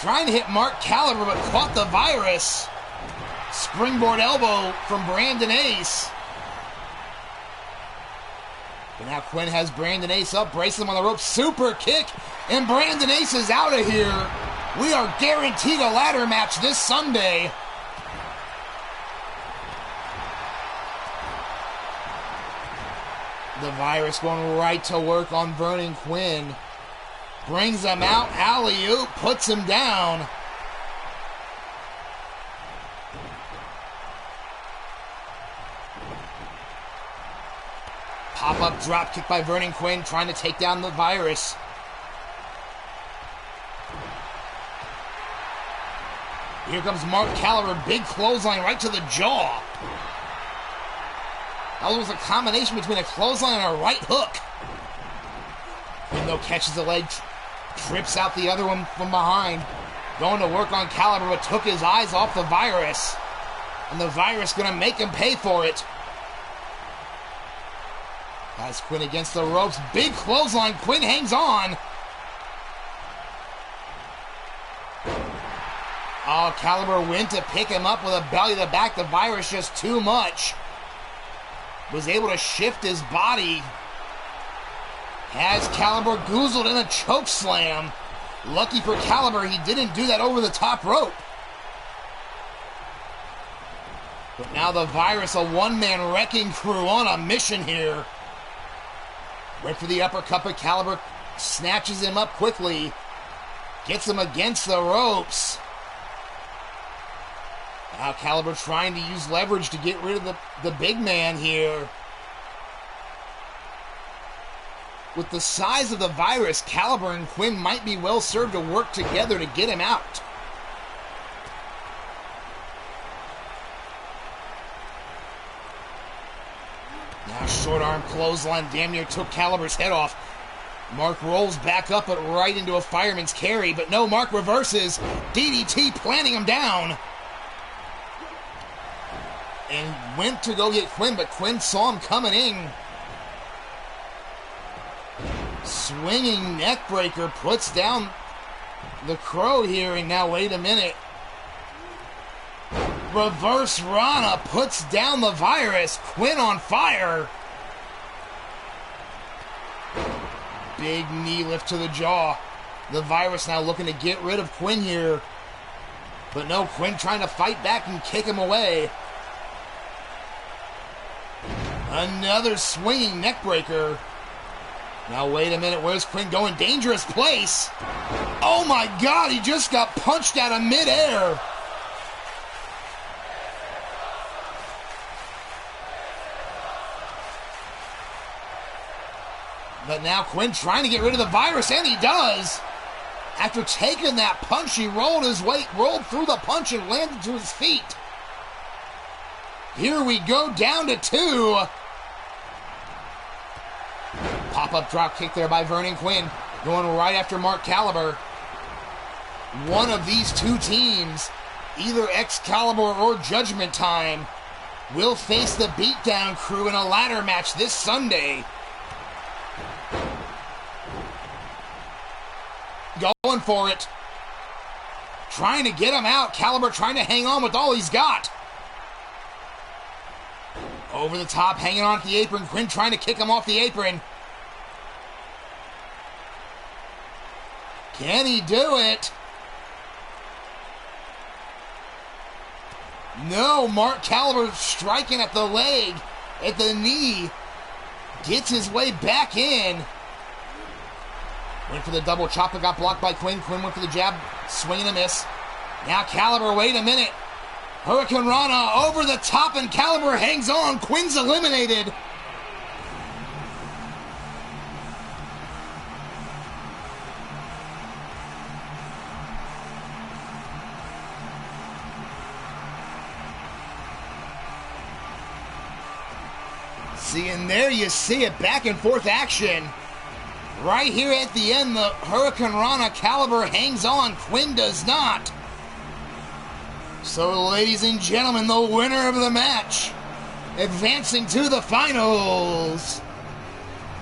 Trying to hit Mark Caliber, but caught the Virus. Springboard elbow from Brandon Ace. But now Quinn has Brandon Ace up, bracing him on the rope. Super kick, and Brandon Ace is out of here. We are guaranteed a ladder match this Sunday. The Virus going right to work on Vernon Quinn. Brings him out, alley-oop, puts him down. Pop-up drop kick by Vernon Quinn, trying to take down the Virus. Here comes Mark Caliber, big clothesline right to the jaw. That was a combination between a clothesline and a right hook. Quinn catches the leg, trips out the other one from behind. Going to work on Caliber, but took his eyes off the Virus. And the Virus going to make him pay for it. Has Quinn against the ropes. Big clothesline. Quinn hangs on. Oh, Caliber went to pick him up with a belly to the back. The Virus just too much. Was able to shift his body. Has Caliber goozled in a choke slam. Lucky for Caliber, he didn't do that over the top rope. But now the Virus, a one-man wrecking crew on a mission here. Went for the uppercut, but Caliber snatches him up quickly. Gets him against the ropes. Now Caliber trying to use leverage to get rid of the big man here. With the size of the Virus, Caliber and Quinn might be well served to work together to get him out. Now short arm clothesline damn near took Caliber's head off. Mark rolls back up but right into a fireman's carry, but no, Mark reverses. DDT planting him down. And went to go get Quinn, but Quinn saw him coming in. Swinging neckbreaker puts down the Crow here, and now wait a minute. Reverse Rana puts down the Virus. Quinn on fire. Big knee lift to the jaw. The Virus now looking to get rid of Quinn here. But no, Quinn trying to fight back and kick him away. Another swinging neckbreaker. Now wait a minute, where's Quinn going? Dangerous place. Oh my God, he just got punched out of midair. But now Quinn trying to get rid of the Virus, and he does. After taking that punch, he rolled his weight, rolled through the punch, and landed to his feet. Here we go, down to 2. Pop-up drop kick there by Vernon Quinn, going right after Mark Caliber. One of these two teams, either Excalibur or Judgment Time, will face the Beatdown Crew in a ladder match this Sunday. Going for it. Trying to get him out. Caliber trying to hang on with all he's got. Over the top, hanging on at the apron. Quinn trying to kick him off the apron. Can he do it? No, Mark Caliber striking at the leg, at the knee. Gets his way back in. Went for the double chop, but got blocked by Quinn. Quinn went for the jab, swing and a miss. Now Caliber, wait a minute. Hurricane Rana over the top, and Caliber hangs on. Quinn's eliminated. See, and there you see it, back and forth action. Right here at the end, the Hurricane Rana Caliber hangs on. Quinn does not. So, ladies and gentlemen, the winner of the match, advancing to the finals,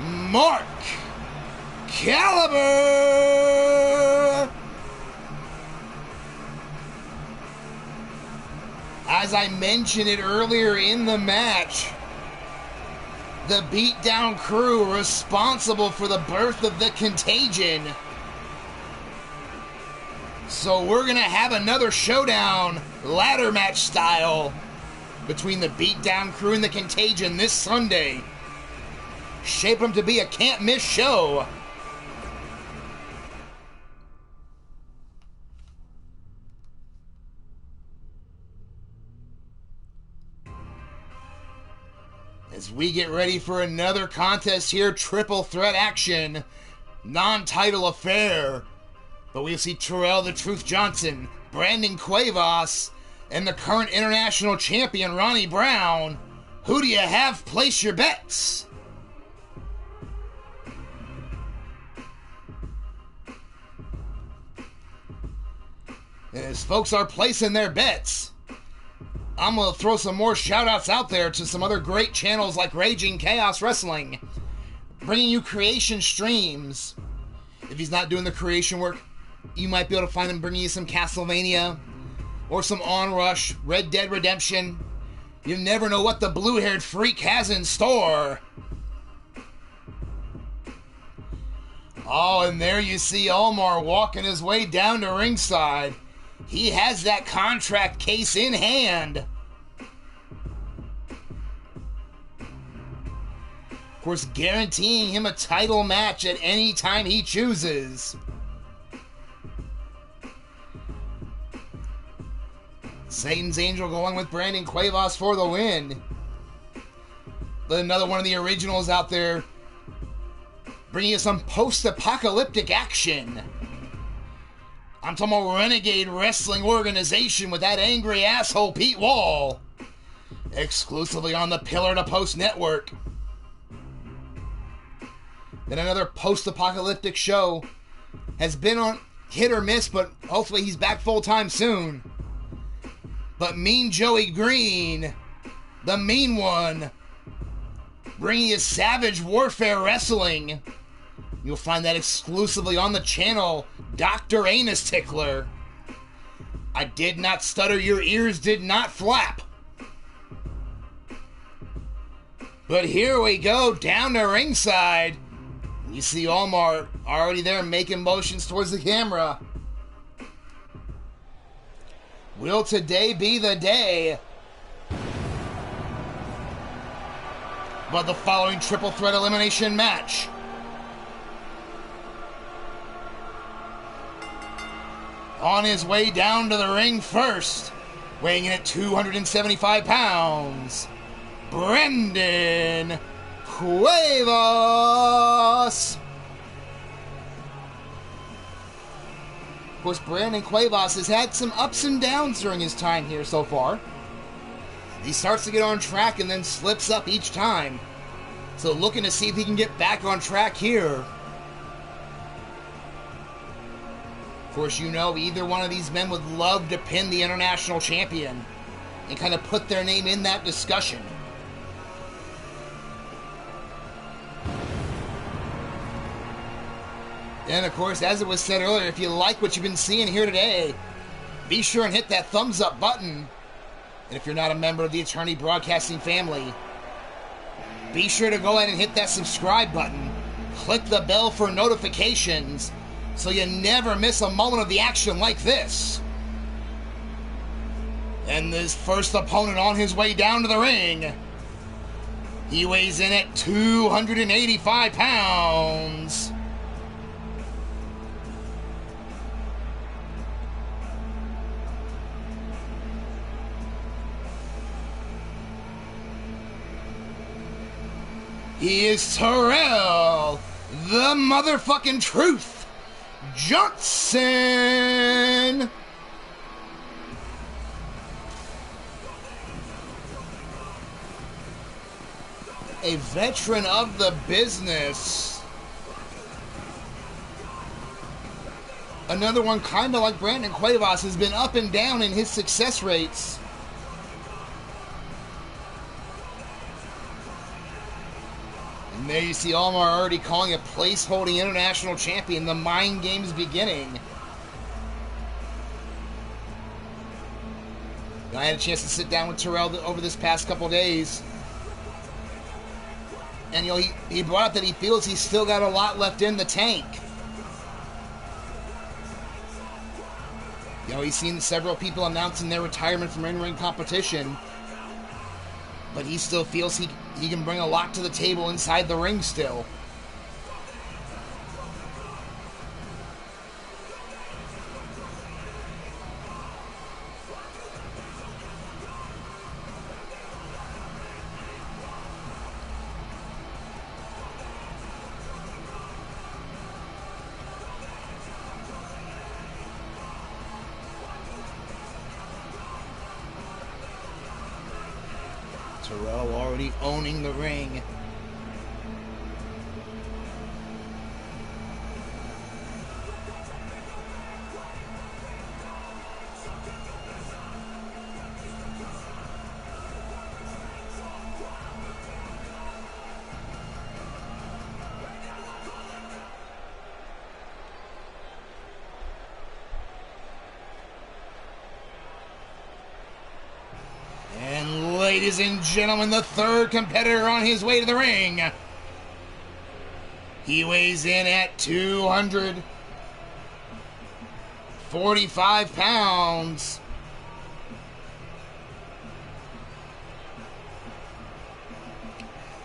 Mark Caliber. As I mentioned it earlier in the match, the Beatdown Crew responsible for the birth of the Contagion. So we're going to have another showdown, ladder match style, between the Beatdown Crew and the Contagion this Sunday. Shape them to be a can't-miss show. As we get ready for another contest here, triple threat action, non-title affair. But we'll see Terrell the Truth Johnson, Brandon Cuevas, and the current international champion Ronnie Brown. Who do you have? Place your bets. And as folks are placing their bets, I'm going to throw some more shout-outs out there to some other great channels like Raging Chaos Wrestling, bringing you creation streams. If he's not doing the creation work, you might be able to find him bringing you some Castlevania or some Onrush, Red Dead Redemption. You never know what the blue-haired freak has in store. Oh, and there you see Omar walking his way down to ringside. He has that contract case in hand. Of course, guaranteeing him a title match at any time he chooses. Satan's Angel going with Brandon Cuevas for the win. But another one of the originals out there, bringing us some post-apocalyptic action. I'm talking about Renegade Wrestling Organization with that angry asshole Pete Wall. Exclusively on the Pillar to Post Network. Then another post-apocalyptic show has been on hit or miss, but hopefully he's back full-time soon. But Mean Joey Green, the mean one, bringing you Savage Warfare Wrestling. You'll find that exclusively on the channel, Dr. Anus Tickler. I did not stutter, your ears did not flap. But here we go, down to ringside. You see Omar already there making motions towards the camera. Will today be the day? But the following triple threat elimination match. On his way down to the ring first, weighing in at 275 pounds, Brandon Cuevas. Of course, Brandon Cuevas has had some ups and downs during his time here so far. He starts to get on track and then slips up each time. So looking to see if he can get back on track here. Of course, you know either one of these men would love to pin the international champion and kind of put their name in that discussion. And of course, as it was said earlier, if you like what you've been seeing here today, be sure and hit that thumbs up button. And if you're not a member of the Attorney Broadcasting family, be sure to go ahead and hit that subscribe button. Click the bell for notifications so you never miss a moment of the action like this. And this first opponent on his way down to the ring, he weighs in at 285 pounds. He is Terrell, the motherfucking Truth Johnson. A veteran of the business. Another one kind of like Brandon Cuevas has been up and down in his success rates. And there you see Omar already calling a place-holding international champion. The mind game's beginning. I had a chance to sit down with Terrell over this past couple days. And, you know, he brought up that he feels he's still got a lot left in the tank. You know, he's seen several people announcing their retirement from in-ring competition. But he still feels he can bring a lot to the table inside the ring still. Terrell already owning the ring. Ladies and gentlemen, the third competitor on his way to the ring. He weighs in at 245 pounds.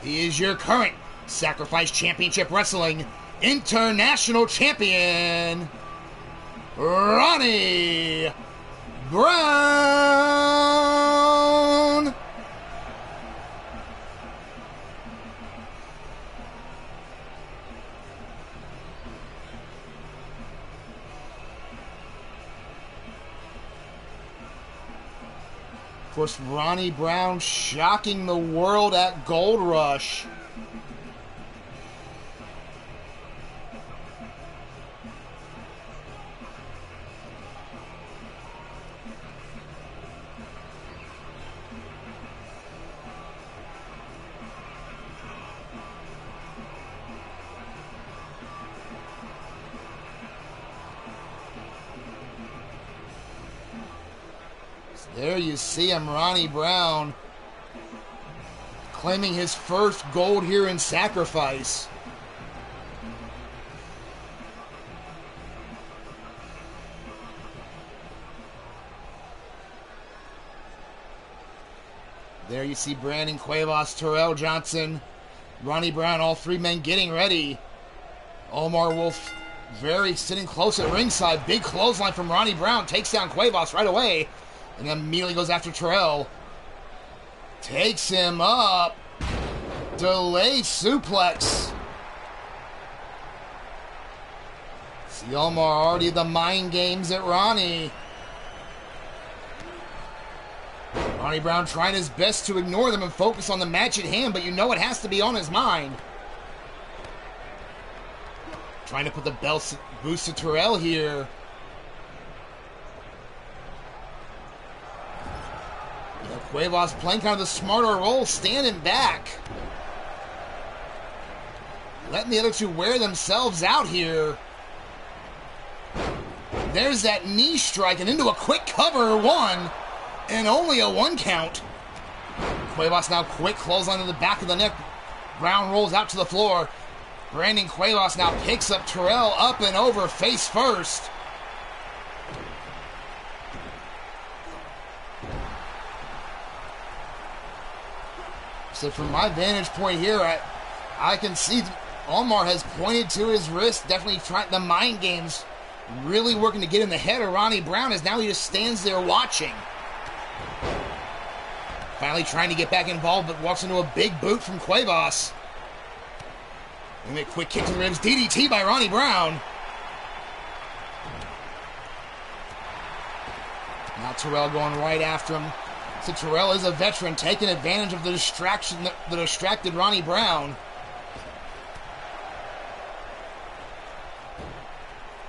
He is your current Sacrifice Championship Wrestling International Champion, Ronnie Brown. Of course, Ronnie Brown shocking the world at Gold Rush. There you see him, Ronnie Brown, claiming his first gold here in Sacrifice. There you see Brandon Cuevas, Terrell Johnson, Ronnie Brown, all three men getting ready. Omar Wolf sitting close at ringside. Big clothesline from Ronnie Brown, takes down Cuevas right away. And then immediately goes after Terrell. Takes him up. Delayed suplex. See Omar already the mind games at Ronnie. Ronnie Brown trying his best to ignore them and focus on the match at hand, but you know it has to be on his mind. Trying to put the belt boost to Terrell here. Cuevas playing kind of the smarter role, standing back. Letting the other two wear themselves out here. There's that knee strike and into a quick cover, one. And only a 1 count. Cuevas now quick clothesline to the back of the neck. Brown rolls out to the floor. Brandon Cuevas now picks up Terrell up and over face first. So from my vantage point here, I can see Omar has pointed to his wrist, definitely trying the mind games, really working to get in the head of Ronnie Brown, as now he just stands there watching. Finally trying to get back involved, but walks into a big boot from Cuevas. And a quick kick to the ribs, DDT by Ronnie Brown. Now Terrell going right after him. So Terrell is a veteran, taking advantage of the distraction that distracted Ronnie Brown.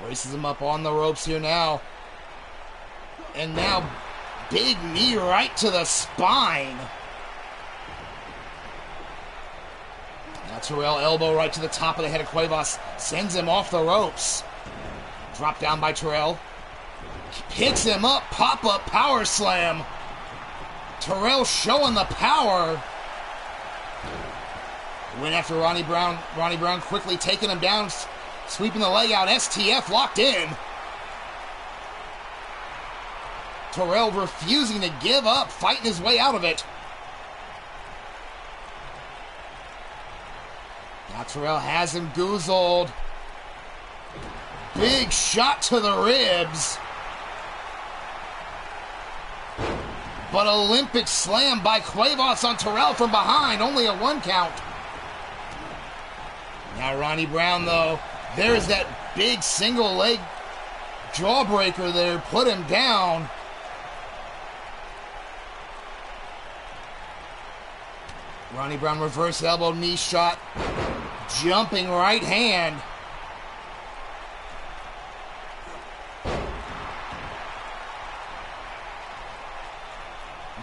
Braces him up on the ropes here now. And now, big knee right to the spine. Now Terrell elbow right to the top of the head of Cuevas. Sends him off the ropes. Drop down by Terrell. Picks him up, pop-up power slam. Terrell showing the power. Went after Ronnie Brown. Ronnie Brown quickly taking him down, sweeping the leg out. STF locked in. Terrell refusing to give up, fighting his way out of it. Now Terrell has him goozled. Big shot to the ribs. But Olympic slam by Cuevas on Terrell from behind. Only a 1 count. Now Ronnie Brown, though. There's that big single leg jawbreaker there. Put him down. Ronnie Brown reverse elbow knee shot. Jumping right hand.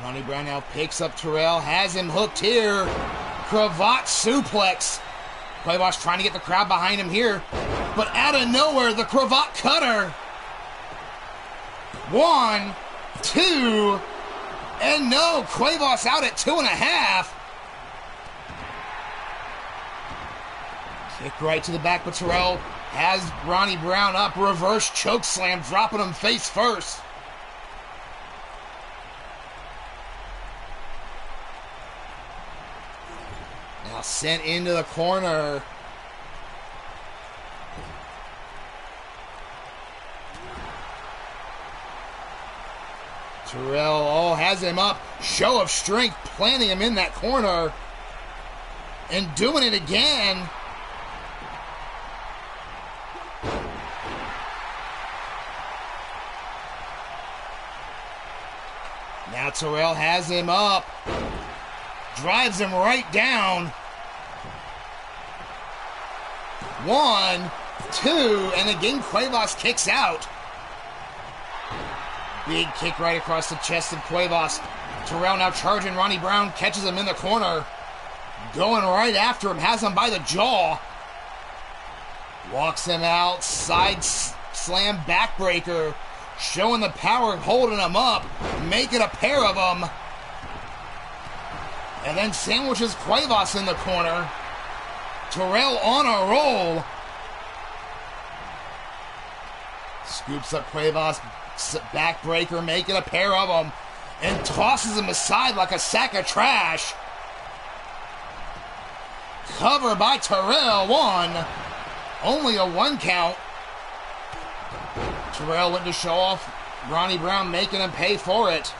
Ronnie Brown now picks up Terrell, has him hooked here. Cravat suplex. Cuevas trying to get the crowd behind him here. But out of nowhere, the cravat cutter. 1, 2, and no, Cuevas out at 2.5. Kick right to the back, but Terrell has Ronnie Brown up. Reverse choke slam, dropping him face first. Now sent into the corner. Terrell, has him up. Show of strength, planting him in that corner. And doing it again. Now Terrell has him up. Drives him right down. 1, 2, and again Cuevas kicks out. Big kick right across the chest of Cuevas. Terrell now charging Ronnie Brown, catches him in the corner. Going right after him, has him by the jaw. Walks him out, side slam backbreaker. Showing the power, holding him up, making a pair of them. And then sandwiches Cuevas in the corner. Terrell on a roll. Scoops up Cuevas, backbreaker, making a pair of them. And tosses him aside like a sack of trash. Cover by Terrell, 1. Only a 1 count. Terrell went to show off Ronnie Brown, making him pay for it.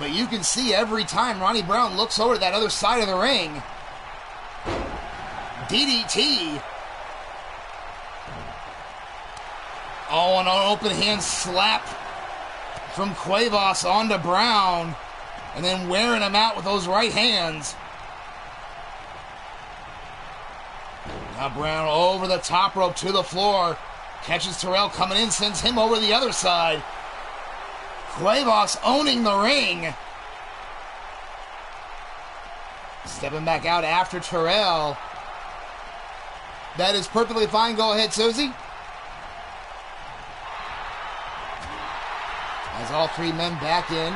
But you can see every time Ronnie Brown looks over to that other side of the ring. DDT. Oh, an open hand slap from Cuevas onto Brown. And then wearing him out with those right hands. Now Brown over the top rope to the floor. Catches Terrell coming in, sends him over the other side. Cuevas owning the ring. Stepping back out after Terrell. That is perfectly fine. Go ahead, Susie. As all 3 men back in.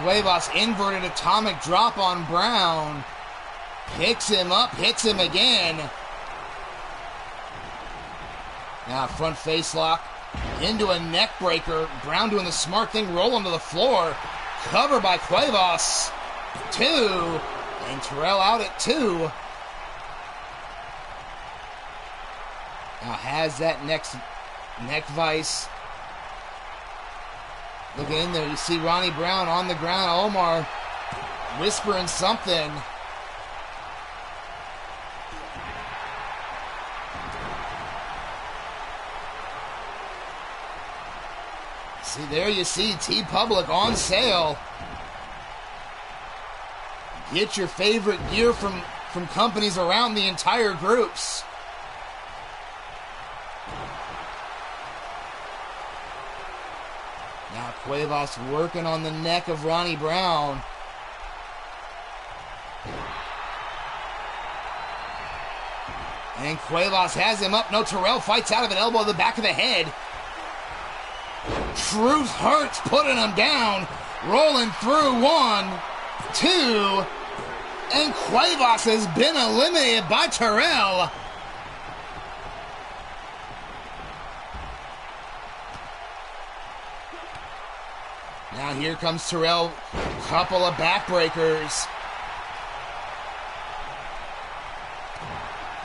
Cuevas inverted atomic drop on Brown. Picks him up, hits him again. Now front face lock into a neck breaker. Brown doing the smart thing, roll him to the floor. Cover by Cuevas. 2. And Terrell out at 2. Now has that neck vice. Looking in there, you see Ronnie Brown on the ground. Omar whispering something. See, there you see TeePublic on sale. Get your favorite gear from companies around the entire groups. Now Cuevas working on the neck of Ronnie Brown. And Cuevas has him up. No, Terrell fights out of an elbow to the back of the head. Truth hurts, putting him down. Rolling through 1, 2. And Cuevas has been eliminated by Terrell. Now here comes Terrell. Couple of backbreakers.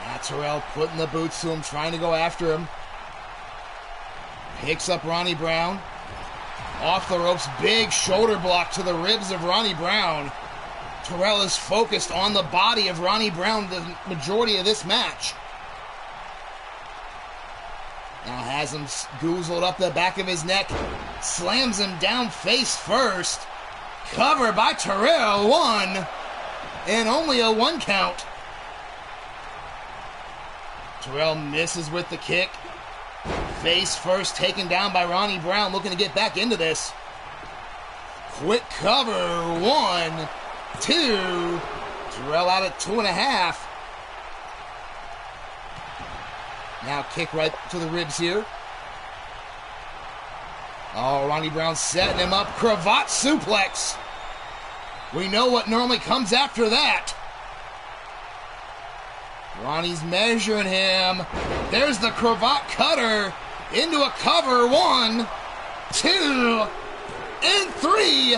Now Terrell putting the boots to him, trying to go after him. Picks up Ronnie Brown. Off the ropes, big shoulder block to the ribs of Ronnie Brown. Terrell is focused on the body of Ronnie Brown the majority of this match. Now has him goozled up the back of his neck. Slams him down face first. Cover by Terrell, 1. And only a 1 count. Terrell misses with the kick. Face first, taken down by Ronnie Brown, looking to get back into this. Quick cover, 1, 2. Terrell out at 2.5. Now kick right to the ribs here. Oh, Ronnie Brown setting him up. Cravat suplex. We know what normally comes after that. Ronnie's measuring him. There's the cravat cutter. Into a cover. 1, 2, and 3.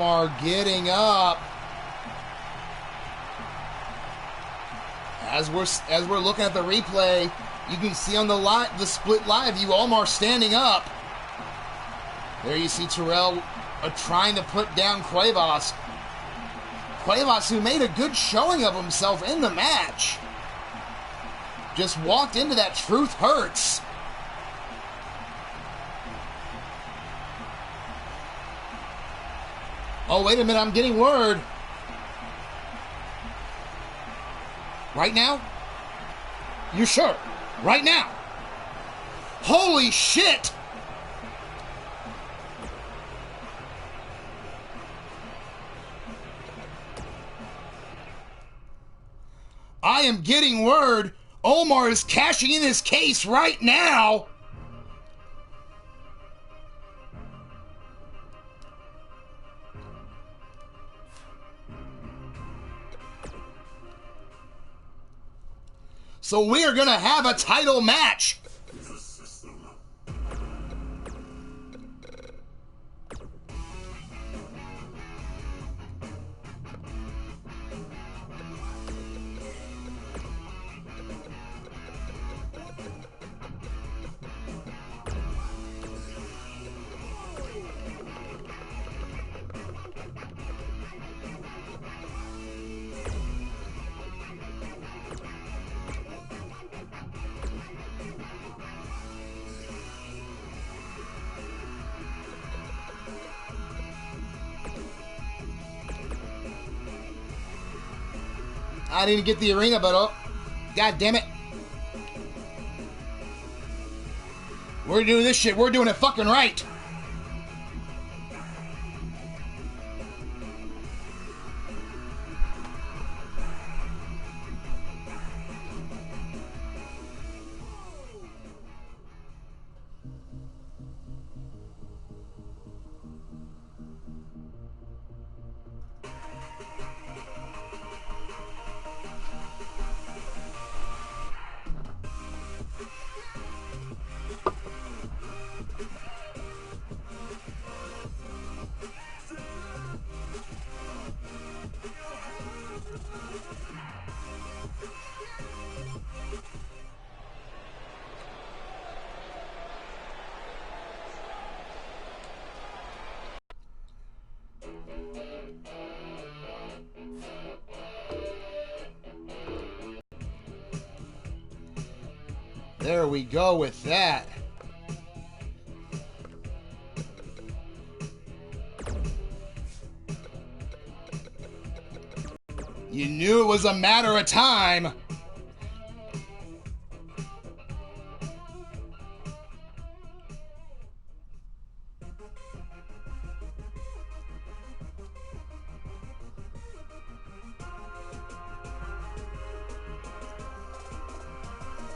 Omar getting up. As we're looking at the replay, you can see on the split live view, Omar standing up. There you see Terrell trying to put down Cuevas. Cuevas, who made a good showing of himself in the match, just walked into that Truth Hurts. Oh, wait a minute, I'm getting word. Right now? You sure? Right now? Holy shit! I am getting word Omar is cashing in his case right now. So we are going to have a title match. I didn't get the arena, but oh, god damn it. We're doing this shit. We're doing it fucking right. There we go with that. You knew it was a matter of time.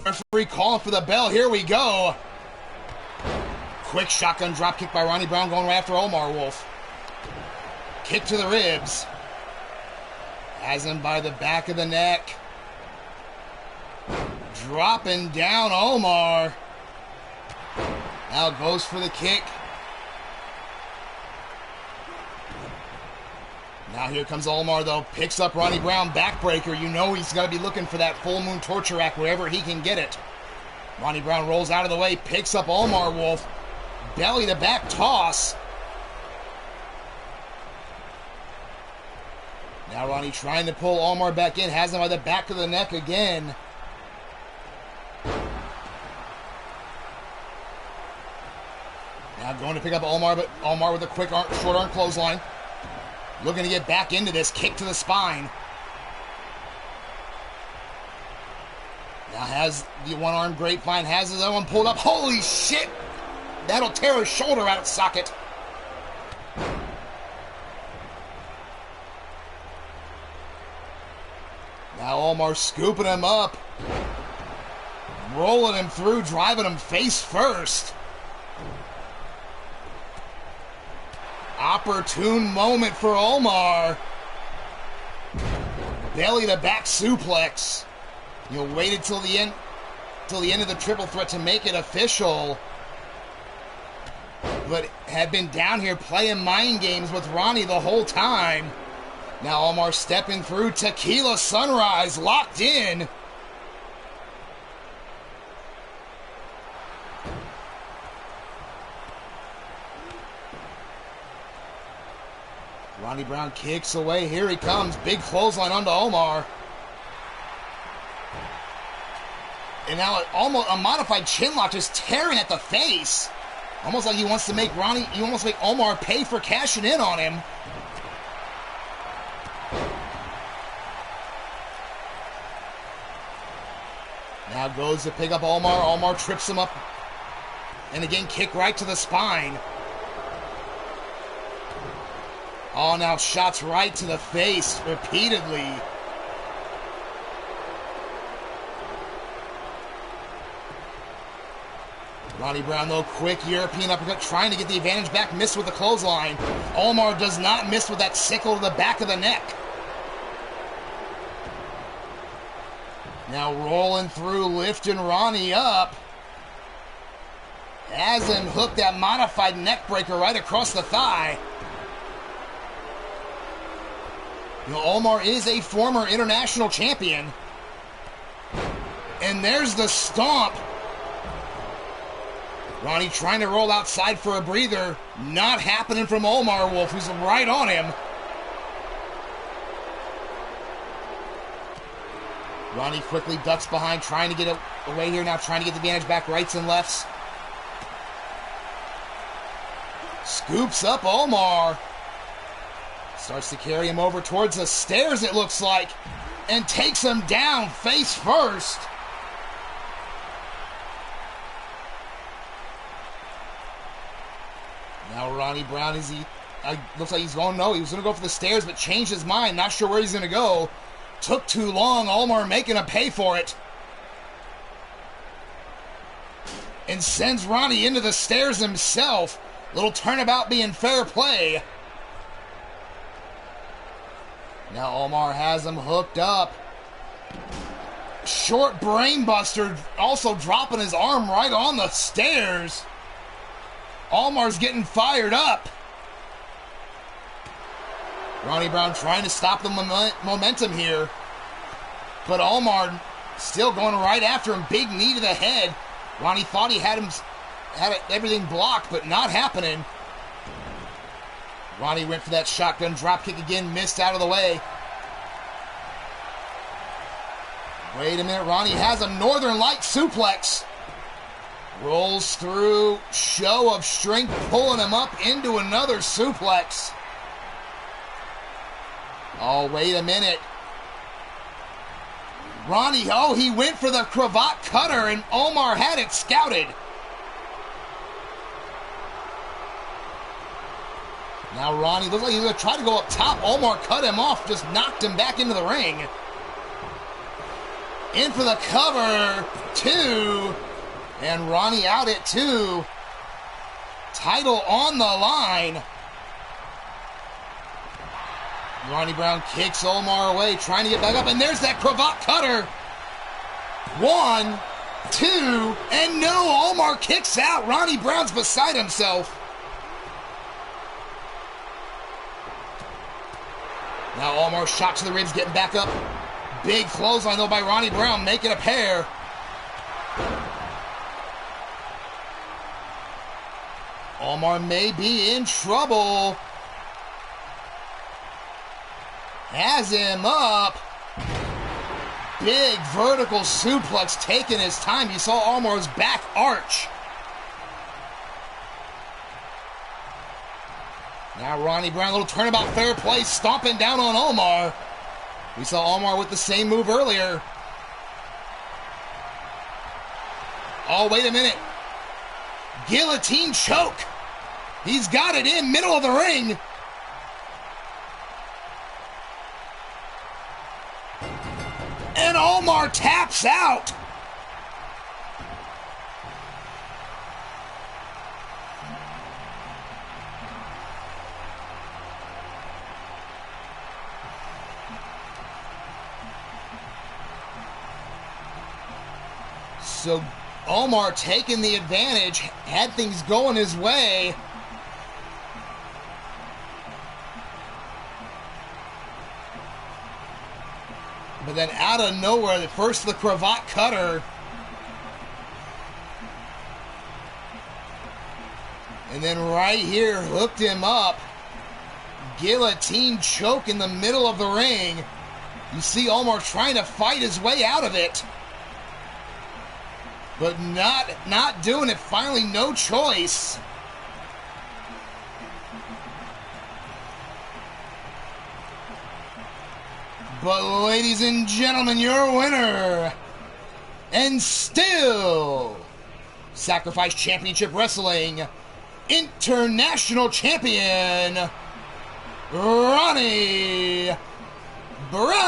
Referee calling for the bell. Here we go. Quick shotgun drop kick by Ronnie Brown going right after Omar Wolf. Kick to the ribs. Has him by the back of the neck. Dropping down Omar. Now goes for the kick. Now here comes Omar, though. Picks up Ronnie Brown, backbreaker. You know he's got to be looking for that full moon torture rack wherever he can get it. Ronnie Brown rolls out of the way, picks up Omar Wolf. Belly to back toss. Now Ronnie trying to pull Omar back in. Has him by the back of the neck again. Now going to pick up Omar, but Omar with a quick short arm clothesline. Looking to get back into this. Kick to the spine. Now has the one-armed grapevine. Has his other one pulled up. Holy shit! That'll tear his shoulder out of socket. Now Omar scooping him up. Rolling him through. Driving him face first. Opportune moment for Omar. Belly to back suplex. You'll wait until the end of the triple threat to make it official. but had been down here playing mind games with Ronnie the whole time. Now Omar stepping through Tequila Sunrise, locked in. Ronnie Brown kicks away. Here he comes. Big clothesline onto Omar. And now almost a modified chin lock, just tearing at the face. Almost like he wants to make Omar pay for cashing in on him. Now goes to pick up Omar. Omar trips him up. And again, kick right to the spine. Oh, now shots right to the face repeatedly. Ronnie Brown, though, quick European uppercut, trying to get the advantage back, missed with the clothesline. Omar does not miss with that sickle to the back of the neck. Now rolling through, lifting Ronnie up. Has him hook that modified neck breaker right across the thigh. You know, Omar is a former international champion. And there's the stomp. Ronnie trying to roll outside for a breather. Not happening from Omar Wolf, who's right on him. Ronnie quickly ducks behind, trying to get away here now, trying to get the advantage back, rights and lefts. Scoops up Omar. Starts to carry him over towards the stairs, it looks like, and takes him down face first. Now Ronnie Brown, looks like he's going, no, he was going to go for the stairs, but changed his mind, not sure where he's going to go. Took too long, Omar making him pay for it. And sends Ronnie into the stairs himself. Little turnabout being fair play. Now Omar has him hooked up. Short brainbuster, also dropping his arm right on the stairs. Omar's getting fired up. Ronnie Brown trying to stop the momentum here. But Omar still going right after him. Big knee to the head. Ronnie thought he had everything blocked, but not happening. Ronnie went for that shotgun dropkick again, missed out of the way. Wait a minute, Ronnie has a Northern Light suplex. Rolls through, show of strength, pulling him up into another suplex. Oh, wait a minute. Ronnie, he went for the cravat cutter, and Omar had it scouted. Now Ronnie looks like he's going to try to go up top. Omar cut him off, just knocked him back into the ring. In for the cover, 2. And Ronnie out at 2. Title on the line. Ronnie Brown kicks Omar away, trying to get back up, and there's that cravat cutter. 1, 2, and no, Omar kicks out. Ronnie Brown's beside himself. Now Omar shot to the ribs, getting back up. Big clothesline though by Ronnie Brown, making a pair. Omar may be in trouble. Has him up. Big vertical suplex, taking his time. You saw Omar's back arch. Now Ronnie Brown, little turnabout fair play, stomping down on Omar. We saw Omar with the same move earlier. Oh, wait a minute. Guillotine choke. He's got it in, middle of the ring. And Omar taps out. So Omar taking the advantage, had things going his way. But then out of nowhere, first the cravat cutter. And then right here, hooked him up. Guillotine choke in the middle of the ring. You see Omar trying to fight his way out of it. But not doing it. Finally, no choice. But ladies and gentlemen, your winner, and still Sacrifice Championship Wrestling International Champion, Ronnie Brown.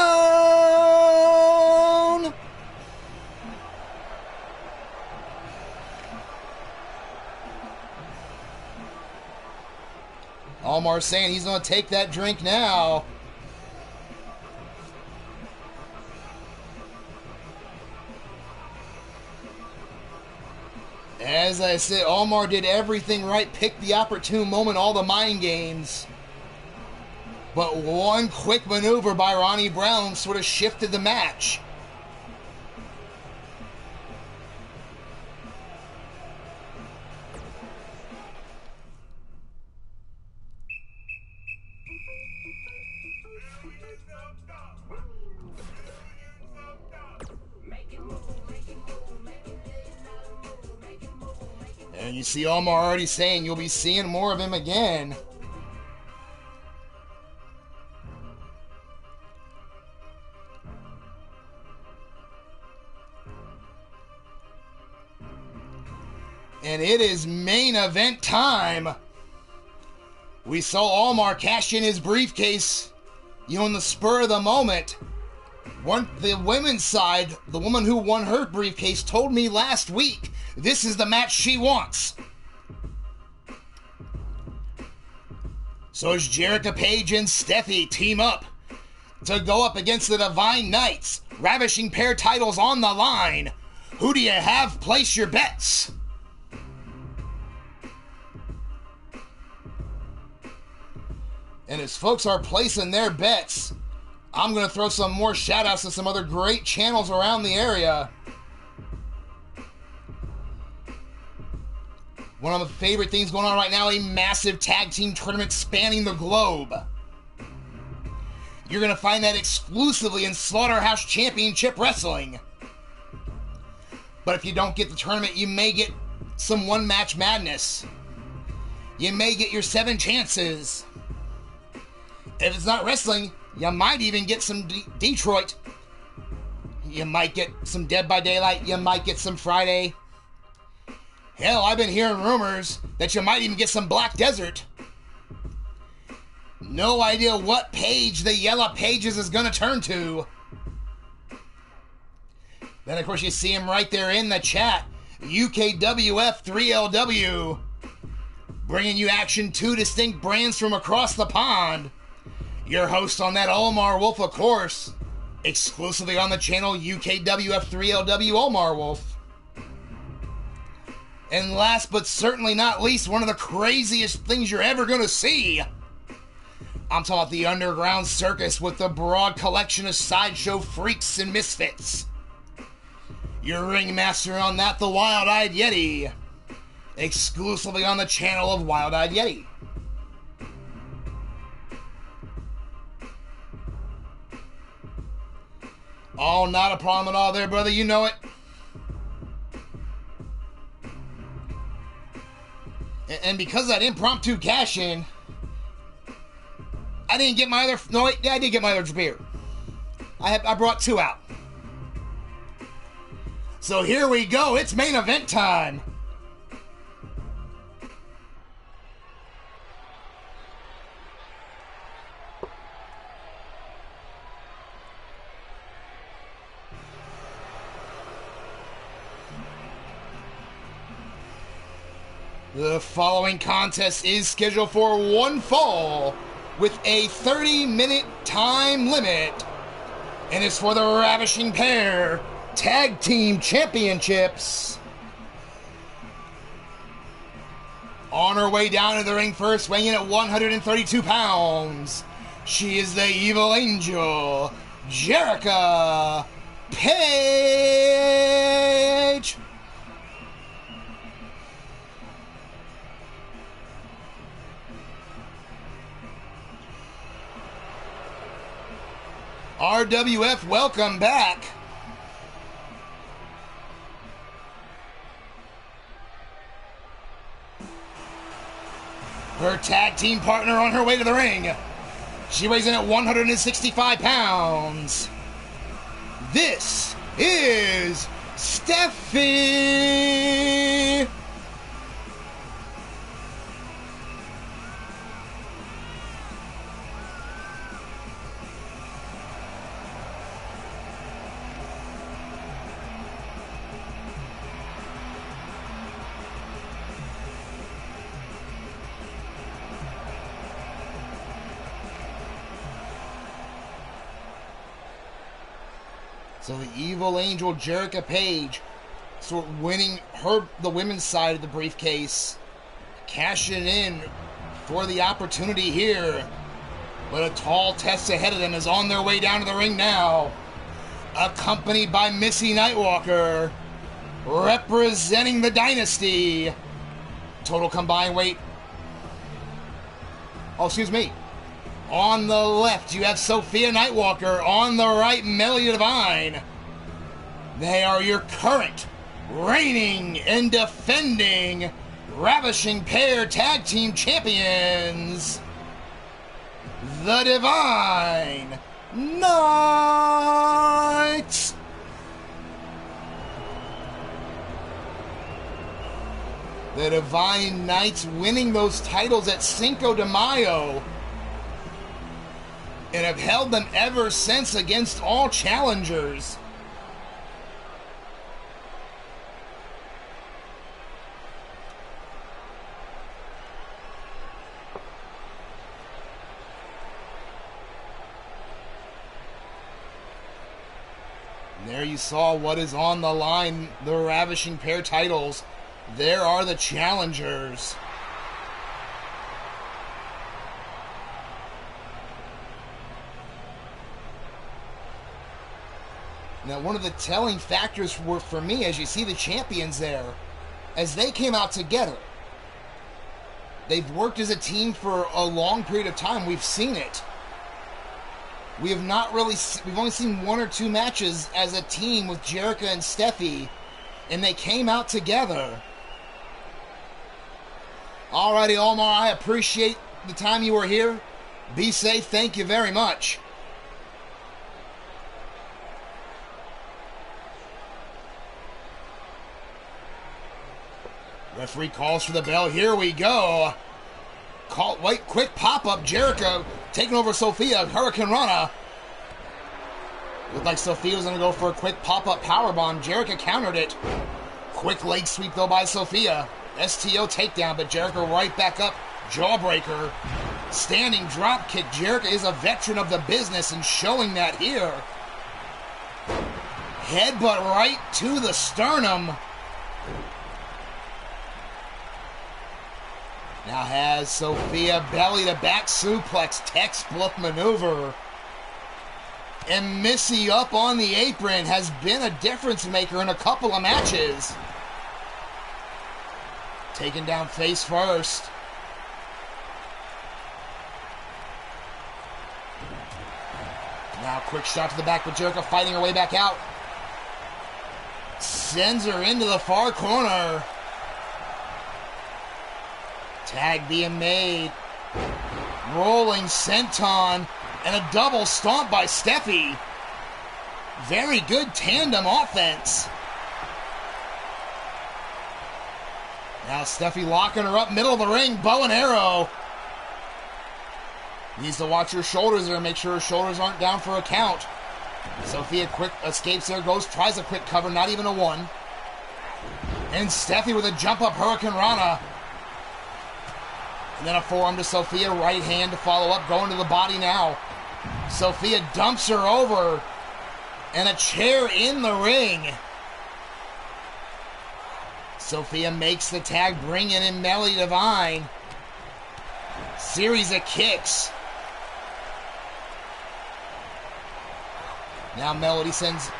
Omar saying he's going to take that drink now. As I said, Omar did everything right, picked the opportune moment, all the mind games. But one quick maneuver by Ronnie Brown sort of shifted the match. And you see Omar already saying you'll be seeing more of him again. And it is main event time. We saw Omar cash in his briefcase, in the spur of the moment. The women's side, the woman who won her briefcase, told me last week this is the match she wants. So as Jerica Page and Steffi team up to go up against the Divine Knights, Ravishing Pair titles on the line. Who do you have? Place your bets. And as folks are placing their bets, I'm going to throw some more shout outs to some other great channels around the area. One of the favorite things going on right now, a massive tag team tournament spanning the globe. You're going to find that exclusively in Slaughterhouse Championship Wrestling. But if you don't get the tournament, you may get some one-match madness. You may get your 7 chances. If it's not wrestling, you might even get some Detroit. You might get some Dead by Daylight. You might get some Friday. Hell, I've been hearing rumors that you might even get some Black Desert. No idea what page the Yellow Pages is going to turn to. Then, of course, you see him right there in the chat. UKWF 3LW. Bringing you action, 2 distinct brands from across the pond. Your host on that, Omar Wolf, of course. Exclusively on the channel UKWF 3LW Omar Wolf. And last but certainly not least, one of the craziest things you're ever going to see. I'm talking about the Underground Circus with the broad collection of sideshow freaks and misfits. Your ringmaster on that, the Wild-Eyed Yeti. Exclusively on the channel of Wild-Eyed Yeti. Oh, not a problem at all there, brother. You know it. And because of that impromptu cash-in, I didn't get my other... No, wait, yeah, I did get my other beer. I brought 2 out. So here we go. It's main event time. The following contest is scheduled for one fall with a 30-minute time limit, and it's for the Ravishing Pair Tag Team Championships. On her way down to the ring first, weighing in at 132 pounds, she is the Evil Angel, Jerica Page. RWF, welcome back. Her tag team partner on her way to the ring. She weighs in at 165 pounds. This is Steffi. So the Evil Angel, Jerica Page, sort of winning the women's side of the briefcase, cashing in for the opportunity here. But a tall test ahead of them is on their way down to the ring now, accompanied by Missy Nightwalker, representing the Dynasty. Total combined weight. Oh, excuse me. On the left, you have Sophia Nightwalker. On the right, Melody Divine. They are your current, reigning, and defending Ravishing Pair Tag Team Champions, the Divine Knights. The Divine Knights winning those titles at Cinco de Mayo, and have held them ever since against all challengers. And there you saw what is on the line, the Ravishing Pair titles. There are the challengers. Now, one of the telling factors were for me, as you see the champions there, as they came out together. They've worked as a team for a long period of time. We've seen it. We have not really, we've only seen one or two matches as a team with Jerica and Steffi, and they came out together. Alrighty, Omar, I appreciate the time you were here. Be safe. Thank you very much. Referee calls for the bell. Here we go. Wait, quick pop-up. Jericho taking over Sophia. Hurricane Rana. Looked like Sophia was going to go for a quick pop-up powerbomb. Jericho countered it. Quick leg sweep, though, by Sophia. STO takedown, but Jericho right back up. Jawbreaker. Standing drop kick. Jericho is a veteran of the business and showing that here. Headbutt right to the sternum. Now has Sophia belly to back suplex, tech split maneuver. And Missy up on the apron has been a difference maker in a couple of matches. Taken down face first. Now quick shot to the back, but Jericho fighting her way back out. Sends her into the far corner. Tag being made. Rolling senton and a double stomp by Steffi. Very good tandem offense. Now Steffi locking her up middle of the ring. Bow and arrow. Needs to watch her shoulders there. Make sure her shoulders aren't down for a count. Sophia quick escapes there. Goes, tries a quick cover. Not even a one. And Steffi with a jump up Hurricane Rana. And then a forearm to Sophia, right hand to follow up, going to the body now. Sophia dumps her over, and a chair in the ring. Sophia makes the tag, bringing in Melody Divine. Series of kicks. Now Melody sends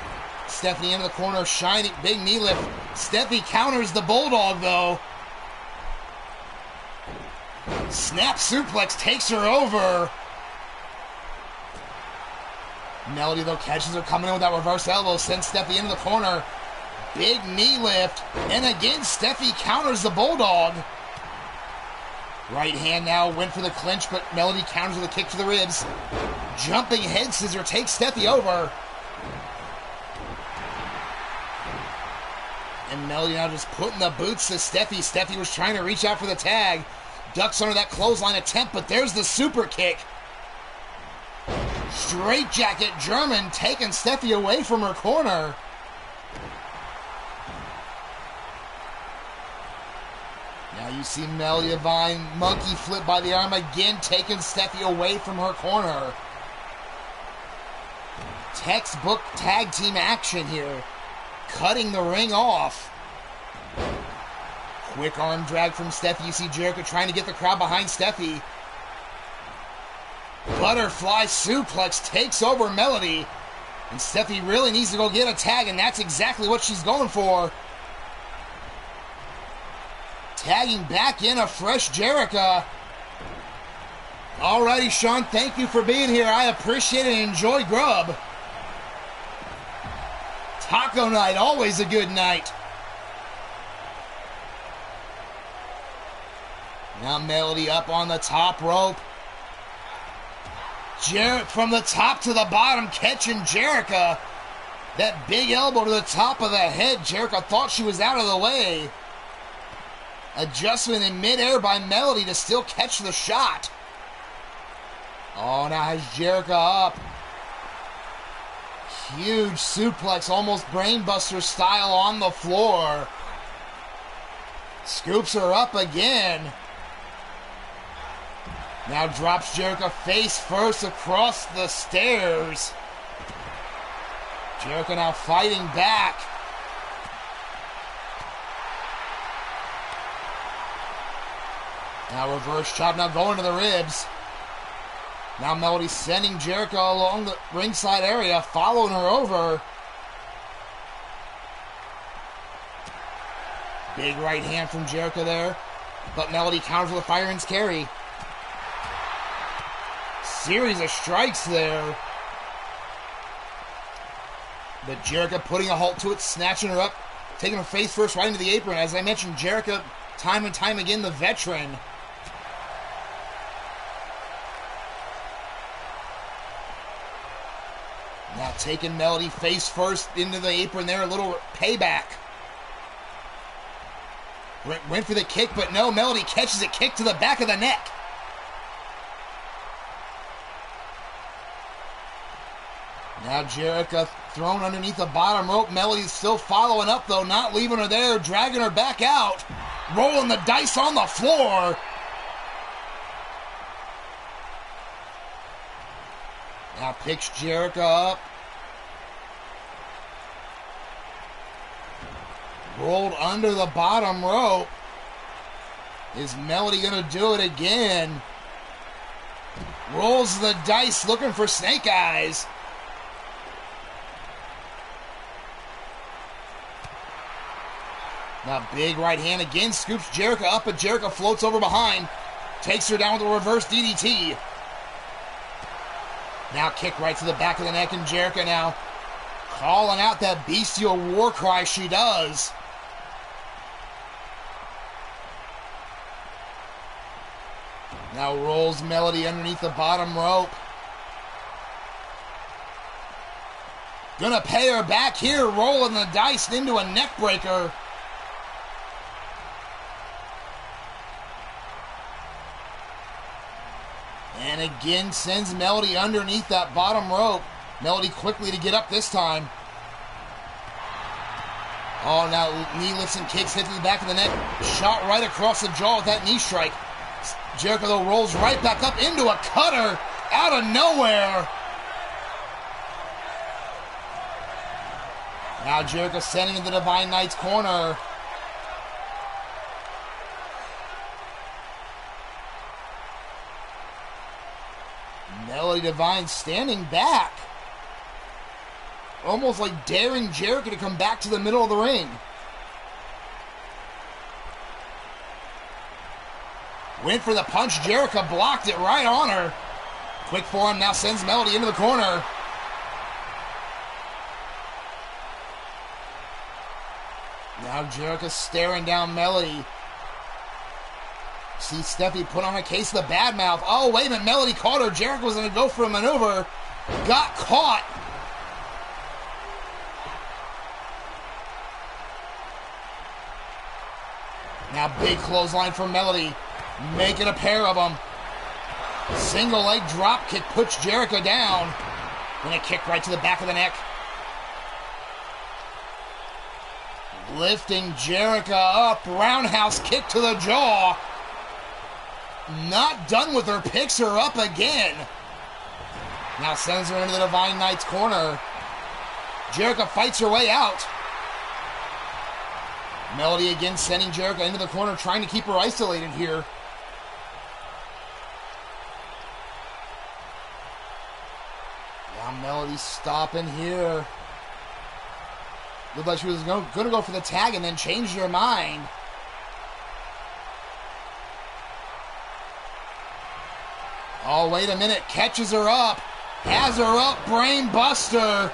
Stephanie into the corner, shining, big knee lift. Steffi counters the Bulldog, though. Snap suplex takes her over. Melody, though, catches her coming in with that reverse elbow, sends Steffi into the corner. Big knee lift, and again, Steffi counters the Bulldog. Right hand now went for the clinch, but Melody counters with a kick to the ribs. Jumping head scissor takes Steffi over. And Melody now just putting the boots to Steffi. Steffi was trying to reach out for the tag. Ducks under that clothesline attempt, but there's the super kick. Straight jacket German taking Steffi away from her corner. Now you see Melody Divine monkey flip by the arm again, taking Steffi away from her corner. Textbook tag team action here. Cutting the ring off. Quick arm drag from Steffi. You see Jericho trying to get the crowd behind Steffi. Butterfly suplex takes over Melody. And Steffi really needs to go get a tag, and that's exactly what she's going for. Tagging back in a fresh Jericho. Alrighty, Sean, thank you for being here. I appreciate it and enjoy grub. Taco night, always a good night. Now Melody up on the top rope. From the top to the bottom, catching Jericho. That big elbow to the top of the head. Jericho thought she was out of the way. Adjustment in midair by Melody to still catch the shot. Oh, now has Jericho up. Huge suplex, almost brainbuster style on the floor. Scoops her up again. Now drops Jericho face first across the stairs. Jericho now fighting back. Now reverse chop, now going to the ribs. Now Melody sending Jericho along the ringside area, following her over. Big right hand from Jericho there. But Melody counters with a fireman's carry. Series of strikes there. But Jericho putting a halt to it, snatching her up, taking her face first right into the apron. As I mentioned, Jericho, time and time again, the veteran. Now taking Melody face first into the apron there, a little payback. Went for the kick, but no, Melody catches it, kick to the back of the neck. Now Jericho thrown underneath the bottom rope. Melody's still following up, though, not leaving her there, dragging her back out. Rolling the dice on the floor. Now picks Jericho up. Rolled under the bottom rope. Is Melody going to do it again? Rolls the dice, looking for snake eyes. Now big right hand again, scoops Jericho up, but Jericho floats over behind. Takes her down with a reverse DDT. Now kick right to the back of the neck, and Jericho now calling out that bestial war cry she does. Now rolls Melody underneath the bottom rope. Gonna pay her back here, rolling the dice into a neck breaker. And again sends Melody underneath that bottom rope. Melody quickly to get up this time. Oh, now knee lifts and kicks, hit to the back of the neck. Shot right across the jaw with that knee strike. Jericho, though, rolls right back up into a cutter out of nowhere. Now Jericho sending to the Divine Knight's corner. Melody Divine standing back. almost like daring Jericho to come back to the middle of the ring. Went for the punch. Jericho blocked it right on her. Quick forearm now sends Melody into the corner. Now Jericho staring down Melody. See Steffi put on a case of the bad mouth. Oh, wait a minute. Melody caught her. Jericho was going to go for a maneuver. Got caught. Now big clothesline from Melody. Making a pair of them. Single leg drop kick puts Jericho down. Then a kick right to the back of the neck. Lifting Jericho up. Roundhouse kick to the jaw. Not done with her. Picks her up again. Now sends her into the Divine Knight's corner. Jericho fights her way out. Melody again sending Jericho into the corner, trying to keep her isolated here. Now Melody stopping here. Looked like she was going to go for the tag and then changed her mind. Oh, wait a minute. Catches her up. Has her up. Brain buster.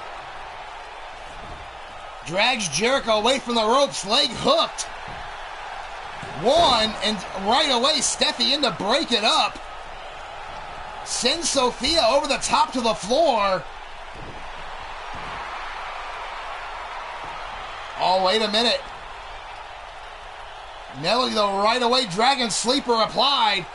Drags Jericho away from the ropes. Leg hooked. One, and right away Steffi in to break it up. Sends Sophia over the top to the floor. Oh, wait a minute. Melody, though, right away, Dragon Sleeper applied.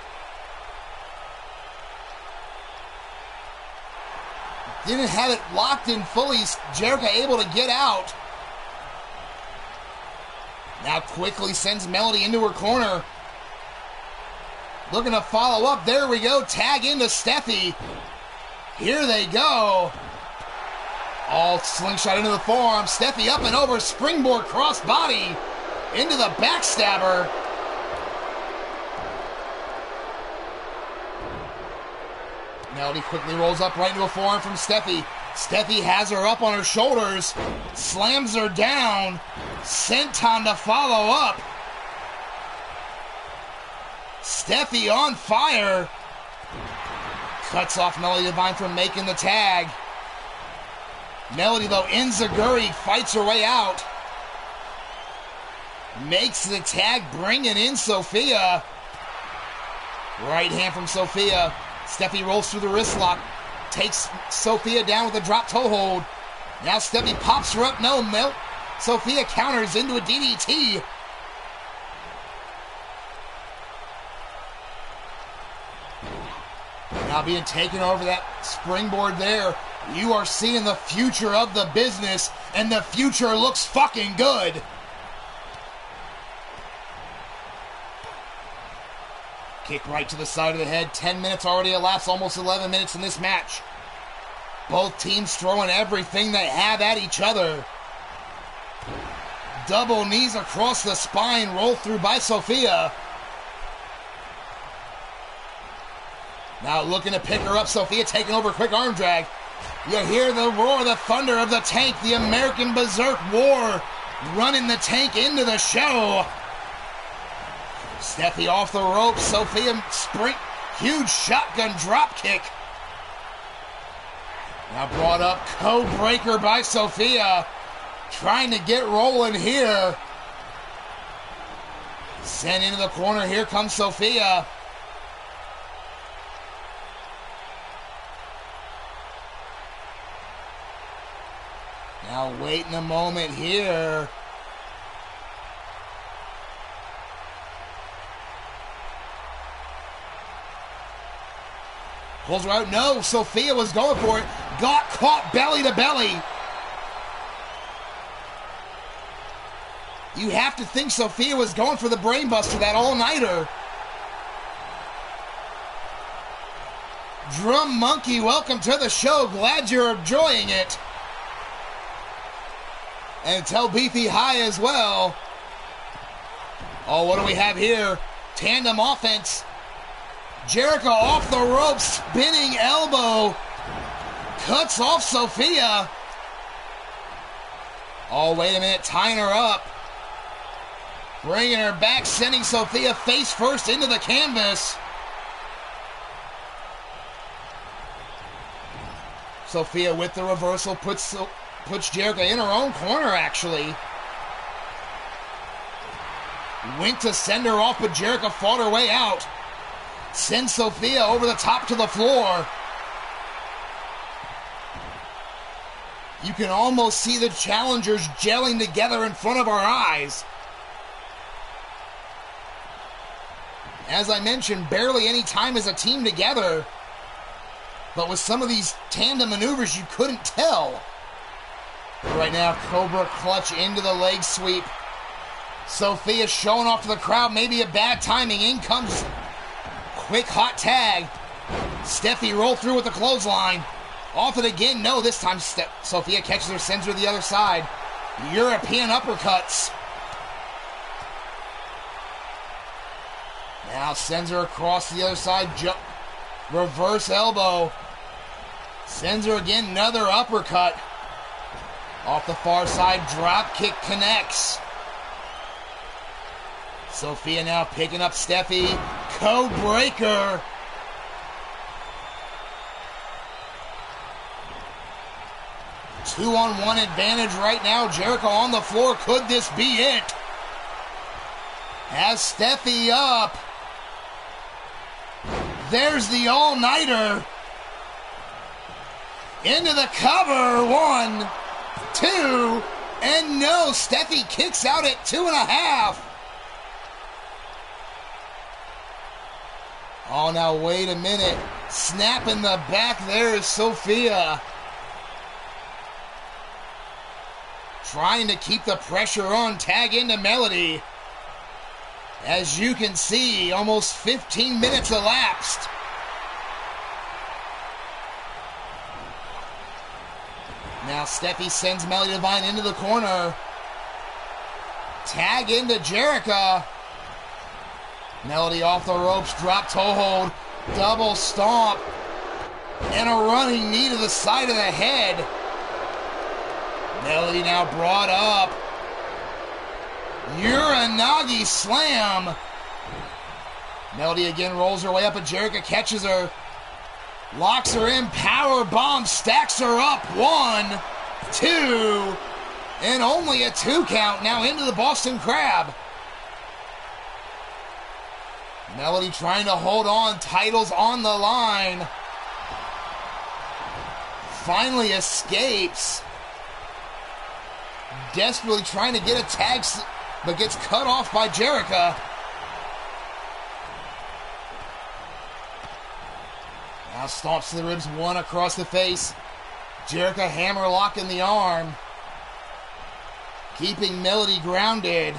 Didn't have it locked in fully. Jericho able to get out. Now quickly sends Melody into her corner. Looking to follow up. There we go. Tag into Steffi. Here they go. All slingshot into the forearm. Steffi up and over. Springboard crossbody into the backstabber. Melody quickly rolls up right into a forearm from Steffi. Steffi has her up on her shoulders. Slams her down. Senton to follow up. Steffi on fire. Cuts off Melody Divine from making the tag. Melody, though, enziguri fights her way out. Makes the tag, bringing in Sophia. Right hand from Sophia. Steffi rolls through the wrist lock. Takes Sophia down with a drop toe hold. Now Steffi pops her up. No, Sophia counters into a DDT. Now being taken over that springboard there. You are seeing the future of the business, and the future looks fucking good. Kick right to the side of the head. 10 minutes already elapsed, almost 11 minutes in this match. Both teams throwing everything they have at each other. Double knees across the spine, rolled through by Sophia. Now looking to pick her up. Sophia taking over, quick arm drag. You hear the roar, the thunder of the tank, the American Berserk War running the tank into the show. Steffi off the ropes. Sophia spring, huge shotgun drop kick. Now brought up, code breaker by Sophia. Trying to get rolling here. Sent into the corner. Here comes Sophia. Now waiting a moment here. Pulls her out. No, Sophia was going for it. Got caught belly to belly. You have to think Sophia was going for the brainbuster, that all-nighter. Drum Monkey, welcome to the show. Glad you're enjoying it. And tell Beefy hi as well. Oh, what do we have here? Tandem offense. Jericho off the ropes, spinning elbow. Cuts off Sophia. Oh, wait a minute. Tying her up. Bringing her back, sending Sophia face first into the canvas. Sophia with the reversal puts Jericho in her own corner, actually. Went to send her off, but Jericho fought her way out. Sends Sophia over the top to the floor. You can almost see the challengers gelling together in front of our eyes. As I mentioned, barely any time as a team together. But with some of these tandem maneuvers, you couldn't tell. Right now, Cobra clutch into the leg sweep. Sophia showing off to the crowd, maybe a bad timing. In comes quick hot tag. Steffi roll through with the clothesline. Off it again. No, this time Sophia catches her, sends her to the other side. European uppercuts. Now sends her across the other side. Reverse elbow. Sends her again. Another uppercut. Off the far side. Drop kick connects. Sophia now picking up Steffi. Code breaker. Two-on-one advantage right now. Jericho on the floor. Could this be it? Has Steffi up. There's the all-nighter. Into the cover. 1, 2, and no. Steffi kicks out at 2.5. Oh, now wait a minute. Snap in the back. There is Sophia. Trying to keep the pressure on. Tag into Melody. As you can see, almost 15 minutes elapsed. Now Steffi sends Melody Divine into the corner. Tag into Jericho. Melody off the ropes, drop toe hold, double stomp, and a running knee to the side of the head. Melody now brought up. Uranagi slam. Melody again rolls her way up, and Jericho catches her. Locks her in, power bomb, stacks her up. 1, 2, and only a 2 count now into the Boston Crab. Melody trying to hold on, titles on the line. Finally escapes. Desperately trying to get a tag, but gets cut off by Jericho. Now stomps to the ribs, 1 across the face. Jericho hammerlock in the arm. Keeping Melody grounded.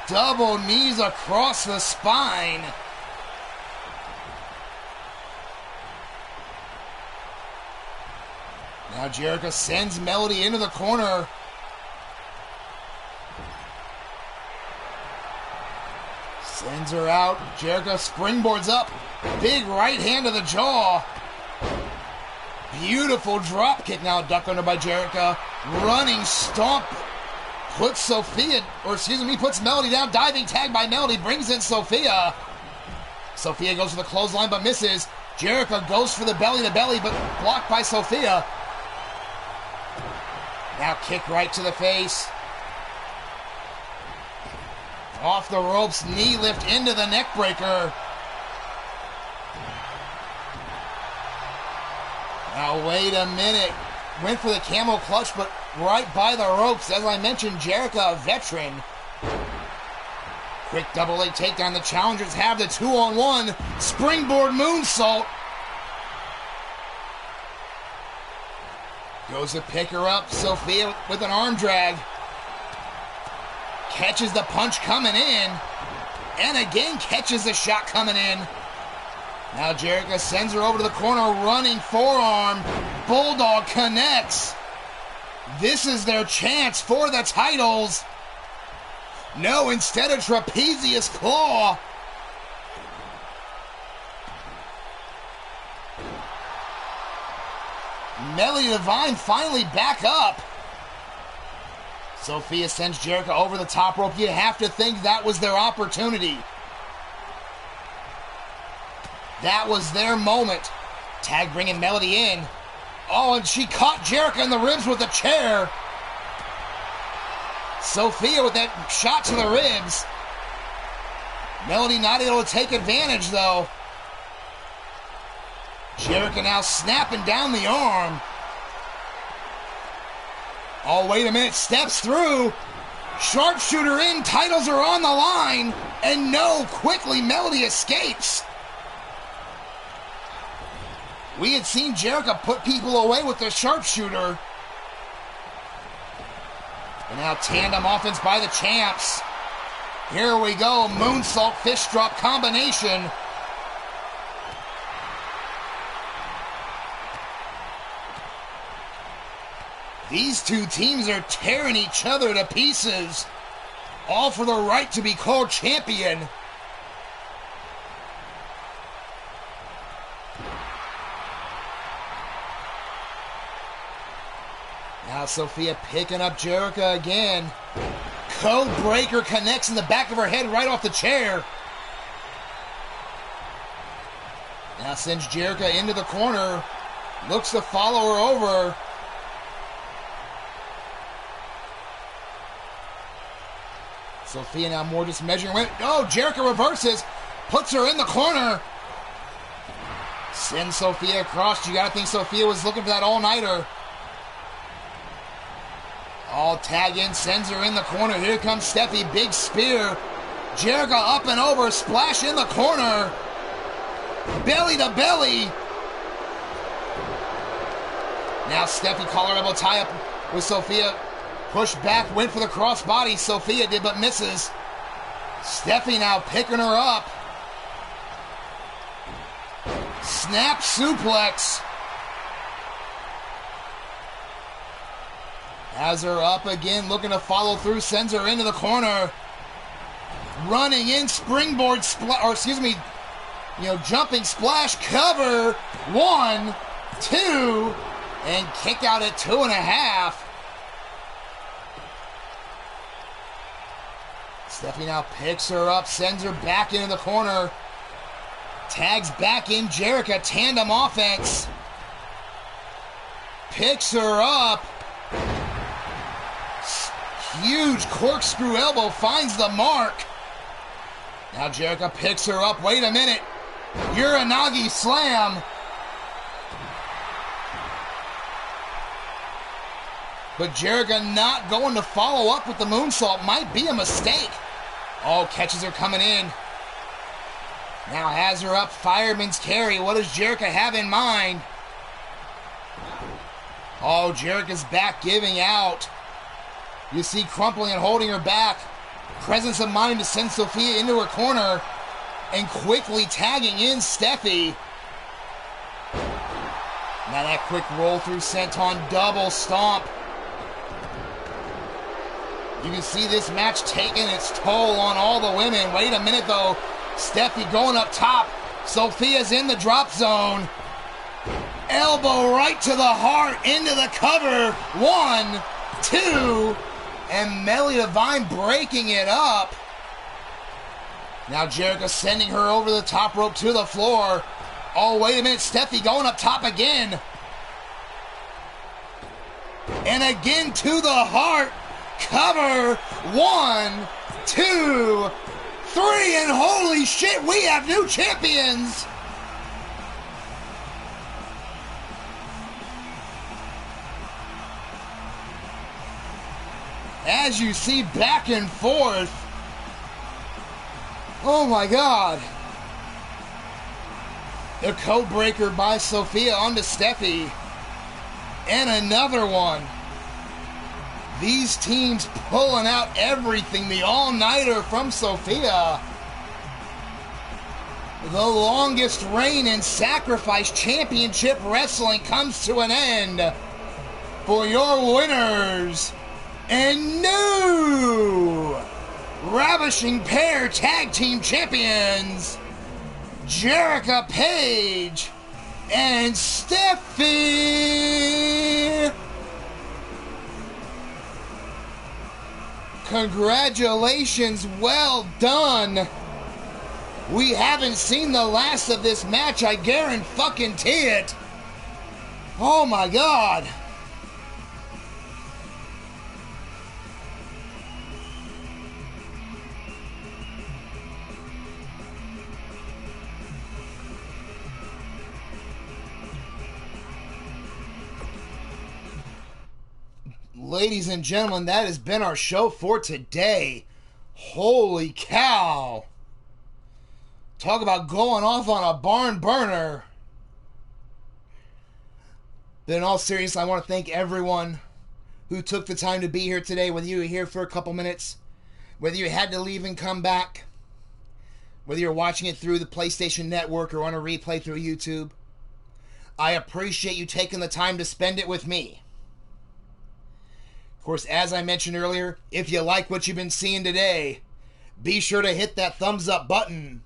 Double knees across the spine. Now Jericho sends Melody into the corner. Sends her out. Jericho springboards up. Big right hand to the jaw. Beautiful drop kick now ducked under by Jericho. Running stomp. Puts Melody down. Diving tag by Melody. Brings in Sophia. Sophia goes for the clothesline but misses. Jericho goes for the belly to belly but blocked by Sophia. Now kick right to the face. Off the ropes, knee lift into the neck breaker. Now wait a minute. Went for the camel clutch, but right by the ropes. As I mentioned, Jericho, a veteran. Quick double leg takedown. The challengers have the 2-on-1. Springboard moonsault. Goes to pick her up. Sophia with an arm drag. Catches the punch coming in. And again catches the shot coming in. Now Jericho sends her over to the corner. Running forearm. Bulldog connects. This is their chance for the titles. No, instead of trapezius claw. Melody Divine finally back up. Sophia sends Jericho over the top rope. You have to think that was their opportunity. That was their moment. Tag bringing Melody in. Oh, and she caught Jericho in the ribs with a chair. Sophia with that shot to the ribs. Melody not able to take advantage, though. Jericho now snapping down the arm. Oh, wait a minute. Steps through. Sharpshooter in. Titles are on the line. And no, quickly Melody escapes. We had seen Jericho put people away with the sharpshooter. And now tandem offense by the champs. Here we go. Moonsault fist drop combination. These two teams are tearing each other to pieces. All for the right to be called champion. Now Sophia picking up Jericho again. Code breaker connects in the back of her head right off the chair. Now sends Jericho into the corner. Looks to follow her over. Sophia now more just measuring. Oh, Jericho reverses. Puts her in the corner. Sends Sophia across. You got to think Sophia was looking for that all-nighter. All tag in, sends her in the corner. Here comes Steffi, big spear. Jericho up and over, splash in the corner. Belly to belly. Now Steffi collar elbow tie up with Sophia. Push back, went for the crossbody. Sophia did, but misses. Steffi now picking her up. Snap suplex. Has her up again, looking to follow through, sends her into the corner. Running in, springboard jumping splash, cover. 1, 2, and kick out at 2.5. Steffi now picks her up, sends her back into the corner. Tags back in Jericho, tandem offense. Picks her up. Huge corkscrew elbow finds the mark. Now Jericho picks her up. Wait a minute. Uranagi slam. But Jericho not going to follow up with the moonsault. Might be a mistake. Oh, catches her coming in. Now has her up. Fireman's carry. What does Jericho have in mind? Oh, Jericho's back giving out. You see crumpling and holding her back. Presence of mind to send Sophia into her corner. And quickly tagging in Steffi. Now that quick roll through senton double stomp. You can see this match taking its toll on all the women. Wait a minute though. Steffi going up top. Sophia's in the drop zone. Elbow right to the heart. Into the cover. 1, 2. And Melody Divine breaking it up. Now Jericho sending her over the top rope to the floor. Oh, wait a minute. Steffi going up top again. And again to the heart. Cover. 1, 2, 3. And holy shit, we have new champions. As you see, back and forth. Oh my God. The code breaker by Sophia onto Steffi. And another one. These teams pulling out everything. The all-nighter from Sophia. The longest reign in Sacrifice Championship Wrestling comes to an end. For your winners. And new Ravishing Pair Tag Team Champions, Jericho Page and Steffi. Congratulations, well done. We haven't seen the last of this match, I guarantee it. Oh my God. Ladies and gentlemen, that has been our show for today. Holy cow. Talk about going off on a barn burner. But in all seriousness, I want to thank everyone who took the time to be here today, whether you were here for a couple minutes, whether you had to leave and come back, whether you're watching it through the PlayStation Network or on a replay through YouTube. I appreciate you taking the time to spend it with me. Of course, as I mentioned earlier, if you like what you've been seeing today, be sure to hit that thumbs up button.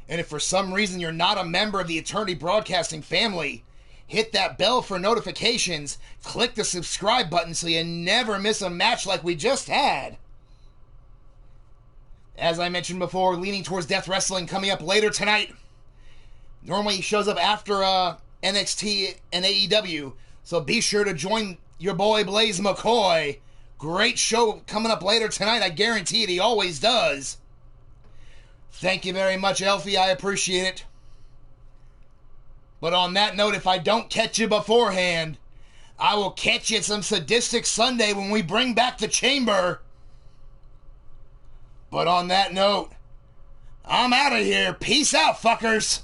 And if for some reason you're not a member of the Eternity Broadcasting family, hit that bell for notifications, click the subscribe button so you never miss a match like we just had. As I mentioned before, Leaning Towards Death Wrestling coming up later tonight. Normally he shows up after NXT and AEW, so be sure to join your boy Blaze McCoy. Great show coming up later tonight, I guarantee it, he always does. Thank you very much, Elfie, I appreciate it. But on that note, if I don't catch you beforehand, I will catch you at some sadistic Sunday when we bring back the Chamber. But on that note, I'm out of here. Peace out, fuckers.